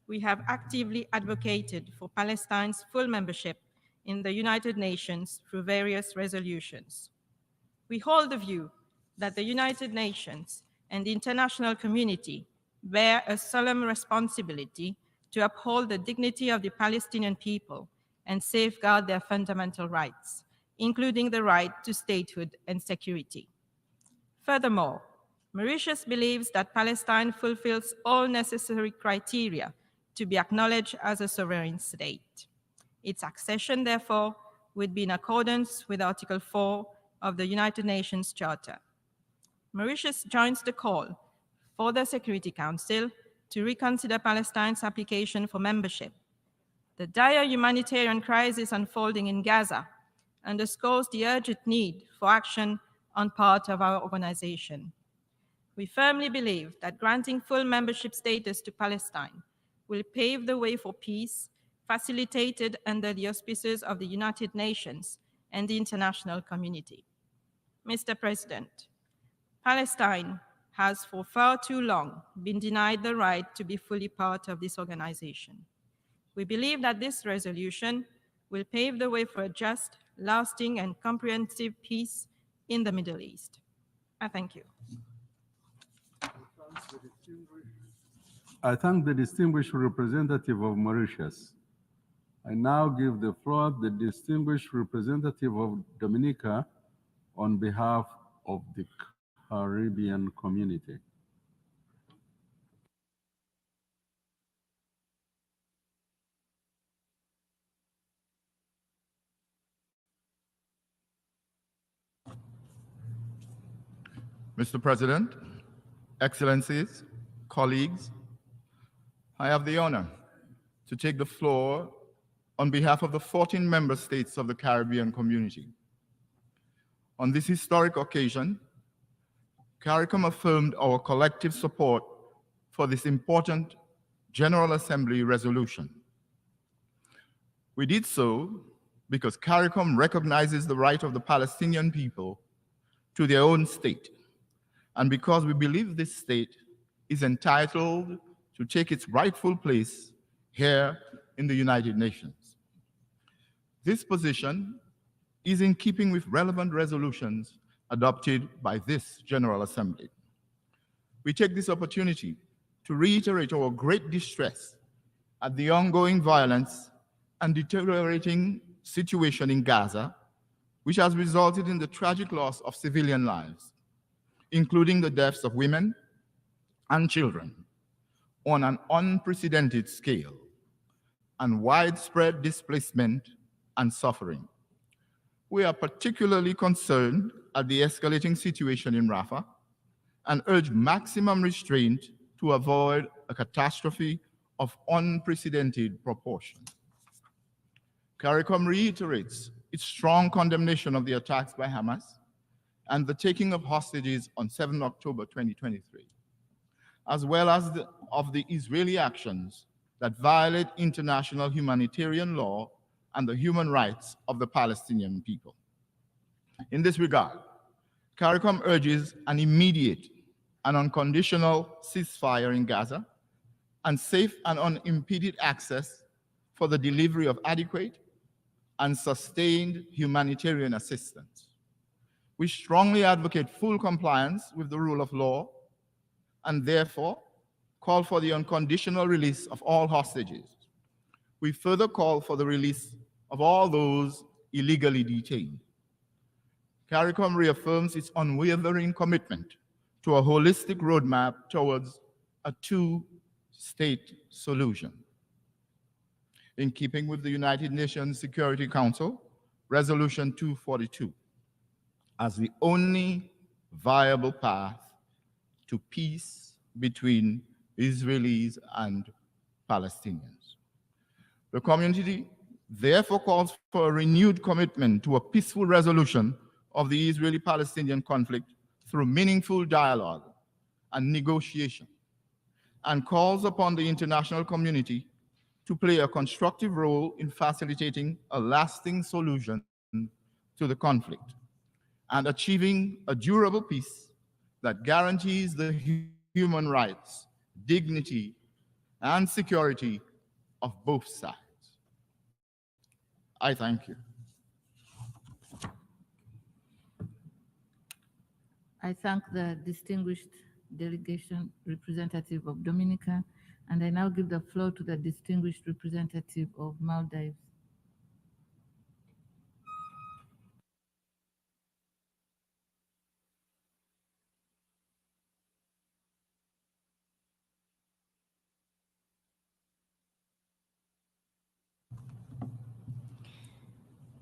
[SPEAKER 17] we have actively advocated for Palestine's full membership in the United Nations through various resolutions. We hold the view that the United Nations and the international community bear a solemn responsibility to uphold the dignity of the Palestinian people and safeguard their fundamental rights, including the right to statehood and security. Furthermore, Mauritius believes that Palestine fulfills all necessary criteria to be acknowledged as a sovereign state. Its accession, therefore, would be in accordance with Article 4 of the United Nations Charter. Mauritius joins the call for the Security Council to reconsider Palestine's application for membership. The dire humanitarian crisis unfolding in Gaza underscores the urgent need for action on part of our organization. We firmly believe that granting full membership status to Palestine will pave the way for peace, facilitated under the auspices of the United Nations and the international community. Mr. President, Palestine has for far too long been denied the right to be fully part of this organization. We believe that this resolution will pave the way for a just, lasting, and comprehensive peace in the Middle East. I thank you.
[SPEAKER 2] I thank the distinguished representative of Mauritius. I now give the floor to the distinguished representative of Dominica on behalf of the Caribbean community.
[SPEAKER 18] Mr. President, Excellencies, colleagues, I have the honor to take the floor on behalf of the 14 member states of the Caribbean community. On this historic occasion, CARICOM affirmed our collective support for this important General Assembly resolution. We did so because CARICOM recognizes the right of the Palestinian people to their own state, and because we believe this state is entitled to take its rightful place here in the United Nations. This position is in keeping with relevant resolutions adopted by this General Assembly. We take this opportunity to reiterate our great distress at the ongoing violence and deteriorating situation in Gaza, which has resulted in the tragic loss of civilian lives, including the deaths of women and children on an unprecedented scale, and widespread displacement and suffering. We are particularly concerned at the escalating situation in Rafah and urge maximum restraint to avoid a catastrophe of unprecedented proportions. CARICOM reiterates its strong condemnation of the attacks by Hamas and the taking of hostages on 7 October 2023, as well as of the Israeli actions that violate international humanitarian law and the human rights of the Palestinian people. In this regard, CARICOM urges an immediate and unconditional ceasefire in Gaza and safe and unimpeded access for the delivery of adequate and sustained humanitarian assistance. We strongly advocate full compliance with the rule of law and therefore call for the unconditional release of all hostages. We further call for the release of all those illegally detained. CARICOM reaffirms its unwavering commitment to a holistic roadmap towards a two-state solution. In keeping with the United Nations Security Council, Resolution 242, as the only viable path to peace between Israelis and Palestinians. The community therefore calls for a renewed commitment to a peaceful resolution of the Israeli-Palestinian conflict through meaningful dialogue and negotiation, and calls upon the international community to play a constructive role in facilitating a lasting solution to the conflict and achieving a durable peace that guarantees the human rights, dignity, and security of both sides. I thank you.
[SPEAKER 19] I thank the distinguished delegation representative of Dominica, and I now give the floor to the distinguished representative of Maldives.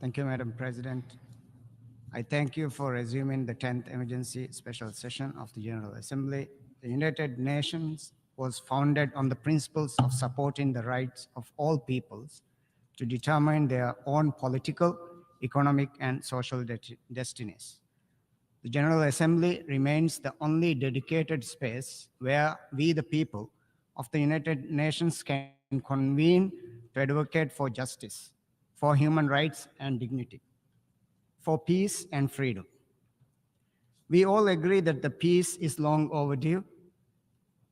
[SPEAKER 20] Thank you, Madam President. I thank you for resuming the 10th Emergency Special Session of the General Assembly. The United Nations was founded on the principles of supporting the rights of all peoples to determine their own political, economic, and social destinies. The General Assembly remains the only dedicated space where we, the people of the United Nations, can convene to advocate for justice, for human rights and dignity, for peace and freedom. We all agree that the peace is long overdue.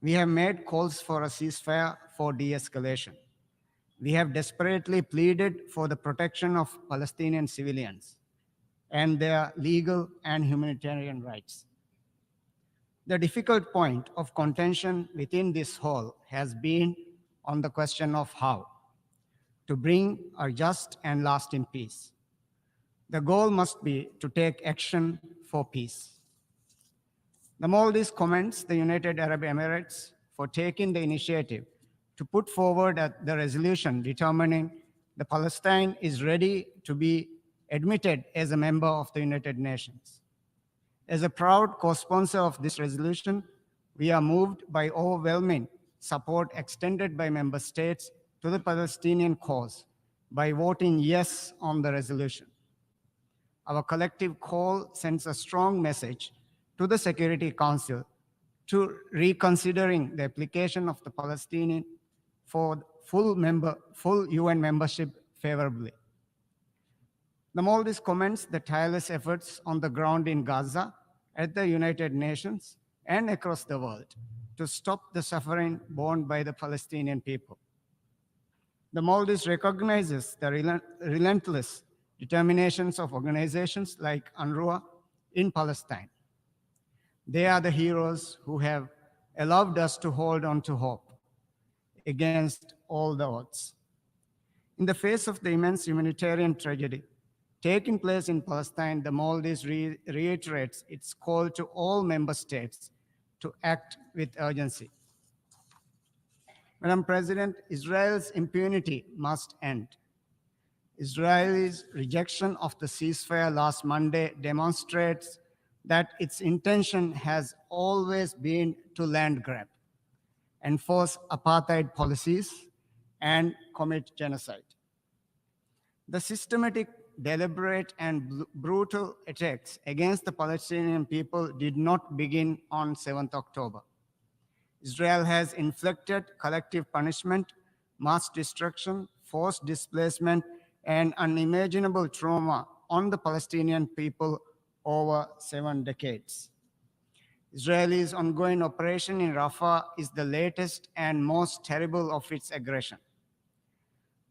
[SPEAKER 20] We have made calls for a ceasefire for de-escalation. We have desperately pleaded for the protection of Palestinian civilians and their legal and humanitarian rights. The difficult point of contention within this hall has been on the question of how to bring a just and lasting peace. The goal must be to take action for peace. The Maldives commends the United Arab Emirates for taking the initiative to put forward the resolution determining that Palestine is ready to be admitted as a member of the United Nations. As a proud co-sponsor of this resolution, we are moved by overwhelming support extended by member states to the Palestinian cause by voting yes on the resolution. Our collective call sends a strong message to the Security Council to reconsidering the application of the Palestinian for full UN membership favorably. The Maldives commends the tireless efforts on the ground in Gaza, at the United Nations, and across the world to stop the suffering borne by the Palestinian people. The Maldives recognizes the relentless determinations of organizations like UNRWA in Palestine. They are the heroes who have allowed us to hold on to hope against all the odds. In the face of the immense humanitarian tragedy taking place in Palestine, the Maldives reiterates its call to all member states to act with urgency. Madam President, Israel's impunity must end. Israel's rejection of the ceasefire last Monday demonstrates that its intention has always been to land grab, enforce apartheid policies, and commit genocide. The systematic, deliberate, and brutal attacks against the Palestinian people did not begin on 7th October. Israel has inflicted collective punishment, mass destruction, forced displacement, and unimaginable trauma on the Palestinian people over 7 decades. Israel's ongoing operation in Rafah is the latest and most terrible of its aggression.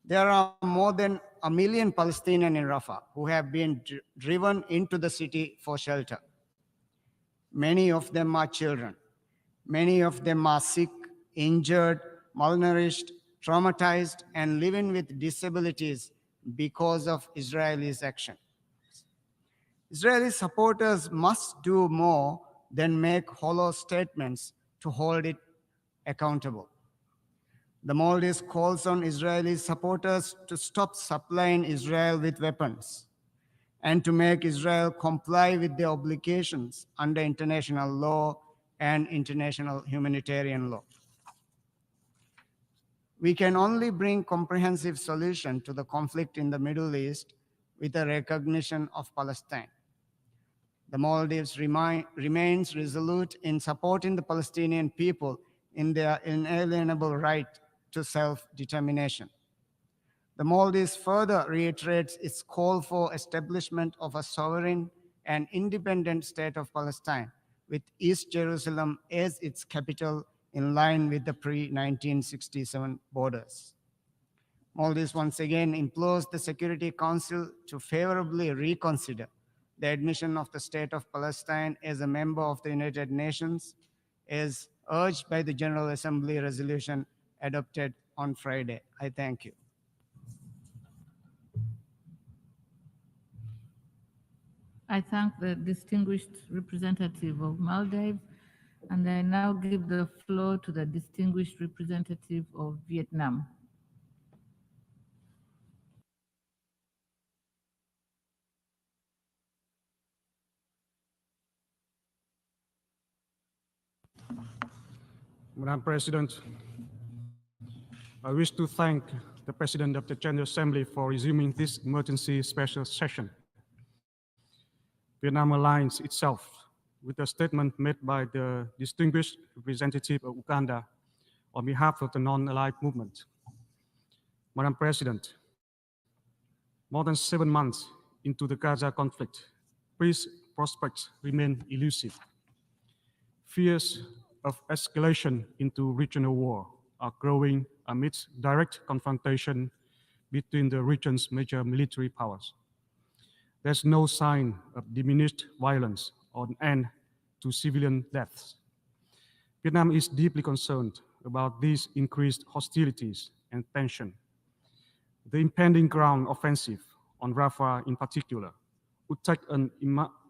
[SPEAKER 20] There are more than 1 million Palestinians in Rafah who have been driven into the city for shelter. Many of them are children. Many of them are sick, injured, malnourished, traumatized, and living with disabilities because of Israel's action. Israeli supporters must do more than make hollow statements to hold it accountable. The Maldives calls on Israeli supporters to stop supplying Israel with weapons and to make Israel comply with their obligations under international law and international humanitarian law. We can only bring comprehensive solution to the conflict in the Middle East with a recognition of Palestine. The Maldives remains resolute in supporting the Palestinian people in their inalienable right to self-determination. The Maldives further reiterates its call for establishment of a sovereign and independent state of Palestine, with East Jerusalem as its capital in line with the pre-1967 borders. Maldives once again implores the Security Council to favorably reconsider the admission of the State of Palestine as a member of the United Nations, as urged by the General Assembly resolution adopted on Friday. I thank you.
[SPEAKER 19] I thank the distinguished representative of Maldives, and I now give the floor to the distinguished representative of Vietnam.
[SPEAKER 21] Madam President, I wish to thank the President of the General Assembly for resuming this emergency special session. Vietnam aligns itself with the statement made by the distinguished representative of Uganda on behalf of the non-aligned movement. Madam President, more than 7 months into the Gaza conflict, peace prospects remain elusive. Fears of escalation into regional war are growing amidst direct confrontation between the region's major military powers. There's no sign of diminished violence or an end to civilian deaths. Vietnam is deeply concerned about these increased hostilities and tension. The impending ground offensive on Rafah in particular would take an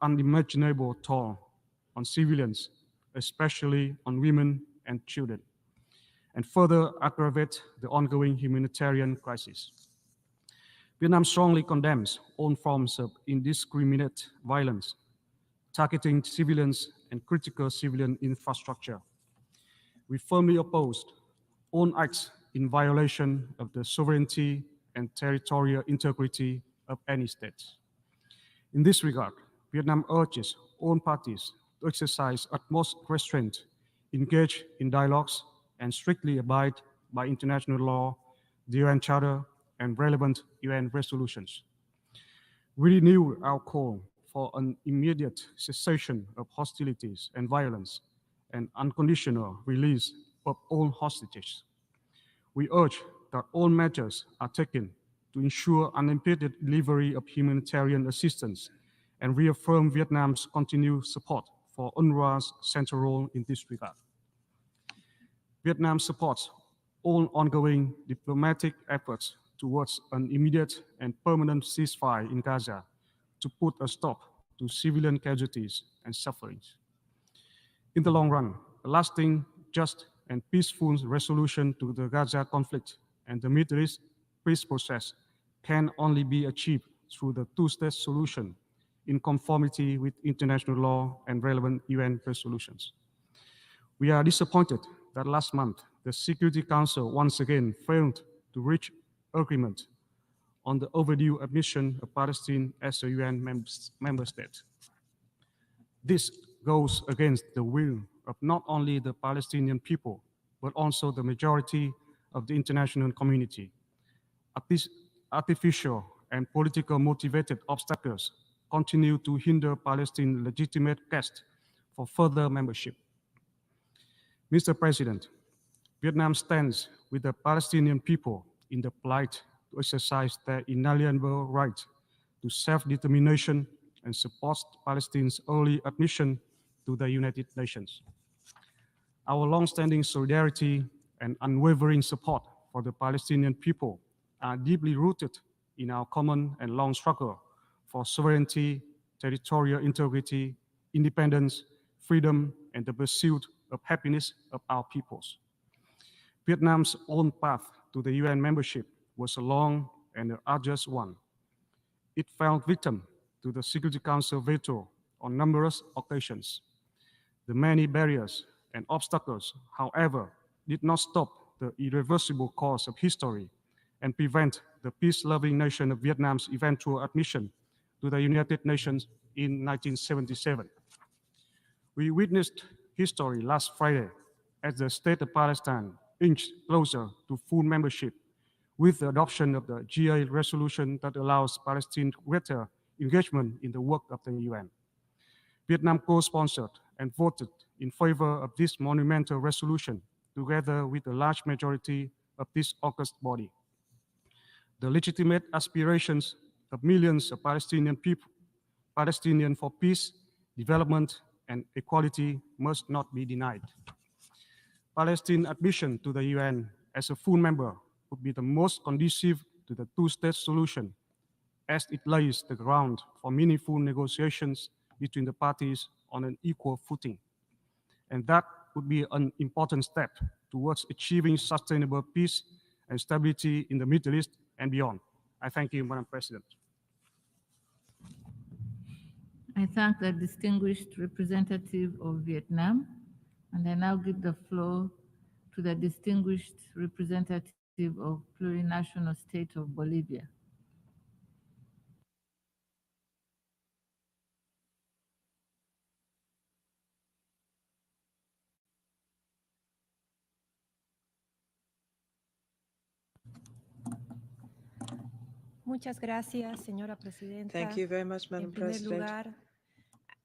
[SPEAKER 21] unimaginable toll on civilians, especially on women and children, and further aggravate the ongoing humanitarian crisis. Vietnam strongly condemns all forms of indiscriminate violence, targeting civilians and critical civilian infrastructure. We firmly oppose all acts in violation of the sovereignty and territorial integrity of any state. In this regard, Vietnam urges all parties to exercise utmost restraint, engage in dialogues, and strictly abide by international law, the UN Charter, and relevant UN resolutions. We renew our call for an immediate cessation of hostilities and violence and unconditional release of all hostages. We urge that all measures are taken to ensure unimpeded delivery of humanitarian assistance and reaffirm Vietnam's continued support for UNRWA's central role in this regard. Vietnam supports all ongoing diplomatic efforts towards an immediate and permanent ceasefire in Gaza to put a stop to civilian casualties and sufferings. In the long run, a lasting, just, and peaceful resolution to the Gaza conflict and the Middle East peace process can only be achieved through the two-state solution in conformity with international law and relevant UN resolutions. We are disappointed that last month, the Security Council once again failed to reach agreement on the overdue admission of Palestine as a UN member state. This goes against the will of not only the Palestinian people, but also the majority of the international community. These artificial and political motivated obstacles continue to hinder Palestine's legitimate quest for further membership. Mr. President, Vietnam stands with the Palestinian people in the plight to exercise their inalienable right to self-determination and supports Palestine's early admission to the United Nations. Our long-standing solidarity and unwavering support for the Palestinian people are deeply rooted in our common and long struggle for sovereignty, territorial integrity, independence, freedom, and the pursuit of happiness of our peoples. Vietnam's own path to the UN membership was a long and an arduous one. It fell victim to the Security Council veto on numerous occasions. The many barriers and obstacles, however, did not stop the irreversible course of history and prevent the peace-loving nation of Vietnam's eventual admission to the United Nations in 1977. We witnessed history last Friday as the State of Palestine inched closer to full membership with the adoption of the GA resolution that allows Palestine greater engagement in the work of the UN. Vietnam co-sponsored and voted in favor of this monumental resolution together with a large majority of this august body. The legitimate aspirations of millions of Palestinian people, Palestinians for peace, development, and equality must not be denied. Palestine admission to the UN as a full member would be the most conducive to the two-state solution, as it lays the ground for meaningful negotiations between the parties on an equal footing. And that would be an important step towards achieving sustainable peace and stability in the Middle East and beyond. I thank you, Madam President.
[SPEAKER 19] I thank the distinguished representative of Vietnam, and I now give the floor to the distinguished representative of plurinational state of Bolivia.
[SPEAKER 12] Muchas gracias, señora presidenta.
[SPEAKER 6] Thank you very much, Madam
[SPEAKER 12] En primer
[SPEAKER 6] President.
[SPEAKER 12] lugar,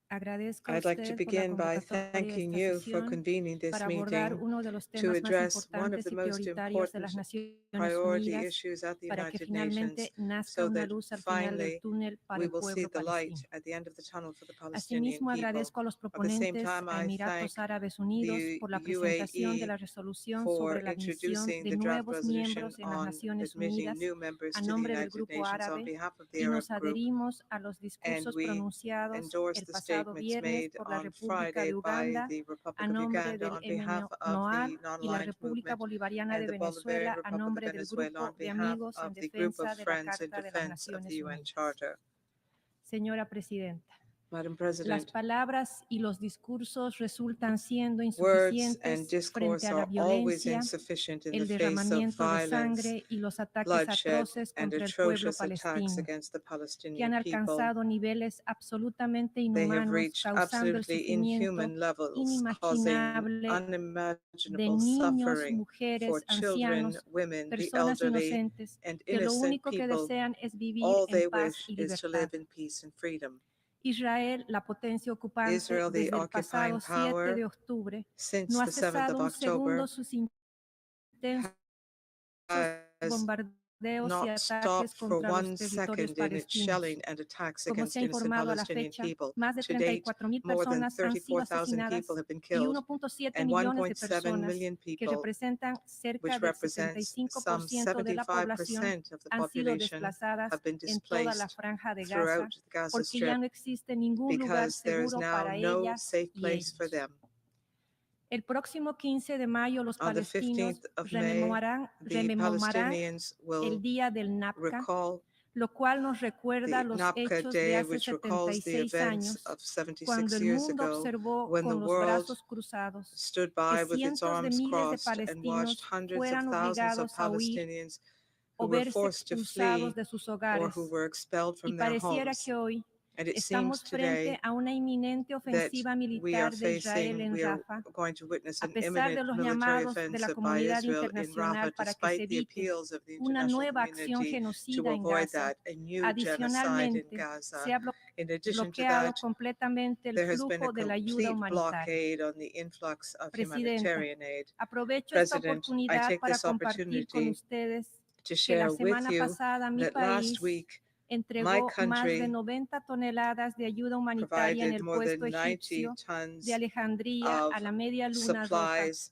[SPEAKER 12] agradezco a
[SPEAKER 6] I'd like to
[SPEAKER 12] usted por la
[SPEAKER 6] begin by
[SPEAKER 12] convocatoria de
[SPEAKER 6] thanking
[SPEAKER 12] esta
[SPEAKER 6] you for
[SPEAKER 12] sesión
[SPEAKER 6] convening this
[SPEAKER 12] para abordar
[SPEAKER 6] meeting
[SPEAKER 12] uno de los
[SPEAKER 6] to
[SPEAKER 12] temas más
[SPEAKER 6] address one of
[SPEAKER 12] importantes
[SPEAKER 6] the
[SPEAKER 12] y
[SPEAKER 6] most
[SPEAKER 12] prioritarios de las
[SPEAKER 6] important
[SPEAKER 12] Naciones
[SPEAKER 6] priority
[SPEAKER 12] Unidas
[SPEAKER 6] issues at the
[SPEAKER 12] para que
[SPEAKER 6] United
[SPEAKER 12] finalmente
[SPEAKER 6] Nations
[SPEAKER 12] nazca
[SPEAKER 6] so
[SPEAKER 12] una
[SPEAKER 6] that
[SPEAKER 12] luz al final del
[SPEAKER 6] finally
[SPEAKER 12] túnel para
[SPEAKER 6] we
[SPEAKER 12] el
[SPEAKER 6] will see
[SPEAKER 12] pueblo
[SPEAKER 6] the light
[SPEAKER 12] palestino.
[SPEAKER 6] at the end of the tunnel for the Palestinian
[SPEAKER 12] Asimismo,
[SPEAKER 6] people.
[SPEAKER 12] agradezco a los
[SPEAKER 6] At the same
[SPEAKER 12] proponentes,
[SPEAKER 6] time,
[SPEAKER 12] a
[SPEAKER 6] I
[SPEAKER 12] Emiratos
[SPEAKER 6] thank
[SPEAKER 12] Árabes Unidos
[SPEAKER 6] the
[SPEAKER 12] por la presentación de
[SPEAKER 6] UAE
[SPEAKER 12] la resolución
[SPEAKER 6] for
[SPEAKER 12] sobre la admisión
[SPEAKER 6] introducing
[SPEAKER 12] de
[SPEAKER 6] the draft
[SPEAKER 12] nuevos
[SPEAKER 6] resolution
[SPEAKER 12] miembros en las
[SPEAKER 6] on
[SPEAKER 12] Naciones
[SPEAKER 6] admitting
[SPEAKER 12] Unidas
[SPEAKER 6] new members
[SPEAKER 12] a
[SPEAKER 6] to the
[SPEAKER 12] nombre del
[SPEAKER 6] United
[SPEAKER 12] Grupo
[SPEAKER 6] Nations on
[SPEAKER 12] Árabe
[SPEAKER 6] behalf of the
[SPEAKER 12] y
[SPEAKER 6] Arab
[SPEAKER 12] nos
[SPEAKER 6] group,
[SPEAKER 12] adherimos a los
[SPEAKER 6] and
[SPEAKER 12] discursos
[SPEAKER 6] we
[SPEAKER 12] pronunciados
[SPEAKER 6] endorse
[SPEAKER 12] el
[SPEAKER 6] the
[SPEAKER 12] pasado
[SPEAKER 6] statements
[SPEAKER 12] viernes
[SPEAKER 6] made
[SPEAKER 12] por la
[SPEAKER 6] on
[SPEAKER 12] República
[SPEAKER 6] Friday
[SPEAKER 12] de
[SPEAKER 6] by
[SPEAKER 12] Uganda
[SPEAKER 6] the
[SPEAKER 12] a
[SPEAKER 6] Republic of
[SPEAKER 12] nombre
[SPEAKER 6] Uganda
[SPEAKER 12] del
[SPEAKER 6] on behalf of
[SPEAKER 12] MNOAR
[SPEAKER 6] the
[SPEAKER 12] y la
[SPEAKER 6] non-aligned
[SPEAKER 12] República
[SPEAKER 6] movement
[SPEAKER 12] Bolivariana de
[SPEAKER 6] and the Bolivarian
[SPEAKER 12] Venezuela a
[SPEAKER 6] Republic of
[SPEAKER 12] nombre del
[SPEAKER 6] Venezuela on
[SPEAKER 12] Grupo de
[SPEAKER 6] behalf
[SPEAKER 12] Amigos en
[SPEAKER 6] of the group of
[SPEAKER 12] Defensa de la
[SPEAKER 6] friends in
[SPEAKER 12] Carta de las
[SPEAKER 6] defense of the
[SPEAKER 12] Naciones
[SPEAKER 6] UN
[SPEAKER 12] Unidas.
[SPEAKER 6] Charter.
[SPEAKER 12] Señora Presidenta,
[SPEAKER 6] Madam
[SPEAKER 12] las
[SPEAKER 6] President,
[SPEAKER 12] palabras y los discursos resultan siendo
[SPEAKER 6] words and
[SPEAKER 12] insuficientes
[SPEAKER 6] discourse
[SPEAKER 12] frente a la
[SPEAKER 6] are always
[SPEAKER 12] violencia,
[SPEAKER 6] insufficient in
[SPEAKER 12] el
[SPEAKER 6] the face of
[SPEAKER 12] derramamiento de
[SPEAKER 6] violence,
[SPEAKER 12] sangre y los ataques
[SPEAKER 6] bloodshed,
[SPEAKER 12] atroces
[SPEAKER 6] and
[SPEAKER 12] contra el pueblo
[SPEAKER 6] atrocious attacks
[SPEAKER 12] palestino,
[SPEAKER 6] against the
[SPEAKER 12] que han
[SPEAKER 6] Palestinian people.
[SPEAKER 12] alcanzado niveles absolutamente
[SPEAKER 6] They have
[SPEAKER 12] inhumanos,
[SPEAKER 6] reached
[SPEAKER 12] causando el
[SPEAKER 6] absolutely
[SPEAKER 12] sufrimiento
[SPEAKER 6] inhuman levels, causing
[SPEAKER 12] inimaginable de
[SPEAKER 6] unimaginable
[SPEAKER 12] niños,
[SPEAKER 6] suffering
[SPEAKER 12] mujeres,
[SPEAKER 6] for children,
[SPEAKER 12] ancianos,
[SPEAKER 6] women, the
[SPEAKER 12] personas
[SPEAKER 6] elderly,
[SPEAKER 12] inocentes,
[SPEAKER 6] and
[SPEAKER 12] que lo
[SPEAKER 6] innocent
[SPEAKER 12] único que
[SPEAKER 6] people.
[SPEAKER 12] desean es vivir
[SPEAKER 6] All they
[SPEAKER 12] en paz
[SPEAKER 6] wish
[SPEAKER 12] y
[SPEAKER 6] is to live
[SPEAKER 12] libertad.
[SPEAKER 6] in peace and freedom.
[SPEAKER 12] Israel, la potencia ocupante,
[SPEAKER 6] Israel, the
[SPEAKER 12] desde el
[SPEAKER 6] occupying
[SPEAKER 12] pasado 7
[SPEAKER 6] power,
[SPEAKER 12] de octubre,
[SPEAKER 6] since
[SPEAKER 12] no ha
[SPEAKER 6] the 7th
[SPEAKER 12] cesado
[SPEAKER 6] of
[SPEAKER 12] un segundo
[SPEAKER 6] October,
[SPEAKER 12] sus intensos
[SPEAKER 6] has
[SPEAKER 12] bombardeos y
[SPEAKER 6] not
[SPEAKER 12] ataques
[SPEAKER 6] stopped for
[SPEAKER 12] contra los
[SPEAKER 6] 1
[SPEAKER 12] territorios
[SPEAKER 6] second in its
[SPEAKER 12] palestinos.
[SPEAKER 6] shelling and attacks
[SPEAKER 12] Como
[SPEAKER 6] against
[SPEAKER 12] se ha
[SPEAKER 6] innocent
[SPEAKER 12] informado a la
[SPEAKER 6] Palestinian
[SPEAKER 12] fecha,
[SPEAKER 6] people.
[SPEAKER 12] más de
[SPEAKER 6] To date,
[SPEAKER 12] 34,000
[SPEAKER 6] more than
[SPEAKER 12] personas han sido
[SPEAKER 6] 34,000
[SPEAKER 12] asesinadas
[SPEAKER 6] people have been
[SPEAKER 12] y
[SPEAKER 6] killed,
[SPEAKER 12] 1.7
[SPEAKER 6] and
[SPEAKER 12] millones de
[SPEAKER 6] 1.7
[SPEAKER 12] personas
[SPEAKER 6] million
[SPEAKER 12] que
[SPEAKER 6] people,
[SPEAKER 12] representan cerca
[SPEAKER 6] which
[SPEAKER 12] del
[SPEAKER 6] represents some
[SPEAKER 12] 75% de la población,
[SPEAKER 6] 75% of the
[SPEAKER 12] han sido
[SPEAKER 6] population,
[SPEAKER 12] desplazadas
[SPEAKER 6] have been
[SPEAKER 12] en toda la
[SPEAKER 6] displaced
[SPEAKER 12] franja de Gaza
[SPEAKER 6] throughout the Gaza
[SPEAKER 12] porque ya
[SPEAKER 6] Strip
[SPEAKER 12] no existe ningún lugar
[SPEAKER 6] because there is
[SPEAKER 12] seguro
[SPEAKER 6] now
[SPEAKER 12] para
[SPEAKER 6] no
[SPEAKER 12] ellas
[SPEAKER 6] safe
[SPEAKER 12] y
[SPEAKER 6] place for
[SPEAKER 12] ellos.
[SPEAKER 6] them.
[SPEAKER 12] El próximo 15 de mayo los
[SPEAKER 6] On the
[SPEAKER 12] palestinos
[SPEAKER 6] 15th of May, the
[SPEAKER 12] rememorarán
[SPEAKER 6] Palestinians will
[SPEAKER 12] el día del NAPCA,
[SPEAKER 6] recall
[SPEAKER 12] lo cual nos recuerda
[SPEAKER 6] the
[SPEAKER 12] los
[SPEAKER 6] NAPCA
[SPEAKER 12] hechos de
[SPEAKER 6] Day,
[SPEAKER 12] hace
[SPEAKER 6] which recalls the
[SPEAKER 12] 76
[SPEAKER 6] events
[SPEAKER 12] años,
[SPEAKER 6] of 76
[SPEAKER 12] cuando el
[SPEAKER 6] years
[SPEAKER 12] mundo
[SPEAKER 6] ago
[SPEAKER 12] observó
[SPEAKER 6] when the
[SPEAKER 12] con los
[SPEAKER 6] world
[SPEAKER 12] brazos cruzados
[SPEAKER 6] stood
[SPEAKER 12] que
[SPEAKER 6] by with its
[SPEAKER 12] cientos de
[SPEAKER 6] arms
[SPEAKER 12] miles de
[SPEAKER 6] crossed and watched
[SPEAKER 12] palestinos
[SPEAKER 6] hundreds of
[SPEAKER 12] fueran
[SPEAKER 6] thousands of
[SPEAKER 12] obligados a huir
[SPEAKER 6] Palestinians
[SPEAKER 12] o
[SPEAKER 6] who were
[SPEAKER 12] verse
[SPEAKER 6] forced to
[SPEAKER 12] expulsados
[SPEAKER 6] flee
[SPEAKER 12] de sus
[SPEAKER 6] or
[SPEAKER 12] hogares.
[SPEAKER 6] who were expelled
[SPEAKER 12] Y
[SPEAKER 6] from their
[SPEAKER 12] pareciera
[SPEAKER 6] homes.
[SPEAKER 12] que hoy
[SPEAKER 6] And it
[SPEAKER 12] estamos
[SPEAKER 6] seems
[SPEAKER 12] frente
[SPEAKER 6] today
[SPEAKER 12] a una inminente
[SPEAKER 6] that
[SPEAKER 12] ofensiva
[SPEAKER 6] we are
[SPEAKER 12] militar de Israel en
[SPEAKER 6] we are
[SPEAKER 12] Rafah,
[SPEAKER 6] going to witness
[SPEAKER 12] a
[SPEAKER 6] an
[SPEAKER 12] pesar de
[SPEAKER 6] imminent
[SPEAKER 12] los
[SPEAKER 6] military
[SPEAKER 12] llamados de la
[SPEAKER 6] offensive by
[SPEAKER 12] comunidad
[SPEAKER 6] Israel in
[SPEAKER 12] internacional
[SPEAKER 6] Rafah,
[SPEAKER 12] para que se
[SPEAKER 6] despite the
[SPEAKER 12] evite
[SPEAKER 6] appeals of the
[SPEAKER 12] una
[SPEAKER 6] international
[SPEAKER 12] nueva acción
[SPEAKER 6] community
[SPEAKER 12] genocida
[SPEAKER 6] to
[SPEAKER 12] en
[SPEAKER 6] avoid
[SPEAKER 12] Gaza.
[SPEAKER 6] that, a new genocide in
[SPEAKER 12] Adicionalmente,
[SPEAKER 6] Gaza.
[SPEAKER 12] se ha
[SPEAKER 6] In addition to
[SPEAKER 12] bloqueado
[SPEAKER 6] that,
[SPEAKER 12] completamente el
[SPEAKER 6] there has been a
[SPEAKER 12] flujo de la ayuda
[SPEAKER 6] complete
[SPEAKER 12] humanitaria.
[SPEAKER 6] blockade on the influx of
[SPEAKER 12] Presidenta,
[SPEAKER 6] humanitarian aid.
[SPEAKER 12] aprovecho esta
[SPEAKER 6] President, I
[SPEAKER 12] oportunidad
[SPEAKER 6] take
[SPEAKER 12] para
[SPEAKER 6] this
[SPEAKER 12] compartir con
[SPEAKER 6] opportunity
[SPEAKER 12] ustedes
[SPEAKER 6] to
[SPEAKER 12] que la
[SPEAKER 6] share with
[SPEAKER 12] semana
[SPEAKER 6] you
[SPEAKER 12] pasada mi
[SPEAKER 6] that
[SPEAKER 12] país
[SPEAKER 6] last week my
[SPEAKER 12] entregó más de
[SPEAKER 6] country
[SPEAKER 12] 90 toneladas de ayuda humanitaria en
[SPEAKER 6] provided
[SPEAKER 12] el
[SPEAKER 6] more
[SPEAKER 12] puesto
[SPEAKER 6] than 90
[SPEAKER 12] egipcio
[SPEAKER 6] tons
[SPEAKER 12] de Alejandría
[SPEAKER 6] of
[SPEAKER 12] a la Media Luna Roja
[SPEAKER 6] supplies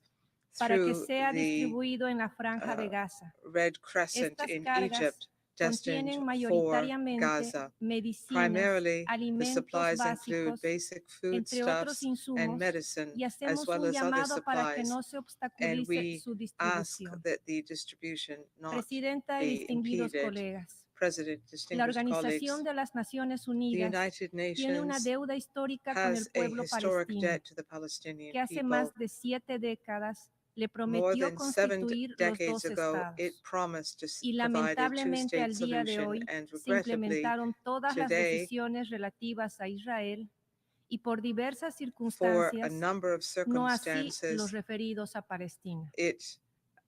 [SPEAKER 12] para que
[SPEAKER 6] through
[SPEAKER 12] sea
[SPEAKER 6] the
[SPEAKER 12] distribuido en la franja de Gaza.
[SPEAKER 6] Red Crescent
[SPEAKER 12] Estas
[SPEAKER 6] in
[SPEAKER 12] cargas
[SPEAKER 6] Egypt destined
[SPEAKER 12] contienen
[SPEAKER 6] for
[SPEAKER 12] mayoritariamente
[SPEAKER 6] Gaza.
[SPEAKER 12] medicinas,
[SPEAKER 6] Primarily, the
[SPEAKER 12] alimentos
[SPEAKER 6] supplies include
[SPEAKER 12] básicos,
[SPEAKER 6] basic
[SPEAKER 12] entre otros
[SPEAKER 6] foodstuffs and
[SPEAKER 12] insumos,
[SPEAKER 6] medicine,
[SPEAKER 12] y
[SPEAKER 6] as
[SPEAKER 12] hacemos
[SPEAKER 6] well
[SPEAKER 12] un
[SPEAKER 6] as other
[SPEAKER 12] llamado para que
[SPEAKER 6] supplies.
[SPEAKER 12] no se
[SPEAKER 6] And
[SPEAKER 12] obstaculice
[SPEAKER 6] we
[SPEAKER 12] su
[SPEAKER 6] ask
[SPEAKER 12] distribución.
[SPEAKER 6] that the distribution not
[SPEAKER 12] Presidenta y
[SPEAKER 6] be
[SPEAKER 12] distinguidos
[SPEAKER 6] impeded.
[SPEAKER 12] colegas,
[SPEAKER 6] President,
[SPEAKER 12] la
[SPEAKER 6] distinguished colleagues,
[SPEAKER 12] Organización de las Naciones
[SPEAKER 6] the
[SPEAKER 12] Unidas
[SPEAKER 6] United
[SPEAKER 12] tiene una
[SPEAKER 6] Nations
[SPEAKER 12] deuda histórica con el
[SPEAKER 6] has a
[SPEAKER 12] pueblo
[SPEAKER 6] historic
[SPEAKER 12] palestino,
[SPEAKER 6] debt to the Palestinian
[SPEAKER 12] que hace
[SPEAKER 6] people.
[SPEAKER 12] más de 7 décadas le
[SPEAKER 6] More
[SPEAKER 12] prometió
[SPEAKER 6] than 7
[SPEAKER 12] constituir los
[SPEAKER 6] decades
[SPEAKER 12] dos
[SPEAKER 6] ago, it
[SPEAKER 12] estados.
[SPEAKER 6] promised to
[SPEAKER 12] Y
[SPEAKER 6] provide a
[SPEAKER 12] lamentablemente al
[SPEAKER 6] two-state
[SPEAKER 12] día de
[SPEAKER 6] solution,
[SPEAKER 12] hoy
[SPEAKER 6] and
[SPEAKER 12] se
[SPEAKER 6] regrettably,
[SPEAKER 12] implementaron todas las
[SPEAKER 6] today,
[SPEAKER 12] decisiones relativas a Israel y por diversas
[SPEAKER 6] for a
[SPEAKER 12] circunstancias,
[SPEAKER 6] number of
[SPEAKER 12] no así los
[SPEAKER 6] circumstances,
[SPEAKER 12] referidos a Palestina.
[SPEAKER 6] it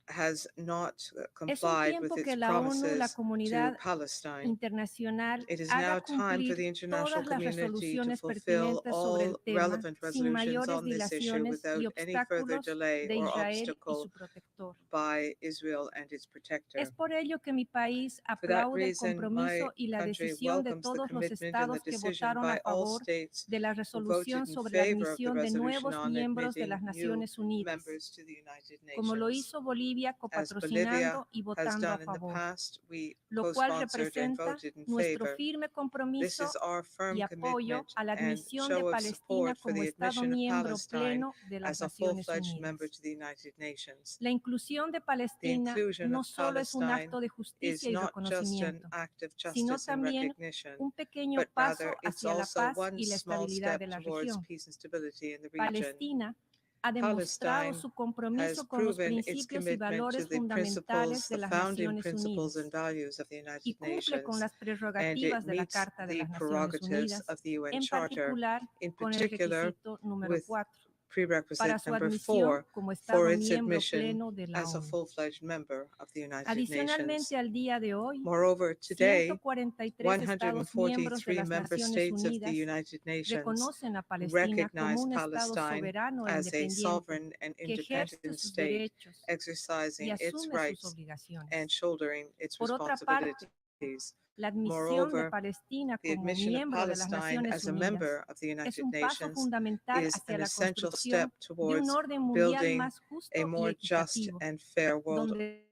[SPEAKER 6] has not
[SPEAKER 12] Es un
[SPEAKER 6] complied with
[SPEAKER 12] tiempo
[SPEAKER 6] its
[SPEAKER 12] que la ONU, la
[SPEAKER 6] promises to
[SPEAKER 12] comunidad
[SPEAKER 6] Palestine.
[SPEAKER 12] internacional
[SPEAKER 6] It is now
[SPEAKER 12] haga
[SPEAKER 6] time for the
[SPEAKER 12] cumplir
[SPEAKER 6] international
[SPEAKER 12] todas las
[SPEAKER 6] community to
[SPEAKER 12] resoluciones
[SPEAKER 6] fulfill
[SPEAKER 12] pertinentes sobre
[SPEAKER 6] all
[SPEAKER 12] el tema
[SPEAKER 6] relevant
[SPEAKER 12] sin
[SPEAKER 6] resolutions
[SPEAKER 12] mayores
[SPEAKER 6] on this issue
[SPEAKER 12] dilaciones
[SPEAKER 6] without
[SPEAKER 12] y
[SPEAKER 6] any further
[SPEAKER 12] obstáculos
[SPEAKER 6] delay
[SPEAKER 12] de
[SPEAKER 6] or
[SPEAKER 12] Israel y
[SPEAKER 6] obstacle
[SPEAKER 12] su protector.
[SPEAKER 6] by Israel and its protector.
[SPEAKER 12] Es por ello que mi país
[SPEAKER 6] For that
[SPEAKER 12] aplaude el
[SPEAKER 6] reason, my
[SPEAKER 12] compromiso y la
[SPEAKER 6] country
[SPEAKER 12] decisión de
[SPEAKER 6] welcomes the
[SPEAKER 12] todos los
[SPEAKER 6] commitment and the
[SPEAKER 12] estados que
[SPEAKER 6] decision
[SPEAKER 12] votaron a
[SPEAKER 6] by all
[SPEAKER 12] favor
[SPEAKER 6] states
[SPEAKER 12] de la
[SPEAKER 6] who voted
[SPEAKER 12] resolución
[SPEAKER 6] in
[SPEAKER 12] sobre la
[SPEAKER 6] favor of the
[SPEAKER 12] admisión de
[SPEAKER 6] resolution
[SPEAKER 12] nuevos
[SPEAKER 6] on
[SPEAKER 12] miembros de
[SPEAKER 6] admitting
[SPEAKER 12] las
[SPEAKER 6] new
[SPEAKER 12] Naciones Unidas,
[SPEAKER 6] members to the United
[SPEAKER 12] como lo
[SPEAKER 6] Nations.
[SPEAKER 12] hizo Bolivia
[SPEAKER 6] As Bolivia
[SPEAKER 12] copatrocinando y
[SPEAKER 6] has
[SPEAKER 12] votando a
[SPEAKER 6] done in the
[SPEAKER 12] favor,
[SPEAKER 6] past, we
[SPEAKER 12] lo cual
[SPEAKER 6] co-sponsored and
[SPEAKER 12] representa
[SPEAKER 6] voted in
[SPEAKER 12] nuestro
[SPEAKER 6] favor.
[SPEAKER 12] firme
[SPEAKER 6] This
[SPEAKER 12] compromiso
[SPEAKER 6] is our firm
[SPEAKER 12] y apoyo
[SPEAKER 6] commitment
[SPEAKER 12] a la
[SPEAKER 6] and
[SPEAKER 12] admisión de
[SPEAKER 6] show of
[SPEAKER 12] Palestina
[SPEAKER 6] support for
[SPEAKER 12] como
[SPEAKER 6] the
[SPEAKER 12] Estado
[SPEAKER 6] admission of
[SPEAKER 12] miembro
[SPEAKER 6] Palestine
[SPEAKER 12] pleno de las
[SPEAKER 6] as a
[SPEAKER 12] Naciones
[SPEAKER 6] full-fledged member
[SPEAKER 12] Unidas.
[SPEAKER 6] to the United Nations.
[SPEAKER 12] La inclusión de
[SPEAKER 6] The
[SPEAKER 12] Palestina
[SPEAKER 6] inclusion
[SPEAKER 12] no
[SPEAKER 6] of
[SPEAKER 12] solo es un
[SPEAKER 6] Palestine
[SPEAKER 12] acto de
[SPEAKER 6] is
[SPEAKER 12] justicia y
[SPEAKER 6] not just an
[SPEAKER 12] reconocimiento,
[SPEAKER 6] act of
[SPEAKER 12] sino
[SPEAKER 6] justice and
[SPEAKER 12] también
[SPEAKER 6] recognition,
[SPEAKER 12] un pequeño
[SPEAKER 6] but
[SPEAKER 12] paso
[SPEAKER 6] rather it's
[SPEAKER 12] hacia la
[SPEAKER 6] also
[SPEAKER 12] paz
[SPEAKER 6] one
[SPEAKER 12] y la
[SPEAKER 6] small
[SPEAKER 12] estabilidad
[SPEAKER 6] step
[SPEAKER 12] de la
[SPEAKER 6] towards
[SPEAKER 12] región.
[SPEAKER 6] peace and stability in the region.
[SPEAKER 12] Palestina ha demostrado
[SPEAKER 6] Palestine
[SPEAKER 12] su
[SPEAKER 6] has
[SPEAKER 12] compromiso con los
[SPEAKER 6] proven its
[SPEAKER 12] principios y
[SPEAKER 6] commitment to
[SPEAKER 12] valores
[SPEAKER 6] the
[SPEAKER 12] fundamentales
[SPEAKER 6] principles,
[SPEAKER 12] de
[SPEAKER 6] the
[SPEAKER 12] las
[SPEAKER 6] founding
[SPEAKER 12] Naciones
[SPEAKER 6] principles and
[SPEAKER 12] Unidas
[SPEAKER 6] values of the United
[SPEAKER 12] y cumple con
[SPEAKER 6] Nations,
[SPEAKER 12] las
[SPEAKER 6] and it
[SPEAKER 12] prerrogativas de la
[SPEAKER 6] meets
[SPEAKER 12] Carta de
[SPEAKER 6] the
[SPEAKER 12] las Naciones
[SPEAKER 6] prerogatives
[SPEAKER 12] Unidas,
[SPEAKER 6] of the UN
[SPEAKER 12] en
[SPEAKER 6] Charter,
[SPEAKER 12] particular
[SPEAKER 6] in
[SPEAKER 12] con el
[SPEAKER 6] particular
[SPEAKER 12] requisito número
[SPEAKER 6] with
[SPEAKER 12] 4, para
[SPEAKER 6] prerequisite
[SPEAKER 12] su
[SPEAKER 6] number
[SPEAKER 12] admisión
[SPEAKER 6] 4
[SPEAKER 12] como
[SPEAKER 6] for
[SPEAKER 12] Estado
[SPEAKER 6] its
[SPEAKER 12] miembro
[SPEAKER 6] admission
[SPEAKER 12] pleno de la
[SPEAKER 6] as a
[SPEAKER 12] ONU.
[SPEAKER 6] full-fledged member of the United Nations.
[SPEAKER 12] Adicionalmente, al día de hoy,
[SPEAKER 6] Moreover, today,
[SPEAKER 12] 143 Estados miembros de
[SPEAKER 6] 143
[SPEAKER 12] las
[SPEAKER 6] member
[SPEAKER 12] Naciones
[SPEAKER 6] states of the
[SPEAKER 12] Unidas
[SPEAKER 6] United Nations
[SPEAKER 12] reconocen a Palestina como
[SPEAKER 6] recognize
[SPEAKER 12] un Estado
[SPEAKER 6] Palestine
[SPEAKER 12] soberano e
[SPEAKER 6] as a
[SPEAKER 12] independiente
[SPEAKER 6] sovereign and
[SPEAKER 12] que ejerce
[SPEAKER 6] independent
[SPEAKER 12] sus
[SPEAKER 6] state,
[SPEAKER 12] derechos y
[SPEAKER 6] exercising its
[SPEAKER 12] asume sus
[SPEAKER 6] rights
[SPEAKER 12] obligaciones.
[SPEAKER 6] and shouldering its
[SPEAKER 12] Por otra parte,
[SPEAKER 6] responsibilities.
[SPEAKER 12] la admisión de
[SPEAKER 6] Moreover,
[SPEAKER 12] Palestina
[SPEAKER 6] the
[SPEAKER 12] como
[SPEAKER 6] admission of
[SPEAKER 12] miembro de las
[SPEAKER 6] Palestine
[SPEAKER 12] Naciones
[SPEAKER 6] as a
[SPEAKER 12] Unidas
[SPEAKER 6] member of the
[SPEAKER 12] es
[SPEAKER 6] United
[SPEAKER 12] un paso
[SPEAKER 6] Nations
[SPEAKER 12] fundamental
[SPEAKER 6] is
[SPEAKER 12] hacia
[SPEAKER 6] an
[SPEAKER 12] la
[SPEAKER 6] essential
[SPEAKER 12] construcción
[SPEAKER 6] step
[SPEAKER 12] de un
[SPEAKER 6] towards
[SPEAKER 12] orden mundial
[SPEAKER 6] building
[SPEAKER 12] más justo
[SPEAKER 6] a
[SPEAKER 12] y
[SPEAKER 6] more just
[SPEAKER 12] equitativo,
[SPEAKER 6] and fair world
[SPEAKER 12] donde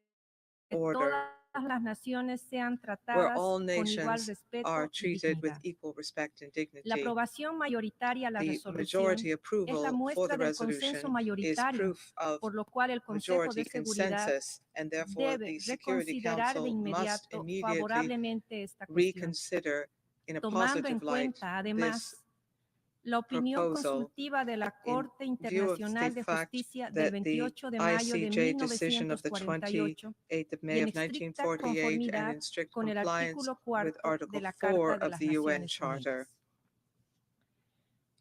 [SPEAKER 6] order,
[SPEAKER 12] todas las naciones sean
[SPEAKER 6] where
[SPEAKER 12] tratadas
[SPEAKER 6] all
[SPEAKER 12] con igual
[SPEAKER 6] nations
[SPEAKER 12] respeto
[SPEAKER 6] are
[SPEAKER 12] y
[SPEAKER 6] treated with
[SPEAKER 12] dignidad.
[SPEAKER 6] equal respect and
[SPEAKER 12] La
[SPEAKER 6] dignity.
[SPEAKER 12] aprobación mayoritaria a la
[SPEAKER 6] The
[SPEAKER 12] resolución
[SPEAKER 6] majority
[SPEAKER 12] es la
[SPEAKER 6] approval for
[SPEAKER 12] muestra
[SPEAKER 6] the
[SPEAKER 12] del consenso
[SPEAKER 6] resolution is
[SPEAKER 12] mayoritario,
[SPEAKER 6] proof of
[SPEAKER 12] por lo cual el Consejo
[SPEAKER 6] majority
[SPEAKER 12] de Seguridad
[SPEAKER 6] consensus, and therefore
[SPEAKER 12] debe
[SPEAKER 6] the Security
[SPEAKER 12] reconsiderar de
[SPEAKER 6] Council must
[SPEAKER 12] inmediato
[SPEAKER 6] immediately
[SPEAKER 12] favorablemente esta cuestión,
[SPEAKER 6] reconsider in a
[SPEAKER 12] tomando en
[SPEAKER 6] positive light
[SPEAKER 12] cuenta
[SPEAKER 6] this
[SPEAKER 12] además la opinión
[SPEAKER 6] proposal
[SPEAKER 12] consultiva de la
[SPEAKER 6] in
[SPEAKER 12] Corte
[SPEAKER 6] view of the
[SPEAKER 12] Internacional de
[SPEAKER 6] fact
[SPEAKER 12] Justicia del
[SPEAKER 6] that the
[SPEAKER 12] 28 de mayo de
[SPEAKER 6] ICJ decision of the
[SPEAKER 12] 1948
[SPEAKER 6] 28th of
[SPEAKER 12] y
[SPEAKER 6] May
[SPEAKER 12] en
[SPEAKER 6] of
[SPEAKER 12] estricta
[SPEAKER 6] 1948 and
[SPEAKER 12] conformidad
[SPEAKER 6] in strict
[SPEAKER 12] con el
[SPEAKER 6] compliance
[SPEAKER 12] artículo
[SPEAKER 6] with
[SPEAKER 12] 4 de
[SPEAKER 6] Article
[SPEAKER 12] la
[SPEAKER 6] 4
[SPEAKER 12] Carta de
[SPEAKER 6] of
[SPEAKER 12] las
[SPEAKER 6] the UN
[SPEAKER 12] Naciones
[SPEAKER 6] Charter.
[SPEAKER 12] Unidas.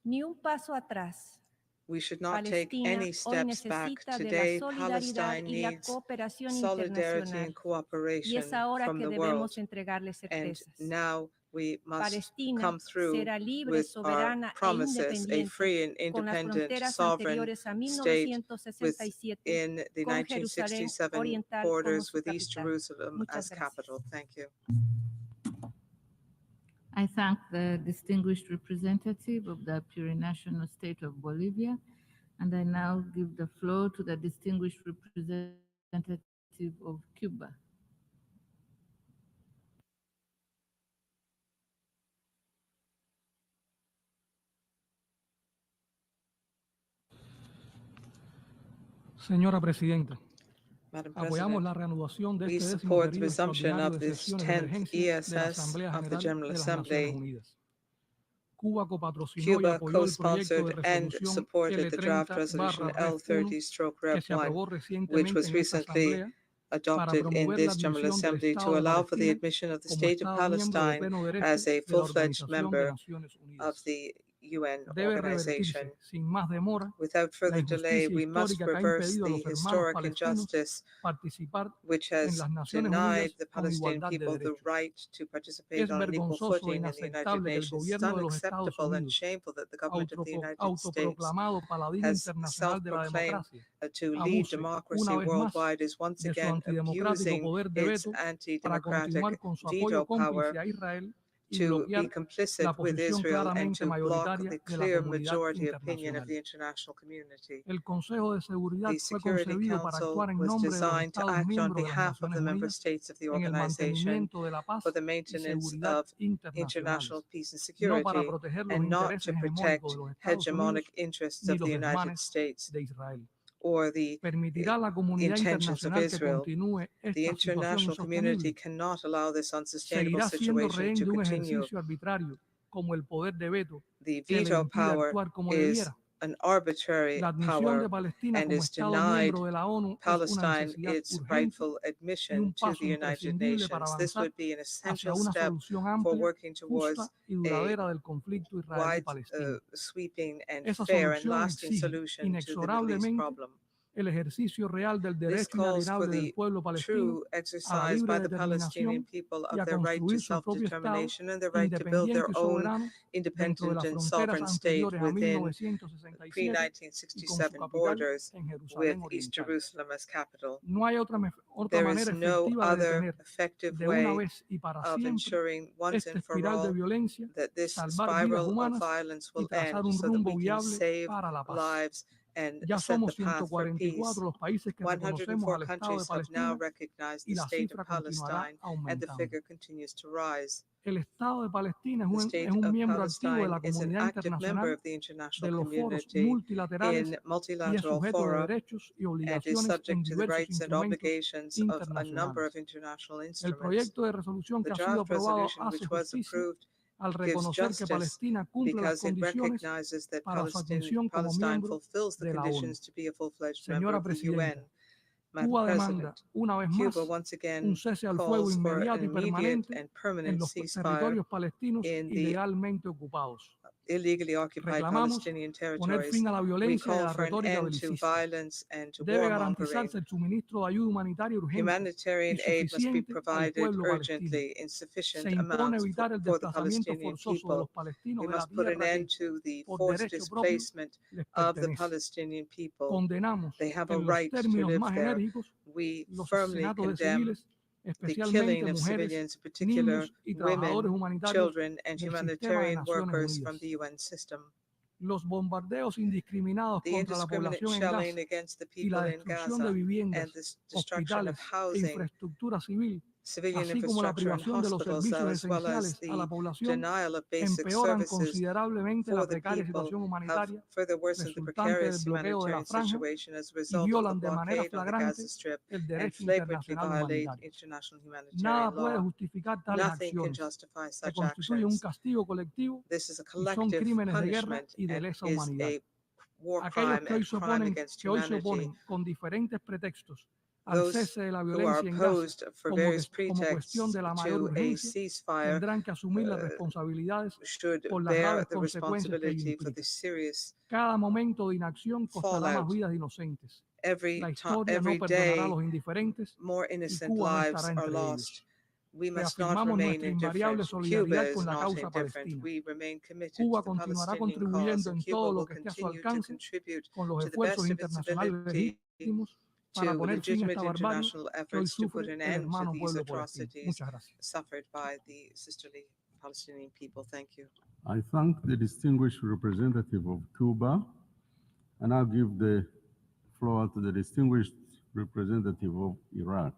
[SPEAKER 12] Ni un paso atrás.
[SPEAKER 6] We should not take
[SPEAKER 12] Palestina
[SPEAKER 6] any
[SPEAKER 12] hoy
[SPEAKER 6] steps back.
[SPEAKER 12] necesita de la
[SPEAKER 6] Today,
[SPEAKER 12] solidaridad
[SPEAKER 6] Palestine
[SPEAKER 12] y la
[SPEAKER 6] needs
[SPEAKER 12] cooperación
[SPEAKER 6] solidarity
[SPEAKER 12] internacional
[SPEAKER 6] and
[SPEAKER 12] y
[SPEAKER 6] cooperation
[SPEAKER 12] es ahora
[SPEAKER 6] from
[SPEAKER 12] que
[SPEAKER 6] the world.
[SPEAKER 12] debemos entregarle
[SPEAKER 6] And
[SPEAKER 12] certezas.
[SPEAKER 6] now we must
[SPEAKER 12] Palestina
[SPEAKER 6] come through
[SPEAKER 12] será libre,
[SPEAKER 6] with our
[SPEAKER 12] soberana e
[SPEAKER 6] promises, a
[SPEAKER 12] independiente
[SPEAKER 6] free and
[SPEAKER 12] con las
[SPEAKER 6] independent
[SPEAKER 12] fronteras
[SPEAKER 6] sovereign
[SPEAKER 12] anteriores a
[SPEAKER 6] state
[SPEAKER 12] 1967
[SPEAKER 6] within the
[SPEAKER 12] con Jerusalén
[SPEAKER 6] 1967
[SPEAKER 12] Oriental como
[SPEAKER 6] borders
[SPEAKER 12] su
[SPEAKER 6] with East
[SPEAKER 12] capital.
[SPEAKER 6] Jerusalem
[SPEAKER 12] Muchas
[SPEAKER 6] as
[SPEAKER 12] gracias.
[SPEAKER 6] capital. Thank you.
[SPEAKER 19] I thank the distinguished representative of the plurinational state of Bolivia, and I now give the floor to the distinguished representative of Cuba.
[SPEAKER 1] Señora Presidenta,
[SPEAKER 6] Madam
[SPEAKER 1] apoyamos
[SPEAKER 6] President,
[SPEAKER 1] la reanudación de
[SPEAKER 6] we
[SPEAKER 1] este 10º
[SPEAKER 6] support the
[SPEAKER 1] periodo
[SPEAKER 6] resumption
[SPEAKER 1] extraordinario
[SPEAKER 6] of
[SPEAKER 1] de
[SPEAKER 6] this
[SPEAKER 1] sesiones de
[SPEAKER 6] 10th
[SPEAKER 1] emergencia de la
[SPEAKER 6] ESS
[SPEAKER 1] Asamblea
[SPEAKER 6] of the
[SPEAKER 1] General
[SPEAKER 6] General
[SPEAKER 1] de las
[SPEAKER 6] Assembly.
[SPEAKER 1] Naciones Unidas. Cuba copatrocinó y
[SPEAKER 6] Cuba
[SPEAKER 1] apoyó el proyecto de
[SPEAKER 6] co-sponsored and
[SPEAKER 1] resolución
[SPEAKER 6] supported the draft resolution
[SPEAKER 1] L30-REF1 que se
[SPEAKER 6] L30-REV1,
[SPEAKER 1] aprobó
[SPEAKER 6] which
[SPEAKER 1] recientemente
[SPEAKER 6] was
[SPEAKER 1] en esta
[SPEAKER 6] recently
[SPEAKER 1] Asamblea para
[SPEAKER 6] adopted in
[SPEAKER 1] promover la
[SPEAKER 6] this General
[SPEAKER 1] admisión del
[SPEAKER 6] Assembly
[SPEAKER 1] Estado
[SPEAKER 6] to
[SPEAKER 1] de
[SPEAKER 6] allow for the
[SPEAKER 1] Palestina
[SPEAKER 6] admission of the
[SPEAKER 1] como
[SPEAKER 6] State of
[SPEAKER 1] Estado miembro de
[SPEAKER 6] Palestine
[SPEAKER 1] pleno derecho
[SPEAKER 6] as a
[SPEAKER 1] de la
[SPEAKER 6] full-fledged
[SPEAKER 1] Organización de
[SPEAKER 6] member
[SPEAKER 1] Naciones
[SPEAKER 6] of
[SPEAKER 1] Unidas.
[SPEAKER 6] the UN
[SPEAKER 1] Debe
[SPEAKER 6] organization.
[SPEAKER 1] revertirse sin más demora
[SPEAKER 6] Without
[SPEAKER 1] la
[SPEAKER 6] further delay,
[SPEAKER 1] injusticia
[SPEAKER 6] we must
[SPEAKER 1] histórica que ha
[SPEAKER 6] reverse
[SPEAKER 1] impedido a
[SPEAKER 6] the
[SPEAKER 1] los hermanos
[SPEAKER 6] historic
[SPEAKER 1] palestinos
[SPEAKER 6] injustice
[SPEAKER 1] participar
[SPEAKER 6] which
[SPEAKER 1] en
[SPEAKER 6] has
[SPEAKER 1] las Naciones
[SPEAKER 6] denied
[SPEAKER 1] Unidas
[SPEAKER 6] the
[SPEAKER 1] con
[SPEAKER 6] Palestinian
[SPEAKER 1] igualdad de
[SPEAKER 6] people the
[SPEAKER 1] derechos.
[SPEAKER 6] right to participate
[SPEAKER 1] Es
[SPEAKER 6] on an equal
[SPEAKER 1] vergonzoso e
[SPEAKER 6] footing in the United
[SPEAKER 1] inaceptable que el
[SPEAKER 6] Nations. It's
[SPEAKER 1] gobierno de los Estados
[SPEAKER 6] unacceptable and
[SPEAKER 1] Unidos,
[SPEAKER 6] shameful that the government of the United States
[SPEAKER 1] autoproclamado paladín
[SPEAKER 6] has
[SPEAKER 1] internacional de la
[SPEAKER 6] self-proclaimed
[SPEAKER 1] democracia,
[SPEAKER 6] to lead
[SPEAKER 1] abuse
[SPEAKER 6] democracy
[SPEAKER 1] una vez más
[SPEAKER 6] worldwide is once
[SPEAKER 1] de su
[SPEAKER 6] again
[SPEAKER 1] antidemocrático
[SPEAKER 6] abusing
[SPEAKER 1] poder de
[SPEAKER 6] its
[SPEAKER 1] veto para
[SPEAKER 6] anti-democratic
[SPEAKER 1] continuar con su
[SPEAKER 6] veto
[SPEAKER 1] apoyo
[SPEAKER 6] power
[SPEAKER 1] cómplice a Israel
[SPEAKER 6] to be
[SPEAKER 1] bloquear
[SPEAKER 6] complicit
[SPEAKER 1] la
[SPEAKER 6] with
[SPEAKER 1] posición
[SPEAKER 6] Israel and
[SPEAKER 1] claramente
[SPEAKER 6] to block
[SPEAKER 1] mayoritaria
[SPEAKER 6] the
[SPEAKER 1] de la
[SPEAKER 6] clear
[SPEAKER 1] comunidad
[SPEAKER 6] majority opinion of
[SPEAKER 1] internacional.
[SPEAKER 6] the international community.
[SPEAKER 1] El Consejo de Seguridad
[SPEAKER 6] The
[SPEAKER 1] fue
[SPEAKER 6] Security
[SPEAKER 1] concebido para
[SPEAKER 6] Council
[SPEAKER 1] actuar en
[SPEAKER 6] was
[SPEAKER 1] nombre de los
[SPEAKER 6] designed to
[SPEAKER 1] Estados
[SPEAKER 6] act on
[SPEAKER 1] miembros de las
[SPEAKER 6] behalf of
[SPEAKER 1] Naciones
[SPEAKER 6] the member
[SPEAKER 1] Unidas
[SPEAKER 6] states of the
[SPEAKER 1] en el
[SPEAKER 6] organization
[SPEAKER 1] mantenimiento de la paz
[SPEAKER 6] for the
[SPEAKER 1] y
[SPEAKER 6] maintenance
[SPEAKER 1] seguridad
[SPEAKER 6] of
[SPEAKER 1] internacionales,
[SPEAKER 6] international peace and
[SPEAKER 1] no para
[SPEAKER 6] security,
[SPEAKER 1] proteger los
[SPEAKER 6] and not
[SPEAKER 1] intereses
[SPEAKER 6] to
[SPEAKER 1] hegemónicos
[SPEAKER 6] protect
[SPEAKER 1] de los Estados
[SPEAKER 6] hegemonic
[SPEAKER 1] Unidos
[SPEAKER 6] interests
[SPEAKER 1] ni
[SPEAKER 6] of
[SPEAKER 1] los
[SPEAKER 6] the United
[SPEAKER 1] desmanes
[SPEAKER 6] States
[SPEAKER 1] de Israel.
[SPEAKER 6] or the
[SPEAKER 1] Permitirá la comunidad
[SPEAKER 6] intentions of
[SPEAKER 1] internacional que
[SPEAKER 6] Israel.
[SPEAKER 1] continúe
[SPEAKER 6] The
[SPEAKER 1] esta situación
[SPEAKER 6] international community
[SPEAKER 1] insostenible.
[SPEAKER 6] cannot allow this unsustainable
[SPEAKER 1] Seguirá siendo
[SPEAKER 6] situation
[SPEAKER 1] rehén
[SPEAKER 6] to
[SPEAKER 1] de un
[SPEAKER 6] continue.
[SPEAKER 1] ejercicio arbitrario como el poder de veto
[SPEAKER 6] The
[SPEAKER 1] que le
[SPEAKER 6] veto
[SPEAKER 1] impide
[SPEAKER 6] power
[SPEAKER 1] actuar como
[SPEAKER 6] is
[SPEAKER 1] debiera.
[SPEAKER 6] an arbitrary
[SPEAKER 1] La admisión
[SPEAKER 6] power
[SPEAKER 1] de Palestina
[SPEAKER 6] and
[SPEAKER 1] como
[SPEAKER 6] is
[SPEAKER 1] Estado
[SPEAKER 6] denied
[SPEAKER 1] miembro de la ONU es una
[SPEAKER 6] Palestine
[SPEAKER 1] necesidad
[SPEAKER 6] its
[SPEAKER 1] urgente
[SPEAKER 6] rightful
[SPEAKER 1] y
[SPEAKER 6] admission
[SPEAKER 1] un
[SPEAKER 6] to
[SPEAKER 1] paso
[SPEAKER 6] the United
[SPEAKER 1] imprescindible para
[SPEAKER 6] Nations. This
[SPEAKER 1] avanzar
[SPEAKER 6] would be an
[SPEAKER 1] hacia
[SPEAKER 6] essential
[SPEAKER 1] una
[SPEAKER 6] step
[SPEAKER 1] solución
[SPEAKER 6] for
[SPEAKER 1] amplia,
[SPEAKER 6] working towards
[SPEAKER 1] justa y
[SPEAKER 6] a
[SPEAKER 1] duradera del conflicto
[SPEAKER 6] wide,
[SPEAKER 1] israelí-palestino.
[SPEAKER 6] sweeping and
[SPEAKER 1] Esa
[SPEAKER 6] fair and
[SPEAKER 1] solución
[SPEAKER 6] lasting
[SPEAKER 1] exige
[SPEAKER 6] solution to the Middle East
[SPEAKER 1] inexorablemente
[SPEAKER 6] problem.
[SPEAKER 1] el ejercicio real del
[SPEAKER 6] This
[SPEAKER 1] derecho
[SPEAKER 6] calls for
[SPEAKER 1] inalienable del
[SPEAKER 6] the
[SPEAKER 1] pueblo palestino
[SPEAKER 6] true
[SPEAKER 1] a la
[SPEAKER 6] exercise
[SPEAKER 1] libre
[SPEAKER 6] by the Palestinian
[SPEAKER 1] determinación
[SPEAKER 6] people
[SPEAKER 1] y
[SPEAKER 6] of
[SPEAKER 1] a
[SPEAKER 6] their right to
[SPEAKER 1] construir su propio Estado
[SPEAKER 6] self-determination and their right to build
[SPEAKER 1] independiente
[SPEAKER 6] their
[SPEAKER 1] y
[SPEAKER 6] own
[SPEAKER 1] soberano dentro de
[SPEAKER 6] independent
[SPEAKER 1] las
[SPEAKER 6] and
[SPEAKER 1] fronteras
[SPEAKER 6] sovereign state
[SPEAKER 1] anteriores a
[SPEAKER 6] within
[SPEAKER 1] 1967 y con su
[SPEAKER 6] pre-1967
[SPEAKER 1] capital
[SPEAKER 6] borders
[SPEAKER 1] en
[SPEAKER 6] with
[SPEAKER 1] Jerusalén
[SPEAKER 6] East
[SPEAKER 1] Oriental.
[SPEAKER 6] Jerusalem as capital.
[SPEAKER 1] No hay otra
[SPEAKER 6] There
[SPEAKER 1] manera
[SPEAKER 6] is no
[SPEAKER 1] efectiva de
[SPEAKER 6] other
[SPEAKER 1] detener
[SPEAKER 6] effective
[SPEAKER 1] de una
[SPEAKER 6] way
[SPEAKER 1] vez y para
[SPEAKER 6] of
[SPEAKER 1] siempre
[SPEAKER 6] ensuring once
[SPEAKER 1] esta
[SPEAKER 6] and for
[SPEAKER 1] espiral de
[SPEAKER 6] all
[SPEAKER 1] violencia,
[SPEAKER 6] that this
[SPEAKER 1] salvar vidas
[SPEAKER 6] spiral of
[SPEAKER 1] humanas
[SPEAKER 6] violence
[SPEAKER 1] y
[SPEAKER 6] will
[SPEAKER 1] trazar
[SPEAKER 6] end
[SPEAKER 1] un
[SPEAKER 6] so that
[SPEAKER 1] rumbo
[SPEAKER 6] we can
[SPEAKER 1] viable
[SPEAKER 6] save
[SPEAKER 1] para la paz.
[SPEAKER 6] lives and
[SPEAKER 1] Ya
[SPEAKER 6] set the
[SPEAKER 1] somos
[SPEAKER 6] path for peace.
[SPEAKER 1] 144 los países que reconocemos
[SPEAKER 6] 104
[SPEAKER 1] al Estado de
[SPEAKER 6] countries have now
[SPEAKER 1] Palestina
[SPEAKER 6] recognized
[SPEAKER 1] y
[SPEAKER 6] the
[SPEAKER 1] la
[SPEAKER 6] state of
[SPEAKER 1] cifra continuará
[SPEAKER 6] Palestine, and the
[SPEAKER 1] aumentando.
[SPEAKER 6] figure continues to rise.
[SPEAKER 1] El Estado de Palestina
[SPEAKER 6] The
[SPEAKER 1] es
[SPEAKER 6] state
[SPEAKER 1] un
[SPEAKER 6] of
[SPEAKER 1] miembro activo de
[SPEAKER 6] Palestine
[SPEAKER 1] la
[SPEAKER 6] is an
[SPEAKER 1] comunidad
[SPEAKER 6] active member
[SPEAKER 1] internacional,
[SPEAKER 6] of the
[SPEAKER 1] de
[SPEAKER 6] international
[SPEAKER 1] los foros
[SPEAKER 6] community
[SPEAKER 1] multilaterales
[SPEAKER 6] in
[SPEAKER 1] y es
[SPEAKER 6] multilateral
[SPEAKER 1] sujeto de
[SPEAKER 6] fora
[SPEAKER 1] derechos y
[SPEAKER 6] and is
[SPEAKER 1] obligaciones en
[SPEAKER 6] subject to the
[SPEAKER 1] diversos
[SPEAKER 6] rights and
[SPEAKER 1] instrumentos
[SPEAKER 6] obligations of a number of
[SPEAKER 1] internacionales.
[SPEAKER 6] international
[SPEAKER 1] El
[SPEAKER 6] instruments.
[SPEAKER 1] proyecto de resolución
[SPEAKER 6] The
[SPEAKER 1] que ha sido
[SPEAKER 6] draft
[SPEAKER 1] aprobado
[SPEAKER 6] resolution
[SPEAKER 1] hace
[SPEAKER 6] which was
[SPEAKER 1] justicia
[SPEAKER 6] approved
[SPEAKER 1] al
[SPEAKER 6] gives
[SPEAKER 1] reconocer que
[SPEAKER 6] justice
[SPEAKER 1] Palestina cumple las
[SPEAKER 6] because it
[SPEAKER 1] condiciones
[SPEAKER 6] recognizes that
[SPEAKER 1] para su admisión como
[SPEAKER 6] Palestine
[SPEAKER 1] miembro
[SPEAKER 6] fulfills the
[SPEAKER 1] de la ONU.
[SPEAKER 6] conditions to be a full-fledged member
[SPEAKER 1] Señora
[SPEAKER 6] of the UN.
[SPEAKER 1] Presidenta,
[SPEAKER 6] Madam
[SPEAKER 1] Cuba demanda
[SPEAKER 6] President,
[SPEAKER 1] una vez
[SPEAKER 6] Cuba
[SPEAKER 1] más
[SPEAKER 6] once
[SPEAKER 1] un
[SPEAKER 6] again
[SPEAKER 1] cese al fuego
[SPEAKER 6] calls for
[SPEAKER 1] inmediato
[SPEAKER 6] an
[SPEAKER 1] y
[SPEAKER 6] immediate
[SPEAKER 1] permanente
[SPEAKER 6] and
[SPEAKER 1] en
[SPEAKER 6] permanent
[SPEAKER 1] los
[SPEAKER 6] ceasefire
[SPEAKER 1] territorios palestinos
[SPEAKER 6] in the
[SPEAKER 1] ilegalmente ocupados.
[SPEAKER 6] illegally occupied
[SPEAKER 1] Reclamamos
[SPEAKER 6] Palestinian
[SPEAKER 1] poner
[SPEAKER 6] territories.
[SPEAKER 1] fin a la
[SPEAKER 6] We
[SPEAKER 1] violencia y a
[SPEAKER 6] call
[SPEAKER 1] la
[SPEAKER 6] for an
[SPEAKER 1] retórica
[SPEAKER 6] end to
[SPEAKER 1] belicista.
[SPEAKER 6] violence and to
[SPEAKER 1] Debe
[SPEAKER 6] warmongering.
[SPEAKER 1] garantizarse el suministro de ayuda humanitaria urgente
[SPEAKER 6] Humanitarian
[SPEAKER 1] y
[SPEAKER 6] aid must be
[SPEAKER 1] suficiente al
[SPEAKER 6] provided
[SPEAKER 1] pueblo palestino.
[SPEAKER 6] urgently in
[SPEAKER 1] Se
[SPEAKER 6] sufficient
[SPEAKER 1] impone
[SPEAKER 6] amounts
[SPEAKER 1] evitar el
[SPEAKER 6] for the
[SPEAKER 1] desplazamiento
[SPEAKER 6] Palestinian
[SPEAKER 1] forzoso de
[SPEAKER 6] people.
[SPEAKER 1] los palestinos
[SPEAKER 6] We
[SPEAKER 1] de la
[SPEAKER 6] must put an
[SPEAKER 1] tierra
[SPEAKER 6] end
[SPEAKER 1] que,
[SPEAKER 6] to the
[SPEAKER 1] por
[SPEAKER 6] forced
[SPEAKER 1] derecho propio,
[SPEAKER 6] displacement
[SPEAKER 1] les
[SPEAKER 6] of the
[SPEAKER 1] pertenece.
[SPEAKER 6] Palestinian people.
[SPEAKER 1] Condenamos
[SPEAKER 6] They have a
[SPEAKER 1] en los
[SPEAKER 6] right to
[SPEAKER 1] términos
[SPEAKER 6] live
[SPEAKER 1] más
[SPEAKER 6] there.
[SPEAKER 1] enérgicos
[SPEAKER 6] We
[SPEAKER 1] los
[SPEAKER 6] firmly
[SPEAKER 1] asesinatos de
[SPEAKER 6] condemn
[SPEAKER 1] civiles,
[SPEAKER 6] the
[SPEAKER 1] especialmente
[SPEAKER 6] killing of
[SPEAKER 1] mujeres,
[SPEAKER 6] civilians, in particular
[SPEAKER 1] niños y trabajadores
[SPEAKER 6] women,
[SPEAKER 1] humanitarios
[SPEAKER 6] children, and
[SPEAKER 1] del sistema de
[SPEAKER 6] humanitarian
[SPEAKER 1] Naciones
[SPEAKER 6] workers from
[SPEAKER 1] Unidas.
[SPEAKER 6] the UN system.
[SPEAKER 1] Los bombardeos indiscriminados
[SPEAKER 6] The
[SPEAKER 1] contra la
[SPEAKER 6] indiscriminate
[SPEAKER 1] población en
[SPEAKER 6] shelling
[SPEAKER 1] Gaza
[SPEAKER 6] against the
[SPEAKER 1] y la
[SPEAKER 6] people in
[SPEAKER 1] destrucción de
[SPEAKER 6] Gaza
[SPEAKER 1] viviendas,
[SPEAKER 6] and the destruction of
[SPEAKER 1] hospitales e
[SPEAKER 6] housing,
[SPEAKER 1] infraestructura civil,
[SPEAKER 6] civilian
[SPEAKER 1] así como la
[SPEAKER 6] infrastructure and
[SPEAKER 1] privación de los
[SPEAKER 6] hospitals,
[SPEAKER 1] servicios
[SPEAKER 6] as well as
[SPEAKER 1] esenciales a la
[SPEAKER 6] the
[SPEAKER 1] población,
[SPEAKER 6] denial of basic
[SPEAKER 1] empeoran
[SPEAKER 6] services
[SPEAKER 1] considerablemente
[SPEAKER 6] for
[SPEAKER 1] la
[SPEAKER 6] the
[SPEAKER 1] precaria
[SPEAKER 6] people,
[SPEAKER 1] situación
[SPEAKER 6] have
[SPEAKER 1] humanitaria
[SPEAKER 6] further worsened the
[SPEAKER 1] resultante del
[SPEAKER 6] precarious
[SPEAKER 1] bloqueo de la
[SPEAKER 6] humanitarian
[SPEAKER 1] franja
[SPEAKER 6] situation as a
[SPEAKER 1] y
[SPEAKER 6] result of the
[SPEAKER 1] violan de manera
[SPEAKER 6] blockade of the
[SPEAKER 1] flagrante
[SPEAKER 6] Gaza Strip
[SPEAKER 1] el
[SPEAKER 6] and
[SPEAKER 1] derecho
[SPEAKER 6] flagrantly
[SPEAKER 1] internacional
[SPEAKER 6] violate
[SPEAKER 1] humanitario.
[SPEAKER 6] international
[SPEAKER 1] Nada
[SPEAKER 6] humanitarian
[SPEAKER 1] puede
[SPEAKER 6] law.
[SPEAKER 1] justificar tales
[SPEAKER 6] Nothing can
[SPEAKER 1] acciones
[SPEAKER 6] justify
[SPEAKER 1] que
[SPEAKER 6] such
[SPEAKER 1] constituyen un
[SPEAKER 6] actions.
[SPEAKER 1] castigo colectivo
[SPEAKER 6] This is a
[SPEAKER 1] y son
[SPEAKER 6] collective
[SPEAKER 1] crímenes de guerra
[SPEAKER 6] punishment
[SPEAKER 1] y de
[SPEAKER 6] and
[SPEAKER 1] lesa
[SPEAKER 6] is
[SPEAKER 1] humanidad.
[SPEAKER 6] a war
[SPEAKER 1] Aquellos
[SPEAKER 6] crime
[SPEAKER 1] que hoy
[SPEAKER 6] and
[SPEAKER 1] se
[SPEAKER 6] crime
[SPEAKER 1] oponen,
[SPEAKER 6] against humanity.
[SPEAKER 1] con diferentes pretextos al
[SPEAKER 6] Those
[SPEAKER 1] cese de la
[SPEAKER 6] who are
[SPEAKER 1] violencia en Gaza
[SPEAKER 6] opposed for
[SPEAKER 1] como
[SPEAKER 6] various
[SPEAKER 1] cuestión
[SPEAKER 6] pretexts
[SPEAKER 1] de la mayor
[SPEAKER 6] to a
[SPEAKER 1] urgencia,
[SPEAKER 6] ceasefire
[SPEAKER 1] tendrán que asumir las responsabilidades
[SPEAKER 6] should
[SPEAKER 1] por las
[SPEAKER 6] bear
[SPEAKER 1] graves
[SPEAKER 6] the
[SPEAKER 1] consecuencias que ello
[SPEAKER 6] responsibility for
[SPEAKER 1] implica.
[SPEAKER 6] the serious
[SPEAKER 1] Cada momento de inacción costará más
[SPEAKER 6] fallout.
[SPEAKER 1] vidas de inocentes.
[SPEAKER 6] Every
[SPEAKER 1] La historia no
[SPEAKER 6] every
[SPEAKER 1] perdonará a
[SPEAKER 6] day,
[SPEAKER 1] los indiferentes
[SPEAKER 6] more
[SPEAKER 1] y
[SPEAKER 6] innocent
[SPEAKER 1] Cuba no
[SPEAKER 6] lives
[SPEAKER 1] estará
[SPEAKER 6] are
[SPEAKER 1] entre
[SPEAKER 6] lost.
[SPEAKER 1] ellos.
[SPEAKER 6] We must not
[SPEAKER 1] Reafirmamos
[SPEAKER 6] remain
[SPEAKER 1] nuestra invariable
[SPEAKER 6] indifferent. Cuba
[SPEAKER 1] solidaridad
[SPEAKER 6] is
[SPEAKER 1] con la
[SPEAKER 6] not
[SPEAKER 1] causa
[SPEAKER 6] indifferent.
[SPEAKER 1] palestina.
[SPEAKER 6] We remain committed
[SPEAKER 1] Cuba
[SPEAKER 6] to the
[SPEAKER 1] continuará
[SPEAKER 6] Palestinian cause,
[SPEAKER 1] contribuyendo
[SPEAKER 6] and
[SPEAKER 1] en
[SPEAKER 6] Cuba
[SPEAKER 1] todo
[SPEAKER 6] will
[SPEAKER 1] lo que esté a su
[SPEAKER 6] continue to
[SPEAKER 1] alcance
[SPEAKER 6] contribute
[SPEAKER 1] con los
[SPEAKER 6] to the
[SPEAKER 1] esfuerzos
[SPEAKER 6] best of its
[SPEAKER 1] internacionales
[SPEAKER 6] ability
[SPEAKER 1] legítimos para
[SPEAKER 6] to
[SPEAKER 1] poner fin a
[SPEAKER 6] legitimate
[SPEAKER 1] esta barbarie
[SPEAKER 6] international
[SPEAKER 1] que hoy
[SPEAKER 6] efforts to put
[SPEAKER 1] sufre
[SPEAKER 6] an
[SPEAKER 1] el
[SPEAKER 6] end to
[SPEAKER 1] hermano
[SPEAKER 6] these
[SPEAKER 1] pueblo palestino.
[SPEAKER 6] atrocities
[SPEAKER 1] Muchas gracias.
[SPEAKER 6] suffered by the sisterly Palestinian people. Thank you.
[SPEAKER 2] I thank the distinguished representative of Cuba, and I'll give the floor to the distinguished representative of Iraq.